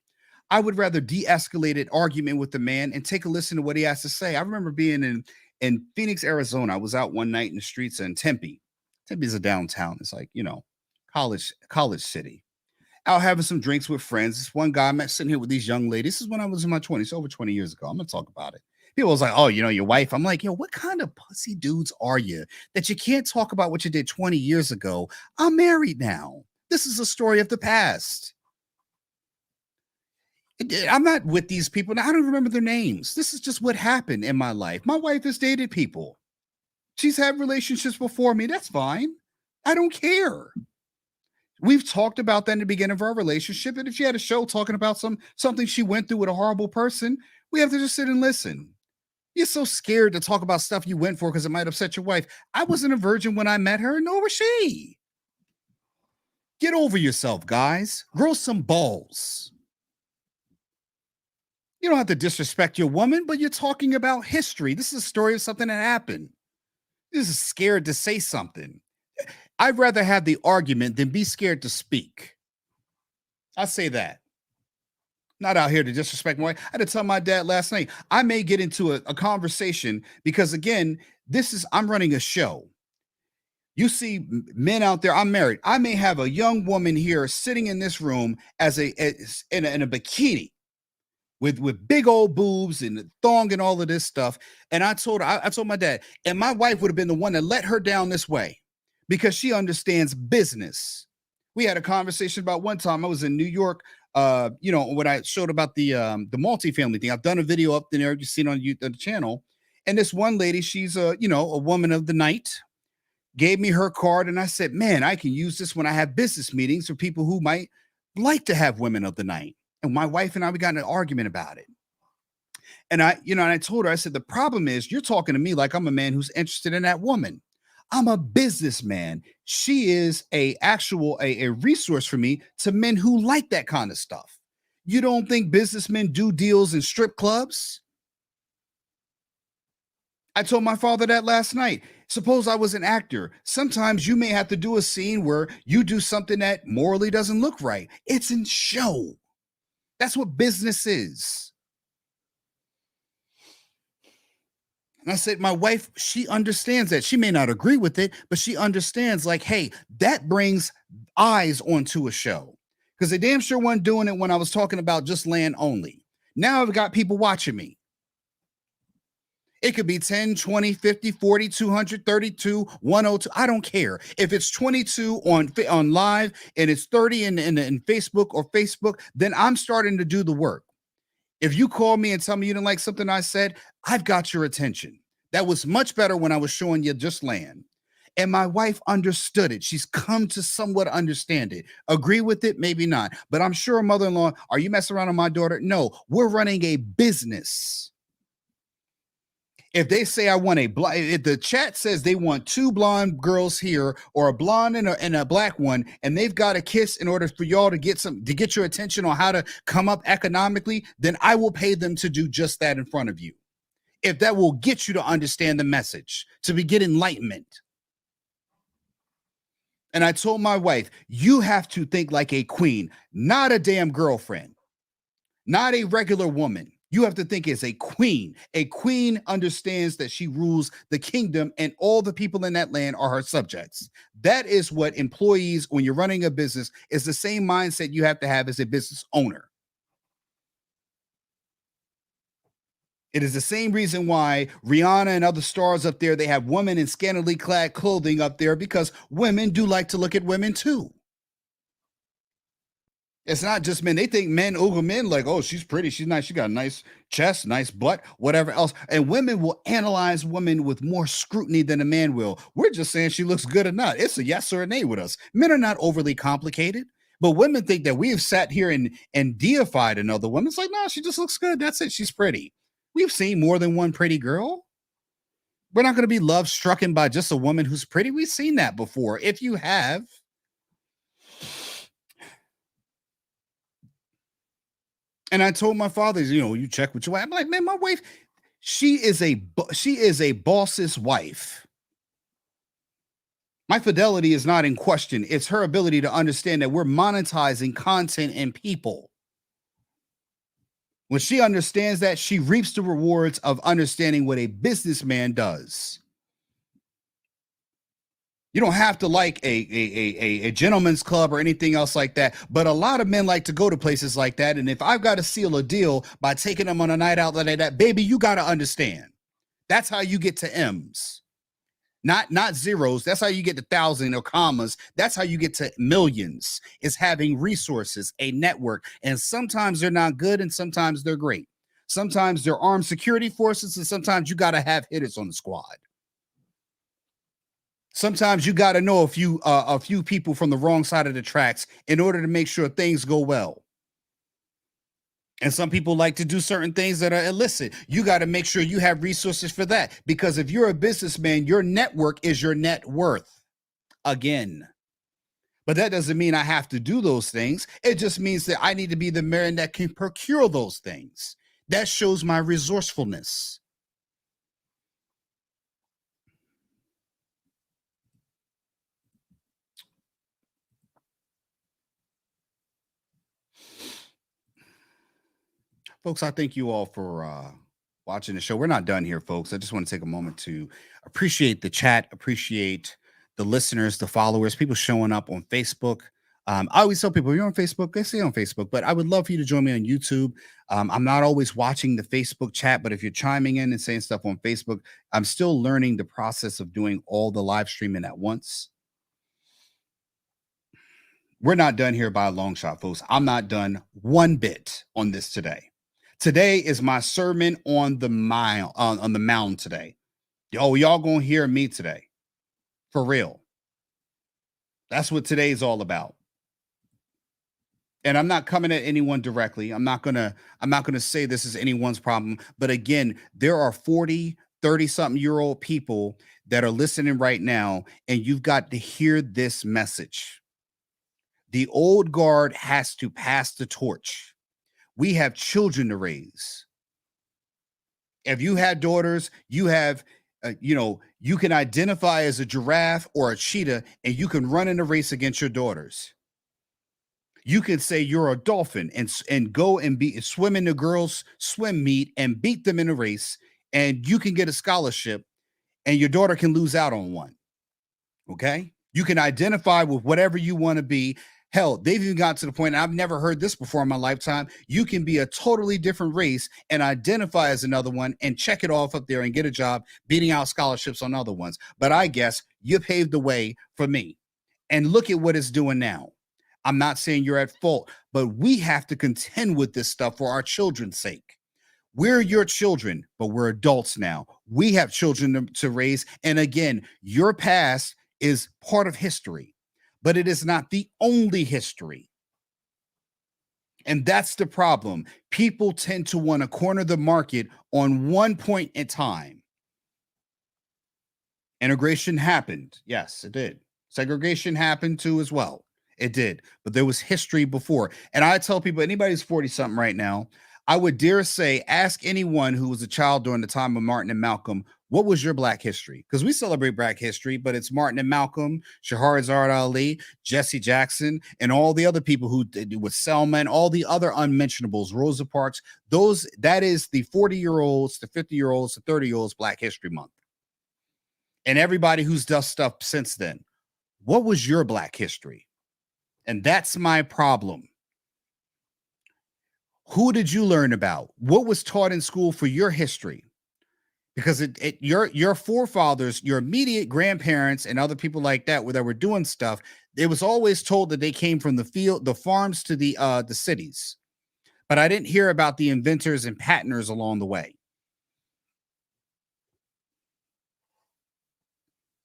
I would rather de-escalate an argument with the man and take a listen to what he has to say. I remember being in Phoenix, Arizona. I was out one night in the streets in Tempe. Tempe is a downtown. It's like, you know, college city. Out having some drinks with friends. This one guy, I'm sitting here with these young ladies. This is when I was in my 20s, over 20 years ago. I'm going to talk about it. People was like, oh, you know, your wife. I'm like, yo, what kind of pussy dudes are you that you can't talk about what you did 20 years ago? I'm married now. This is a story of the past. I'm not with these people. I don't remember their names. This is just what happened in my life. My wife has dated people. She's had relationships before me. That's fine. I don't care. We've talked about that in the beginning of our relationship. And if she had a show talking about something she went through with a horrible person, we have to just sit and listen. You're so scared to talk about stuff you went for because it might upset your wife. I wasn't a virgin when I met her, nor was she. Get over yourself, guys. Grow some balls. You don't have to disrespect your woman, but you're talking about history. This is a story of something that happened. This is scared to say something. I'd rather have the argument than be scared to speak. I say that. Not out here to disrespect my wife. I had to tell my dad last night, I may get into a conversation because, again, I'm running a show. You see men out there, I'm married. I may have a young woman here sitting in this room in a bikini with big old boobs and a thong and all of this stuff. And I told my dad, and my wife would have been the one that let her down this way because she understands business. We had a conversation about one time I was in New York. When I showed about the multifamily thing, I've done a video up there. You've seen on the channel. And this one lady, she's a woman of the night, gave me her card, and I said, man, I can use this when I have business meetings for people who might like to have women of the night. And my wife and I, we got in an argument about it. And I told her, I said, the problem is you're talking to me like I'm a man who's interested in that woman. I'm a businessman. She is a resource for me to men who like that kind of stuff. You don't think businessmen do deals in strip clubs? I told my father that last night. Suppose I was an actor. Sometimes you may have to do a scene where you do something that morally doesn't look right. It's in show. That's what business is. And I said, my wife, she understands that. She may not agree with it, but she understands, like, hey, that brings eyes onto a show. Because they damn sure wasn't doing it when I was talking about just land only. Now I've got people watching me. It could be 10, 20, 50, 40, 200, 32, 102. I don't care. If it's 22 on live and it's 30 in Facebook, then I'm starting to do the work. If you call me and tell me you didn't like something I said, I've got your attention. That was much better when I was showing you just land. And my wife understood it. She's come to somewhat understand it. Agree with it? Maybe not. But I'm sure mother-in-law, are you messing around on my daughter? No, we're running a business. If they say I want if the chat says they want 2 blonde girls here or a blonde and a black one, and they've got to kiss in order for y'all to get your attention on how to come up economically, then I will pay them to do just that in front of you. If that will get you to understand the message, to get enlightenment. And I told my wife, you have to think like a queen, not a damn girlfriend, not a regular woman. You have to think as a queen. A queen understands that she rules the kingdom and all the people in that land are her subjects. That is what employees, when you're running a business, is the same mindset you have to have as a business owner. It is the same reason why Rihanna and other stars up there, they have women in scantily clad clothing up there, because women do like to look at women too. It's not just men. They think men over men, like, oh, she's pretty, she's nice, she got a nice chest, nice butt, whatever else. And women will analyze women with more scrutiny than a man will. We're just saying she looks good or not. It's a yes or a nay with us. Men are not overly complicated. But women think that we have sat here and deified another woman. It's like, no, she just looks good. That's it. She's pretty. We've seen more than one pretty girl. We're not going to be love strucken by just a woman who's pretty. We've seen that before. If you have. And I told my father, you check with your wife. I'm like, man, my wife, she is a boss's wife. My fidelity is not in question. It's her ability to understand that we're monetizing content and people. When she understands that, she reaps the rewards of understanding what a businessman does. You don't have to like a gentleman's club or anything else like that. But a lot of men like to go to places like that. And if I've got to seal a deal by taking them on a night out like that, baby, you got to understand. That's how you get to M's. Not zeros. That's how you get to thousands or commas. That's how you get to millions, is having resources, a network. And sometimes they're not good and sometimes they're great. Sometimes they're armed security forces and sometimes you got to have hitters on the squad. Sometimes you got to know a few people from the wrong side of the tracks in order to make sure things go well. And some people like to do certain things that are illicit. You got to make sure you have resources for that, because if you're a businessman, your network is your net worth. Again. But that doesn't mean I have to do those things. It just means that I need to be the man that can procure those things. That shows my resourcefulness. Folks, I thank you all for watching the show. We're not done here, folks. I just want to take a moment to appreciate the chat, appreciate the listeners, the followers, people showing up on Facebook. I always tell people, if you're on Facebook, go stay on Facebook, but I would love for you to join me on YouTube. I'm not always watching the Facebook chat, but if you're chiming in and saying stuff on Facebook, I'm still learning the process of doing all the live streaming at once. We're not done here by a long shot, folks. I'm not done one bit on this today. Today is my sermon on the mile, on the mound today. Y'all gonna hear me today. For real. That's what today is all about. And I'm not coming at anyone directly. I'm not gonna say this is anyone's problem. But again, there are 40, 30-something-year-old people that are listening right now, and you've got to hear this message. The old guard has to pass the torch. We have children to raise. If you had daughters, you have, you can identify as a giraffe or a cheetah, and you can run in a race against your daughters. You can say you're a dolphin and go and swim in the girls' swim meet and beat them in a race, and you can get a scholarship, and your daughter can lose out on one. Okay? You can identify with whatever you want to be. Hell, they've even got to the point, and I've never heard this before in my lifetime, you can be a totally different race and identify as another one and check it off up there and get a job beating out scholarships on other ones. But I guess you paved the way for me. And look at what it's doing now. I'm not saying you're at fault, but we have to contend with this stuff for our children's sake. We're your children, but we're adults now. We have children to raise. And again, your past is part of history, but it is not the only history. And that's the problem. People tend to want to corner the market on one point in time. Integration happened. Yes, it did. Segregation happened too as well. It did. But there was history before. And I tell people, anybody who's 40-something right now, I would dare say, ask anyone who was a child during the time of Martin and Malcolm, what was your Black history? Because we celebrate Black history, but it's Martin and Malcolm, Shahrazad Ali, Jesse Jackson, and all the other people who did with Selma and all the other unmentionables, Rosa Parks. That is the 40-year-olds, the 50-year-olds, the 30-year-olds Black History Month. And everybody who's done stuff since then. What was your Black history? And that's my problem. Who did you learn about? What was taught in school for your history? Because your forefathers, your immediate grandparents, and other people like that, where they were doing stuff, it was always told that they came from the field, the farms to the cities. But I didn't hear about the inventors and patenters along the way.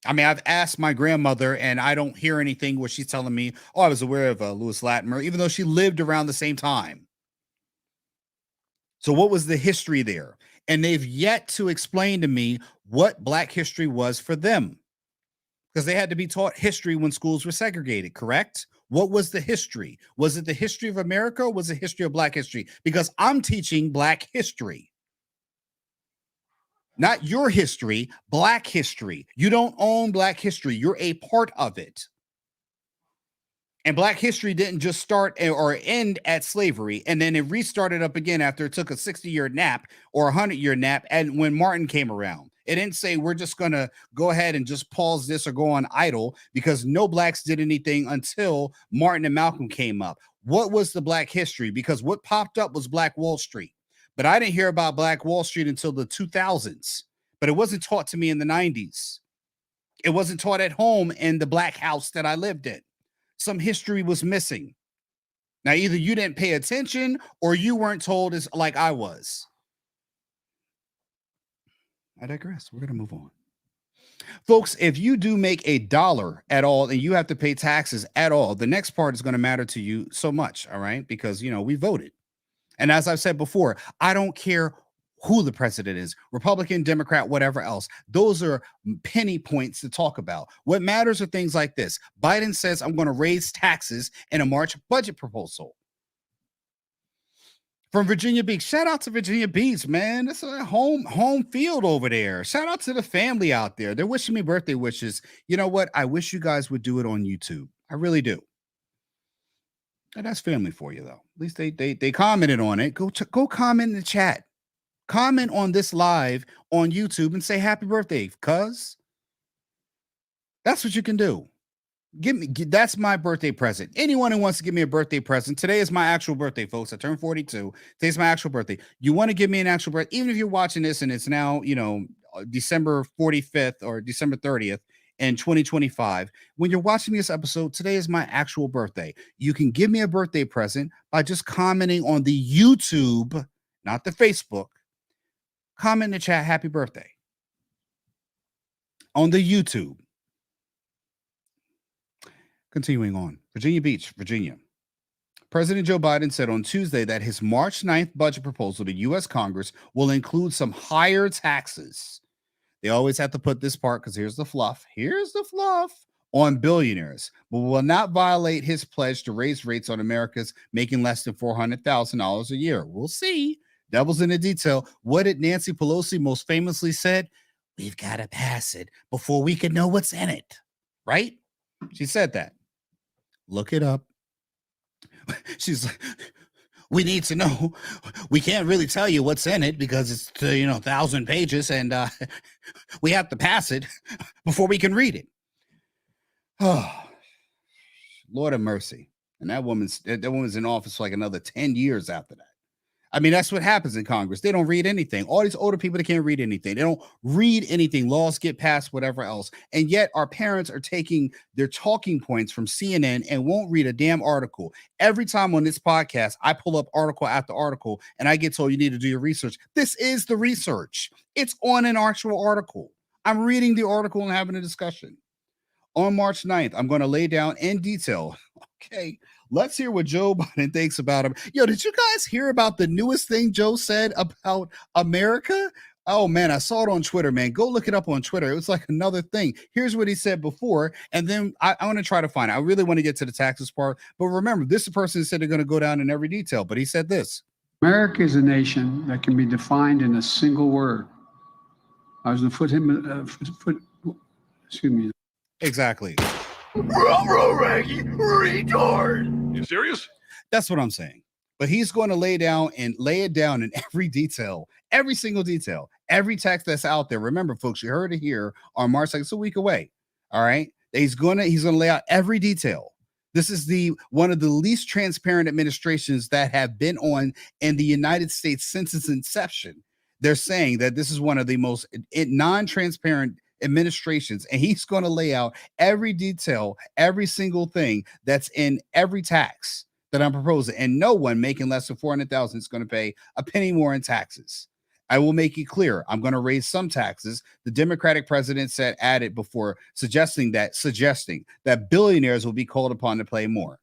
I mean, I've asked my grandmother, and I don't hear anything where she's telling me, oh, I was aware of Lewis Latimer, even though she lived around the same time. So what was the history there? And they've yet to explain to me what Black history was for them, because they had to be taught history when schools were segregated, correct? What was the history? Was it the history of America, or was it history of Black history? Because I'm teaching Black history. Not your history, Black history. You don't own Black history. You're a part of it. And Black history didn't just start or end at slavery, and then it restarted up again after it took a 60-year nap or a 100-year nap, and when Martin came around. It didn't say we're just going to go ahead and just pause this or go on idle, because no Blacks did anything until Martin and Malcolm came up. What was the Black history? Because what popped up was Black Wall Street. But I didn't hear about Black Wall Street until the 2000s. But it wasn't taught to me in the 90s. It wasn't taught at home in the Black house that I lived in. Some history was missing. Now, either you didn't pay attention or you weren't told as like I was. I digress. We're going to move on. Folks, if you do make $1 at all and you have to pay taxes at all, the next part is going to matter to you so much, all right? Because, we voted. And as I've said before, I don't care who the president is, Republican, Democrat, whatever else. Those are penny points to talk about. What matters are things like this. Biden says, I'm going to raise taxes in a March budget proposal. From Virginia Beach. Shout out to Virginia Beach, man. It's a home field over there. Shout out to the family out there. They're wishing me birthday wishes. You know what? I wish you guys would do it on YouTube. I really do. And that's family for you, though. At least they commented on it. Go comment in the chat. Comment on this live on YouTube and say happy birthday, cuz. That's what you can do. That's my birthday present. Anyone who wants to give me a birthday present, today is my actual birthday, folks. I turned 42. Today's my actual birthday. You want to give me an actual birthday, even if you're watching this and it's now, December 45th or December 30th, in 2025. When you're watching this episode, today is my actual birthday. You can give me a birthday present by just commenting on the YouTube, not the Facebook. Comment in the chat, happy birthday. On the YouTube. Continuing on, Virginia Beach, Virginia. President Joe Biden said on Tuesday that his March 9th budget proposal to U.S. Congress will include some higher taxes. They always have to put this part because here's the fluff. Here's the fluff on billionaires, but will not violate his pledge to raise rates on Americans making less than $400,000 a year. We'll see. Devil's in the detail. What did Nancy Pelosi most famously said? We've got to pass it before we can know what's in it. Right? She said that. Look it up. She's like, we need to know. We can't really tell you what's in it because it's 1,000 pages, and we have to pass it before we can read it. Oh, Lord have mercy. And that woman's in office for like another 10 years after that. I mean, that's what happens in Congress. They don't read anything. All these older people, they can't read anything. They don't read anything. Laws get passed, whatever else. And yet our parents are taking their talking points from CNN and won't read a damn article. Every time on this podcast, I pull up article after article and I get told you need to do your research. This is the research. It's on an actual article. I'm reading the article and having a discussion. On March 9th, I'm going to lay down in detail. Okay, let's hear what Joe Biden thinks about him. Yo, did you guys hear about the newest thing Joe said about America? Oh, man, I saw it on Twitter, man. Go look it up on Twitter. It was like another thing. Here's what he said before, and then I want to try to find it. I really want to get to the taxes part, but remember, this is a person who said they're going to go down in every detail, but he said this. America is a nation that can be defined in a single word. I was going to excuse me. Exactly. Retard. You serious? That's what I'm saying. But he's going to lay it down in every detail, every single detail, every tax that's out there. Remember, folks, you heard it here on March 2nd. It's a week away. All right. He's going to lay out every detail. This is one of the least transparent administrations that have been on in the United States since its inception. They're saying that this is one of the most non-transparent administrations, and he's going to lay out every detail, every single thing that's in every tax that I'm proposing, and no one making less than $400,000 is going to pay a penny more in taxes. I will make it clear I'm going to raise some taxes. The Democratic president said added before suggesting that billionaires will be called upon to pay more.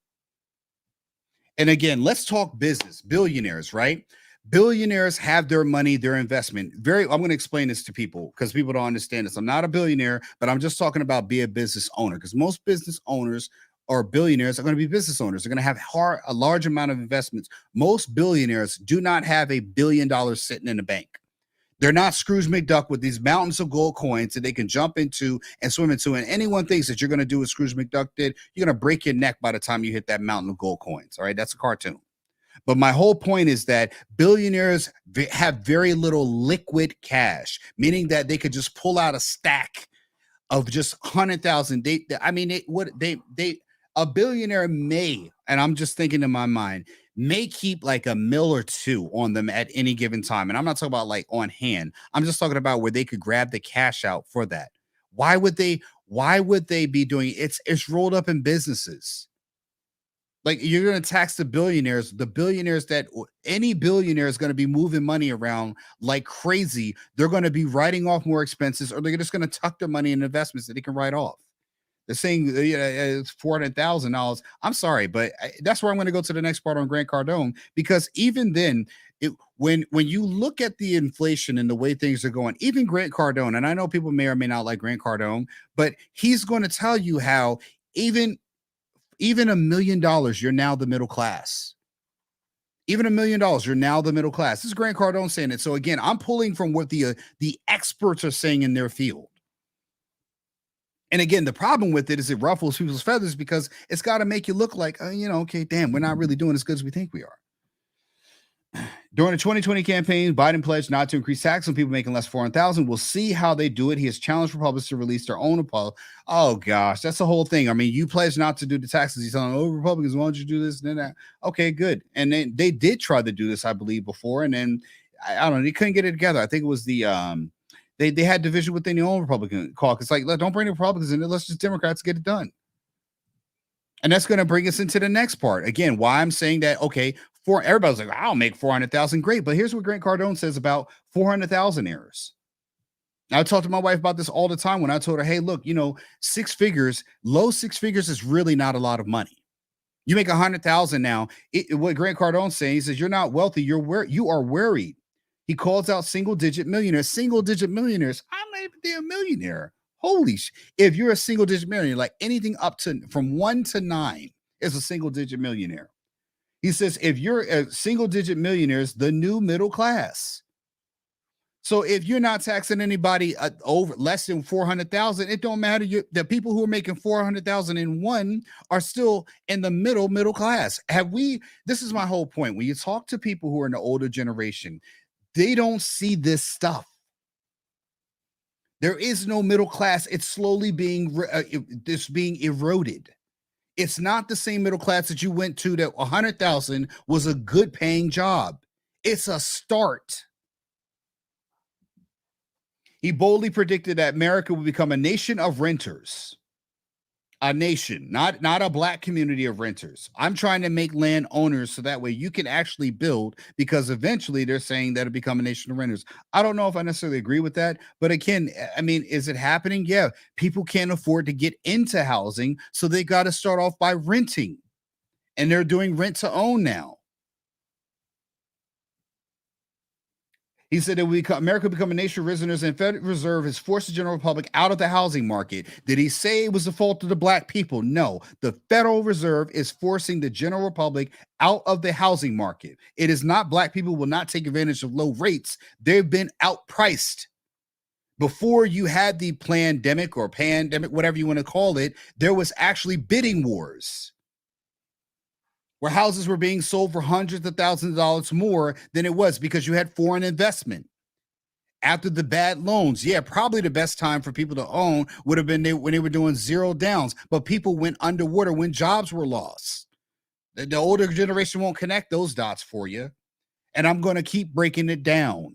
And again, let's talk business. Billionaires, right? Billionaires have their money, their investment. I'm going to explain this to people because people don't understand this. I'm not a billionaire, but I'm just talking about be a business owner, because most business owners or billionaires are going to be business owners. They're going to have a large amount of investments. Most billionaires do not have $1 billion sitting in the bank. They're not Scrooge McDuck with these mountains of gold coins that they can jump into and swim into. And anyone thinks that you're going to do what Scrooge McDuck did, you're going to break your neck by the time you hit that mountain of gold coins. All right, that's a cartoon. But my whole point is that billionaires have very little liquid cash, meaning that they could just pull out a stack of just 100,000. A billionaire may, and I'm just thinking in my mind, may keep like $1 million or $2 million on them at any given time. And I'm not talking about like on hand. I'm just talking about where they could grab the cash out for that. Why would they be doing it? It's rolled up in businesses. Like, you're going to tax the billionaires that any billionaire is going to be moving money around like crazy. They're going to be writing off more expenses, or they're just going to tuck their money in investments that they can write off. They're saying it's $400,000. I'm sorry, but that's where I'm going to go to the next part on Grant Cardone, because even then, when you look at the inflation and the way things are going, even Grant Cardone, and I know people may or may not like Grant Cardone, but he's going to tell you how even $1 million, you're now the middle class. Even $1 million, you're now the middle class. This is Grant Cardone saying it. So again, I'm pulling from what the experts are saying in their field. And again, the problem with it is it ruffles people's feathers because it's got to make you look like, okay, damn, we're not really doing as good as we think we are. During the 2020 campaign, Biden pledged not to increase tax on people making less than $400,000. We'll see how they do it. He has challenged Republicans to release their own apology. Oh, gosh, that's the whole thing. I mean, you pledged not to do the taxes. He's telling, Republicans, why don't you do this and then that? Okay, good. And then they did try to do this, I believe, before. And then, I don't know, they couldn't get it together. I think it was the They had division within their own Republican caucus. Like, don't bring the Republicans in. Let's just Democrats get it done. And that's going to bring us into the next part. Again, why I'm saying that, okay, everybody's like, I'll make 400,000. Great. But here's what Grant Cardone says about 400,000 errors. I talk to my wife about this all the time when I told her, hey, look, you know, 6 figures, low 6 figures is really not a lot of money. You make 100,000 now. What Grant Cardone's saying, he says, you're not wealthy. You are worried. He calls out single-digit millionaires. Single-digit millionaires. I'm not even damn millionaire. Holy if you're a single-digit millionaire, like anything up to from 1 to 9 is a single-digit millionaire. He says, if you're a single-digit millionaire, is the new middle class. So if you're not taxing anybody over less than 400,000, it don't matter. The people who are making 400,000 in one are still in the middle class. This is my whole point. When you talk to people who are in the older generation, they don't see this stuff. There is no middle class. It's slowly being eroded. It's not the same middle class that you went to that 100,000 was a good paying job. It's a start. He boldly predicted that America would become a nation of renters. A nation, not a black community of renters. I'm trying to make land owners so that way you can actually build, because eventually they're saying that it'll become a nation of renters. I don't know if I necessarily agree with that, but again, I mean, is it happening? Yeah, people can't afford to get into housing, so they got to start off by renting, and they're doing rent to own now. He said that America will become a nation of renters, and Federal Reserve has forced the general public out of the housing market. Did he say it was the fault of the black people? No. The Federal Reserve is forcing the general public out of the housing market. It is not black people will not take advantage of low rates. They've been outpriced. Before you had the pandemic, whatever you want to call it, there was actually bidding wars, where houses were being sold for hundreds of thousands of dollars more than it was because you had foreign investment. After the bad loans, yeah, probably the best time for people to own would have been when they were doing zero downs, but people went underwater when jobs were lost. The older generation won't connect those dots for you, and I'm going to keep breaking it down.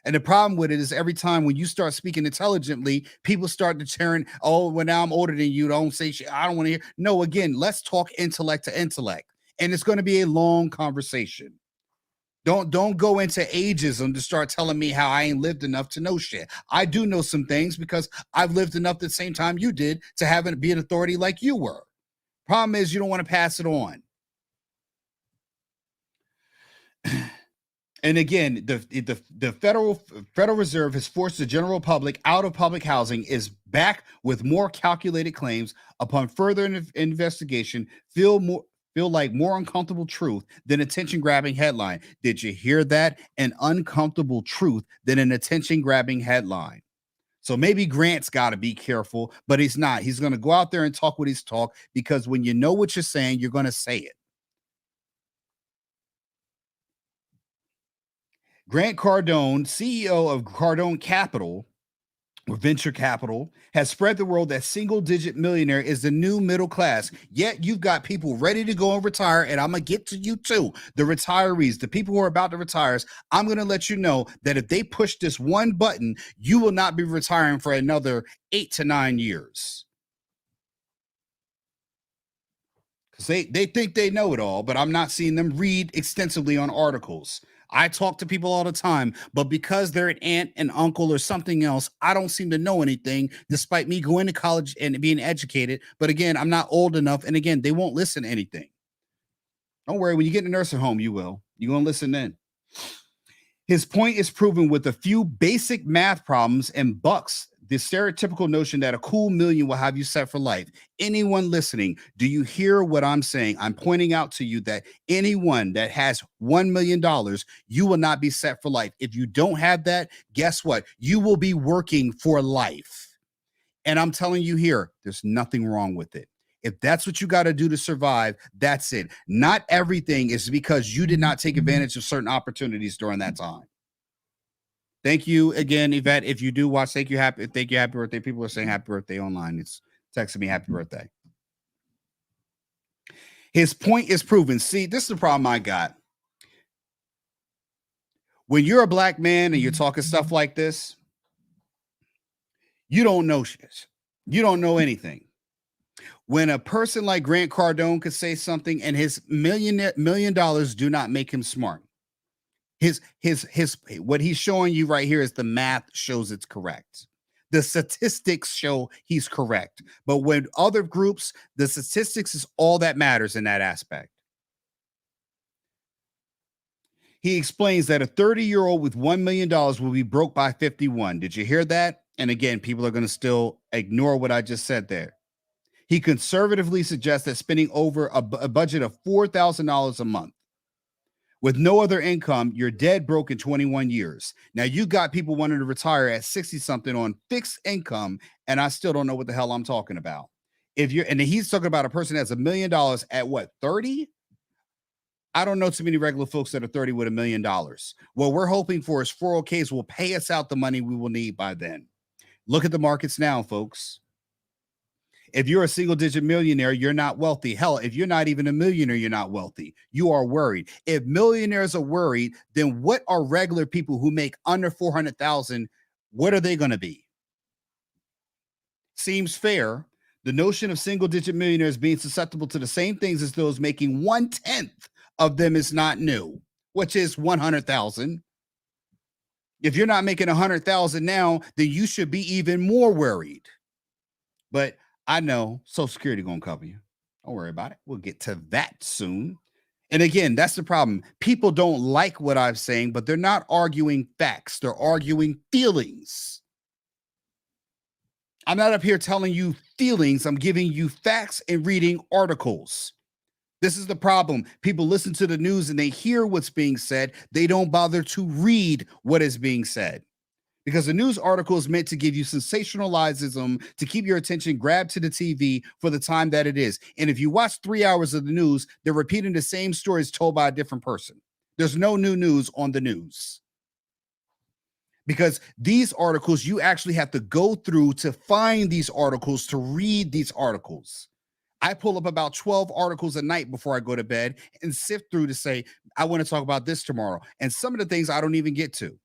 And the problem with it is every time when you start speaking intelligently, people start to turn, oh, well, now I'm older than you, don't say shit, I don't want to hear. No, again, let's talk intellect to intellect. And it's going to be a long conversation. Don't go into ageism to start telling me how I ain't lived enough to know shit. I do know some things because I've lived enough at the same time you did to be an authority like you were. Problem is you don't want to pass it on. And again, the Federal Reserve has forced the general public out of public housing, is back with more calculated claims upon further investigation, feel like more uncomfortable truth than attention-grabbing headline. Did you hear that? An uncomfortable truth than an attention-grabbing headline. So maybe Grant's got to be careful, but he's not. He's going to go out there and talk what he's talk, because when you know what you're saying, you're going to say it. Grant Cardone, CEO of Cardone Capital, or venture capital, has spread the word that single-digit millionaire is the new middle class. Yet you've got people ready to go and retire, and I'm going to get to you too. The retirees, the people who are about to retire, I'm going to let you know that if they push this one button, you will not be retiring for another 8 to 9 years. Because they think they know it all, but I'm not seeing them read extensively on articles. I talk to people all the time, but because they're an aunt and uncle or something else, I don't seem to know anything, despite me going to college and being educated. But again, I'm not old enough. And again, they won't listen to anything. Don't worry. When you get in a nursing home, you will. You're going to listen then. His point is proven with a few basic math problems and bucks the stereotypical notion that a cool million will have you set for life. Anyone listening, do you hear what I'm saying? I'm pointing out to you that anyone that has $1 million, you will not be set for life. If you don't have that, guess what? You will be working for life. And I'm telling you here, there's nothing wrong with it. If that's what you got to do to survive, that's it. Not everything is because you did not take advantage of certain opportunities during that time. Thank you again, Yvette. If you do watch, thank you, happy birthday. People are saying happy birthday online. It's texting me happy birthday. His point is proven. See, this is the problem I got. When you're a black man and you're talking stuff like this, You don't know shit. You don't know anything. When a person like Grant Cardone could say something and his $1 million do not make him smart. His what he's showing you right here is the math shows it's correct. The statistics show he's correct. But when other groups, the statistics is all that matters in that aspect. He explains that a 30-year-old with $1 million will be broke by 51. Did you hear that? And again, people are going to still ignore what I just said there. He conservatively suggests that spending over a budget of $4,000 a month with no other income, you're dead broke in 21 years. Now, you got people wanting to retire at 60-something on fixed income, and I still don't know what the hell I'm talking about. And he's talking about a person that has $1 million at what, 30? I don't know too many regular folks that are 30 with $1 million. What we're hoping for is 401ks will pay us out the money we will need by then. Look at the markets now, folks. If you're a single-digit millionaire, you're not wealthy. Hell, if you're not even a millionaire, you're not wealthy. You are worried. If millionaires are worried, then what are regular people who make under $400,000? What are they going to be? Seems fair. The notion of single-digit millionaires being susceptible to the same things as those making 1/10 of them is not new, which is 100,000. If you're not making 100,000 now, then you should be even more worried. But I know Social Security gonna cover you. Don't worry about it. We'll get to that soon. And again, that's the problem. People don't like what I'm saying, but they're not arguing facts. They're arguing feelings. I'm not up here telling you feelings. I'm giving you facts and reading articles. This is the problem. People listen to the news and they hear what's being said. They don't bother to read what is being said. Because the news article is meant to give you sensationalism, to keep your attention grabbed to the TV for the time that it is. And if you watch 3 hours of the news, they're repeating the same stories told by a different person. There's no new news on the news. Because these articles, you actually have to go through to find these articles, to read these articles. I pull up about 12 articles a night before I go to bed and sift through to say, I want to talk about this tomorrow. And some of the things I don't even get to.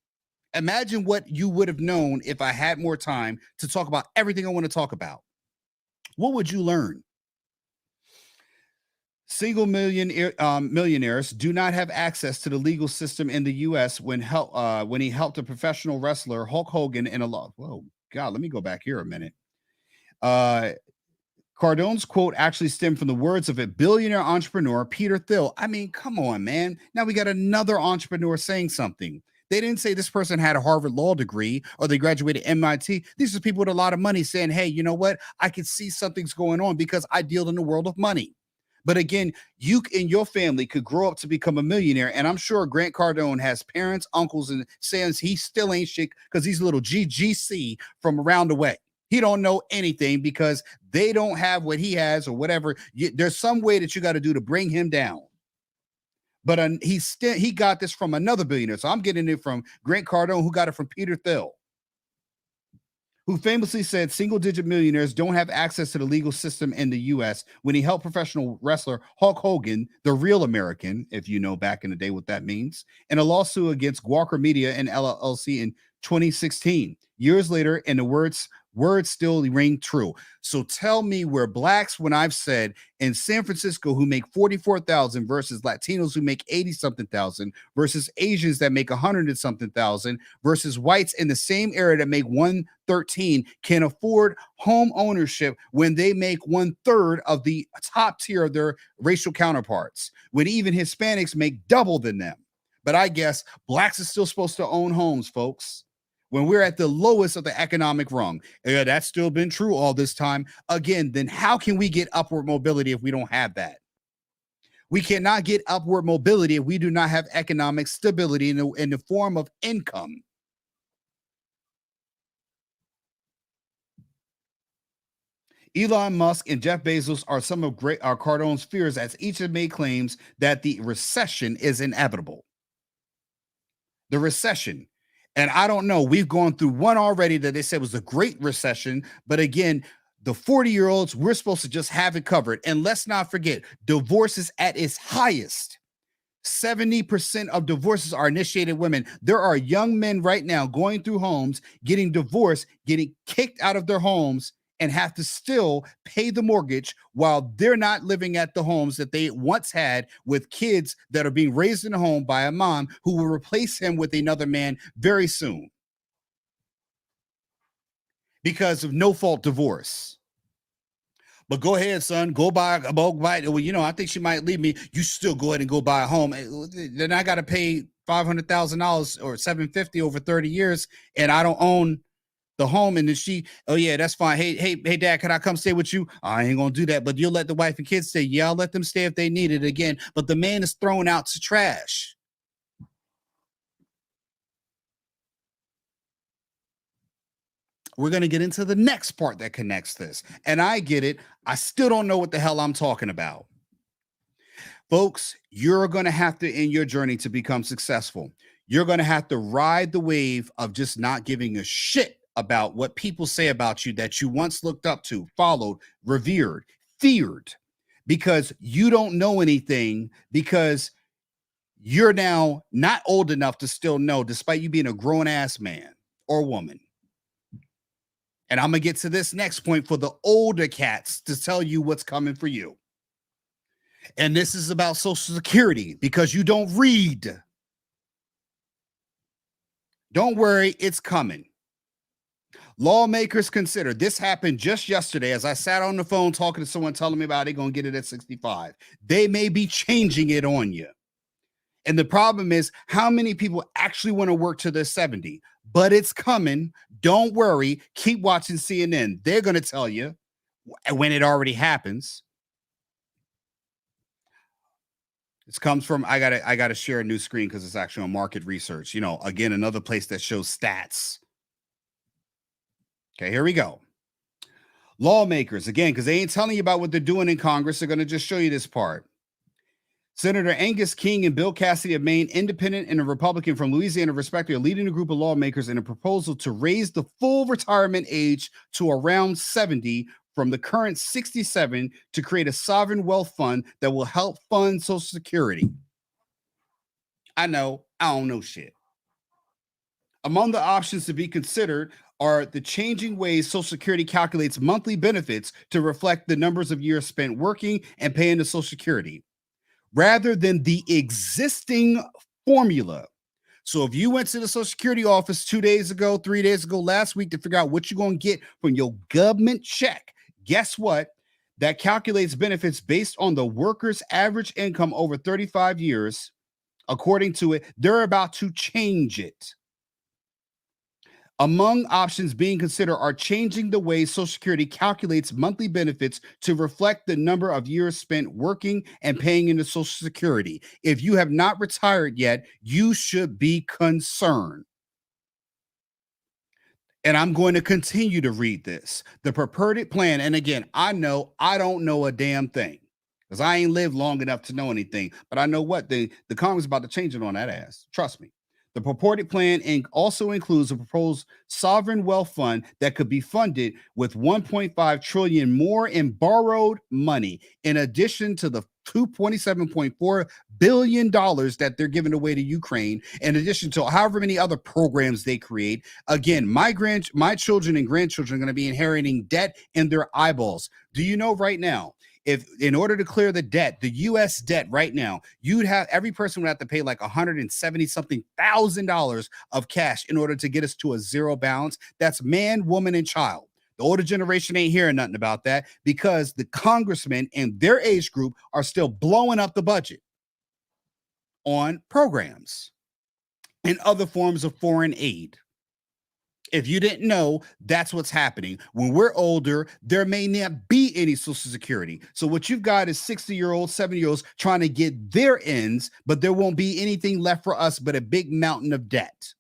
Imagine what you would have known if I had more time to talk about everything I want to talk about. What would you learn? Single millionaires do not have access to the legal system in the U.S. when he helped a professional wrestler, Hulk Hogan, in a law. Whoa, God, let me go back here a minute. Cardone's quote actually stemmed from the words of a billionaire entrepreneur, Peter Thiel. I mean, come on, man. Now we got another entrepreneur saying something. They didn't say this person had a Harvard law degree or they graduated MIT. These are people with a lot of money saying, hey, you know what? I can see something's going on because I deal in the world of money. But again, you and your family could grow up to become a millionaire. And I'm sure Grant Cardone has parents, uncles, and says he still ain't shit because he's a little GGC from around the way. He don't know anything because they don't have what he has or whatever. There's some way that you got to do to bring him down. But he got this from another billionaire. So I'm getting it from Grant Cardone, who got it from Peter Thiel, who famously said single-digit millionaires don't have access to the legal system in the U.S. when he helped professional wrestler Hulk Hogan, the real American, if you know back in the day what that means, in a lawsuit against Gawker Media and LLC in 2016. Years later, and the words still ring true. So tell me where blacks, when I've said in San Francisco who make 44,000 versus Latinos who make 80-something thousand versus Asians that make 100-something thousand versus whites in the same area that make 113 can afford home ownership when they make 1/3 of the top tier of their racial counterparts, when even Hispanics make double than them. But I guess blacks are still supposed to own homes, folks, when we're at the lowest of the economic rung. Yeah, that's still been true all this time. Again, then how can we get upward mobility if we don't have that? We cannot get upward mobility if we do not have economic stability in the form of income. Elon Musk and Jeff Bezos are some of Cardone's fears, as each have made claims that the recession is inevitable. The recession. And I don't know, we've gone through one already that they said was a great recession. But again, the 40-year-olds, we're supposed to just have it covered. And let's not forget, divorce is at its highest. 70% of divorces are initiated women. There are young men right now going through homes, getting divorced, getting kicked out of their homes, and have to still pay the mortgage while they're not living at the homes that they once had, with kids that are being raised in a home by a mom who will replace him with another man very soon because of no-fault divorce. But go ahead, son. Go buy. Well, you know, I think she might leave me. You still go ahead and go buy a home. Then I got to pay $500,000 or $750 over 30 years, and I don't own the home. And then she, oh yeah, that's fine. Hey, Dad, can I come stay with you? I ain't gonna do that. But you'll let the wife and kids stay. Yeah, I'll let them stay if they need it again. But the man is thrown out to trash. We're going to get into the next part that connects this. And I get it. I still don't know what the hell I'm talking about. Folks, you're going to have to, in your journey to become successful, you're going to have to ride the wave of just not giving a shit about what people say about you that you once looked up to, followed, revered, feared, because you don't know anything, because you're now not old enough to still know, despite you being a grown-ass man or woman. And I'm going to get to this next point for the older cats to tell you what's coming for you. And this is about Social Security, because you don't read. Don't worry, it's coming. Lawmakers consider, this happened just yesterday as I sat on the phone talking to someone telling me about it going to get it at 65. They may be changing it on you. And the problem is, how many people actually want to work to their 70? But it's coming. Don't worry. Keep watching CNN. They're going to tell you when it already happens. This comes from, I gotta share a new screen because it's actually on market research. You know, again, another place that shows stats. Okay, here we go. Lawmakers, again, because they ain't telling you about what they're doing in Congress. They're going to just show you this part. Senator Angus King and Bill Cassidy of Maine, independent and a Republican from Louisiana, respectively, are leading a group of lawmakers in a proposal to raise the full retirement age to around 70 from the current 67 to create a sovereign wealth fund that will help fund Social Security. I know, I don't know shit. Among the options to be considered are the changing ways Social Security calculates monthly benefits to reflect the numbers of years spent working and paying to Social Security, rather than the existing formula. So if you went to the Social Security office 2 days ago, 3 days ago, last week to figure out what you're going to get from your government check, guess what? That calculates benefits based on the worker's average income over 35 years. According to it, they're about to change it. Among options being considered are changing the way Social Security calculates monthly benefits to reflect the number of years spent working and paying into Social Security. If you have not retired yet, you should be concerned. And I'm going to continue to read this. The purported plan, and again, I know I don't know a damn thing because I ain't lived long enough to know anything, but I know what the Congress is about to change it on that ass. Trust me. The purported plan also includes a proposed sovereign wealth fund that could be funded with $1.5 trillion more in borrowed money, in addition to the $27.4 billion that they're giving away to Ukraine, in addition to however many other programs they create. Again, my children and grandchildren are going to be inheriting debt in their eyeballs. Do you know right now, if in order to clear the debt, the U.S. debt right now, you'd have every person would have to pay like $170-something thousand of cash in order to get us to a zero balance. That's man, woman, and child. The older generation ain't hearing nothing about that because the congressmen and their age group are still blowing up the budget on programs and other forms of foreign aid. If you didn't know, that's what's happening. When we're older, there may not be any Social Security. So what you've got is 60-year-olds, 70-year-olds trying to get their ends, but there won't be anything left for us but a big mountain of debt.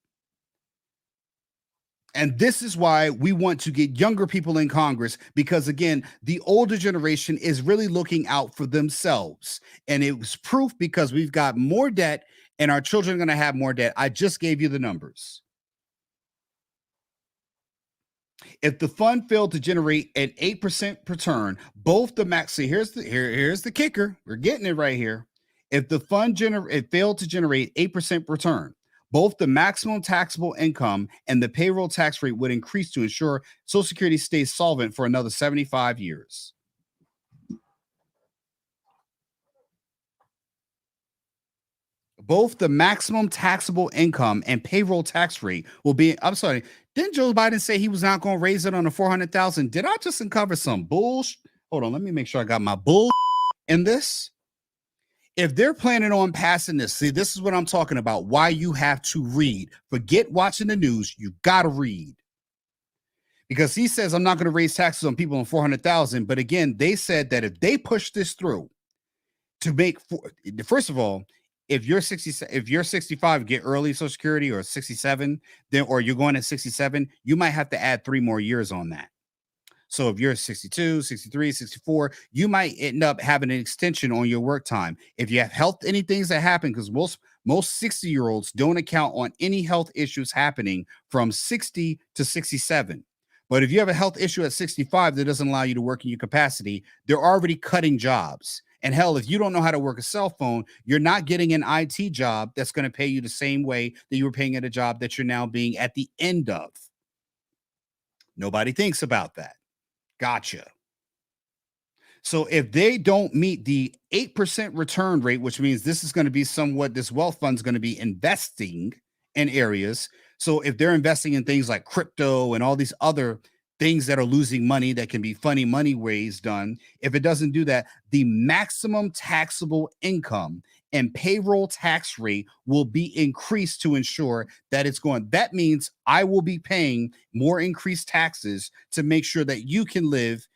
And this is why we want to get younger people in Congress, because, again, the older generation is really looking out for themselves. And it was proof because we've got more debt and our children are going to have more debt. I just gave you the numbers. If the fund failed to generate an 8% return, both the max, see, here's the kicker. We're getting it right here. If the fund it failed to generate 8% return, both the maximum taxable income and the payroll tax rate would increase to ensure Social Security stays solvent for another 75 years. Both the maximum taxable income and payroll tax rate will be, I'm sorry, didn't Joe Biden say he was not going to raise it on the 400,000? Did I just uncover some bullshit? Hold on, let me make sure I got my bull in this. If they're planning on passing this, see, this is what I'm talking about. Why you have to read. Forget watching the news. You got to read. Because he says, I'm not going to raise taxes on people on 400,000. But again, they said that if they push this through to make, first of all, if you're 65, get early Social Security, or 67, then, or you're going at 67, you might have to add 3 more years on that. So if you're 62, 63, 64, you might end up having an extension on your work time. If you have any things that happen, because most 60-year-olds don't account on any health issues happening from 60 to 67. But if you have a health issue at 65 that doesn't allow you to work in your capacity, they're already cutting jobs. And hell, if you don't know how to work a cell phone, you're not getting an IT job that's going to pay you the same way that you were paying at a job that you're now being at the end of. Nobody thinks about that. Gotcha. So if they don't meet the 8% return rate, which means this is going to be somewhat, this wealth fund is going to be investing in areas. So if they're investing in things like crypto and all these other things that are losing money that can be funny money ways done, if it doesn't do that, the maximum taxable income and payroll tax rate will be increased to ensure that it's going. That means I will be paying more increased taxes to make sure that you can live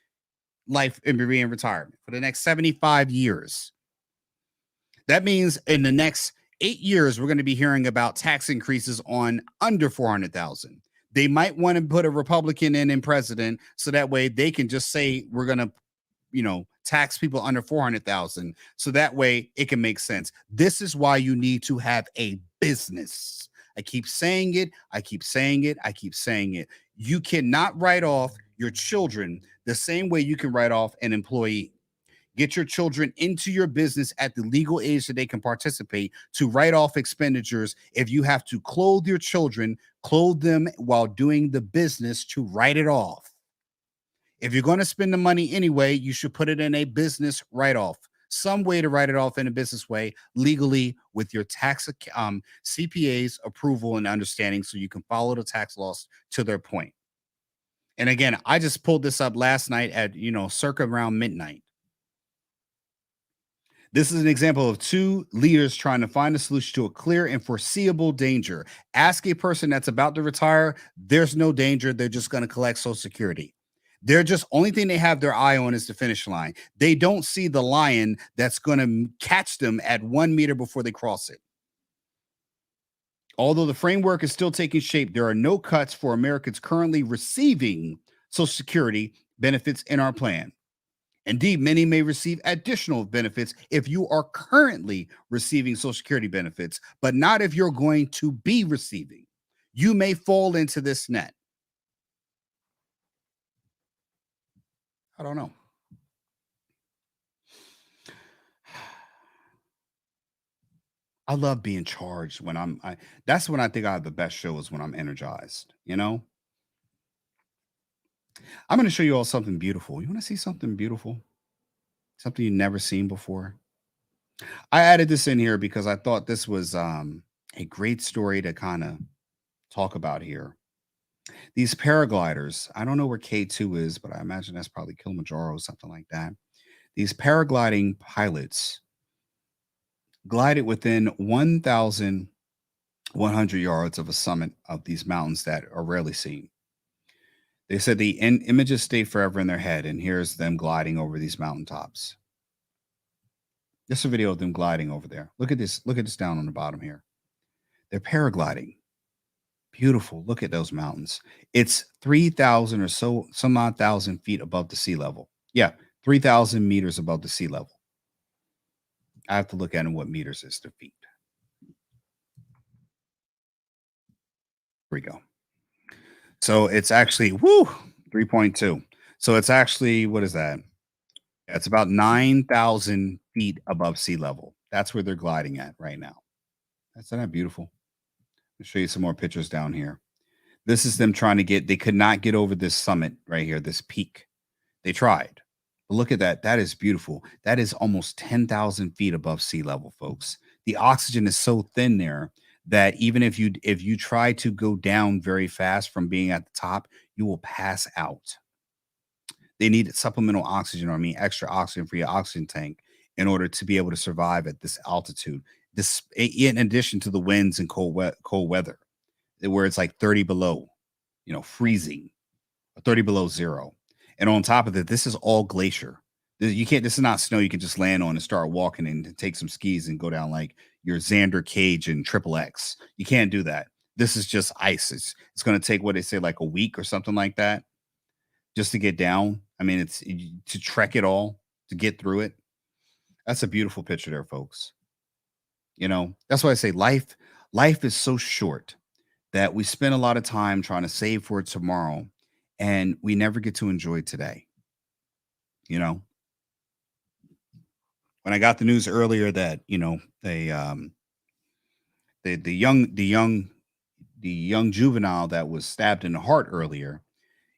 life and be in retirement for the next 75 years. That means in the next 8 years, we're going to be hearing about tax increases on under 400,000. They might want to put a Republican in president so that way they can just say we're going to, tax people under 400,000. So that way it can make sense. This is why you need to have a business. I keep saying it. I keep saying it. I keep saying it. You cannot write off your children the same way you can write off an employee. Get your children into your business at the legal age that they can participate to write off expenditures. If you have to clothe your children, clothe them while doing the business to write it off. If you're going to spend the money anyway, you should put it in a business write-off. Some way to write it off in a business way, legally, with your tax CPA's approval and understanding, so you can follow the tax laws to their point. And again, I just pulled this up last night at, circa around midnight. This is an example of 2 leaders trying to find a solution to a clear and foreseeable danger. Ask a person that's about to retire, there's no danger. They're just going to collect Social Security. They're just, only thing they have their eye on is the finish line. They don't see the lion that's going to catch them at 1 meter before they cross it. Although the framework is still taking shape, there are no cuts for Americans currently receiving Social Security benefits in our plan. Indeed, many may receive additional benefits if you are currently receiving Social Security benefits, but not if you're going to be receiving. You may fall into this net. I don't know. I love being charged when that's when I think I have the best shows, when I'm energized, I'm going to show you all something beautiful. You want to see something beautiful? Something you've never seen before? I added this in here because I thought this was a great story to kind of talk about here. These paragliders, I don't know where K2 is, but I imagine that's probably Kilimanjaro or something like that. These paragliding pilots glided within 1,100 yards of a summit of these mountains that are rarely seen. They said the images stay forever in their head, and here's them gliding over these mountaintops. This is a video of them gliding over there. Look at this. Look at this down on the bottom here. They're paragliding. Beautiful. Look at those mountains. It's 3,000 or so, some odd thousand feet above the sea level. Yeah, 3,000 meters above the sea level. I have to look at what meters is to feet. Here we go. So it's actually, 3.2. So it's actually, what is that? It's about 9,000 feet above sea level. That's where they're gliding at right now. That's not beautiful. I'll show you some more pictures down here. This is them trying to they could not get over this summit right here, this peak. They tried. But look at that. That is beautiful. That is almost 10,000 feet above sea level, folks. The oxygen is so thin there that even if you try to go down very fast from being at the top, you will pass out. They need supplemental oxygen, or I mean extra oxygen for your oxygen tank in order to be able to survive at this altitude. This, in addition to the winds and cold weather, where it's like 30 below, freezing, 30 below zero. And on top of that, this is all glacier. You can't, this is not snow you can just land on and start walking and take some skis and go down like your Xander Cage and XXX. You can't do that. This is just ice. It's going to take what they say like a week or something like that just to get down. I mean, it's to trek it all, to get through it. That's a beautiful picture there, folks. That's why I say life is so short that we spend a lot of time trying to save for tomorrow and we never get to enjoy today. When I got the news earlier that, the young juvenile that was stabbed in the heart earlier,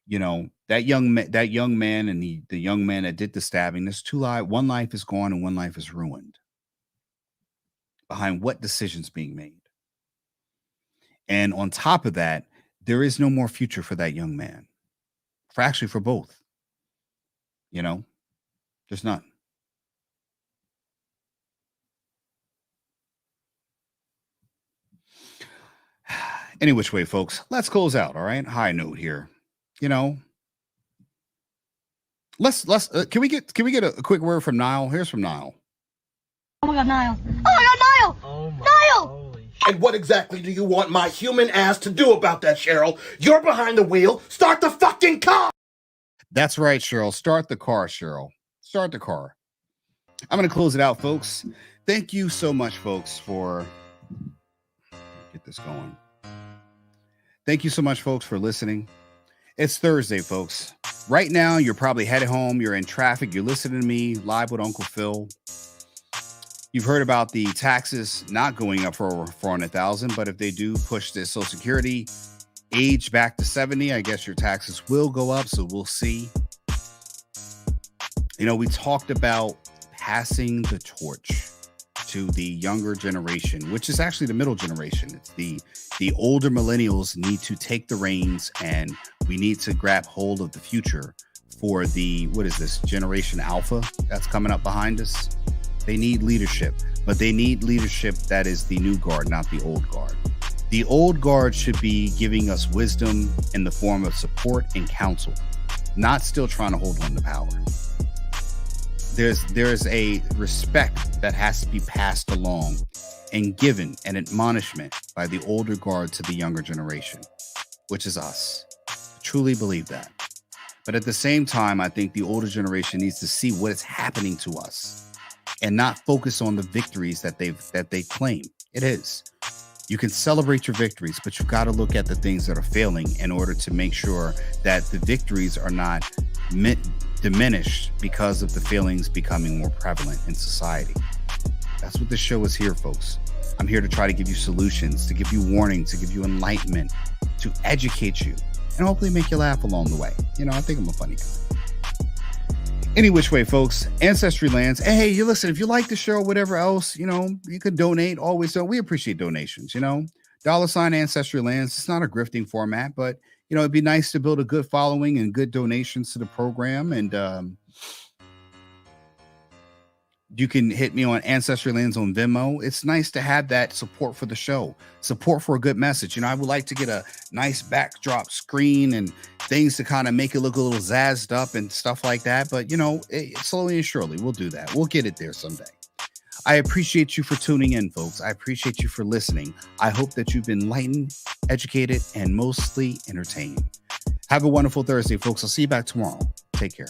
that young man and the young man that did the stabbing, there's one life is gone and one life is ruined. Behind what decisions being made. And on top of that, there is no more future for that young man. For both. There's none. Any which way, folks, let's close out. All right. High note here. Let's can we get a quick word from Niall? Here's from Niall. Oh my God, Niall. Oh my God, Niall. Oh my Niall. And what exactly do you want my human ass to do about that, Cheryl? You're behind the wheel. Start the fucking car. That's right, Cheryl. Start the car, Cheryl. Start the car. I'm going to close it out, folks. Thank you so much, folks, for get this going. Thank you so much, folks, for listening. It's Thursday, folks. Right now, you're probably headed home. You're in traffic. You're listening to me live with Uncle Phil. You've heard about the taxes not going up for over 400,000, but if they do push the Social Security age back to 70, I guess your taxes will go up. So we'll see. We talked about passing the torch to the younger generation, which is actually the middle generation. It's the older millennials need to take the reins, and we need to grab hold of the future for what is this, Generation Alpha that's coming up behind us. They need leadership, but they need leadership that is the new guard, not the old guard. The old guard should be giving us wisdom in the form of support and counsel, not still trying to hold on to power. There's a respect that has to be passed along and given an admonishment by the older guard to the younger generation, which is us. I truly believe that. But at the same time, I think the older generation needs to see what is happening to us and not focus on the victories that they claim. It is. You can celebrate your victories, but you've got to look at the things that are failing in order to make sure that the victories are not diminished because of the failings becoming more prevalent in society. That's what this show is here, folks. I'm here to try to give you solutions, to give you warning, to give you enlightenment, to educate you, and hopefully make you laugh along the way. I think I'm a funny guy. Any which way, folks, Ancestrylands. Hey, you listen, if you like the show or whatever else, you could donate. Always do. We appreciate donations, $sign Ancestrylands. It's not a grifting format, but, it'd be nice to build a good following and good donations to the program. And you can hit me on Ancestrylands on Venmo. It's nice to have that support for the show, support for a good message. I would like to get a nice backdrop screen and things to kind of make it look a little zazzed up and stuff like that. But, slowly and surely, we'll do that. We'll get it there someday. I appreciate you for tuning in, folks. I appreciate you for listening. I hope that you've been enlightened, educated, and mostly entertained. Have a wonderful Thursday, folks. I'll see you back tomorrow. Take care.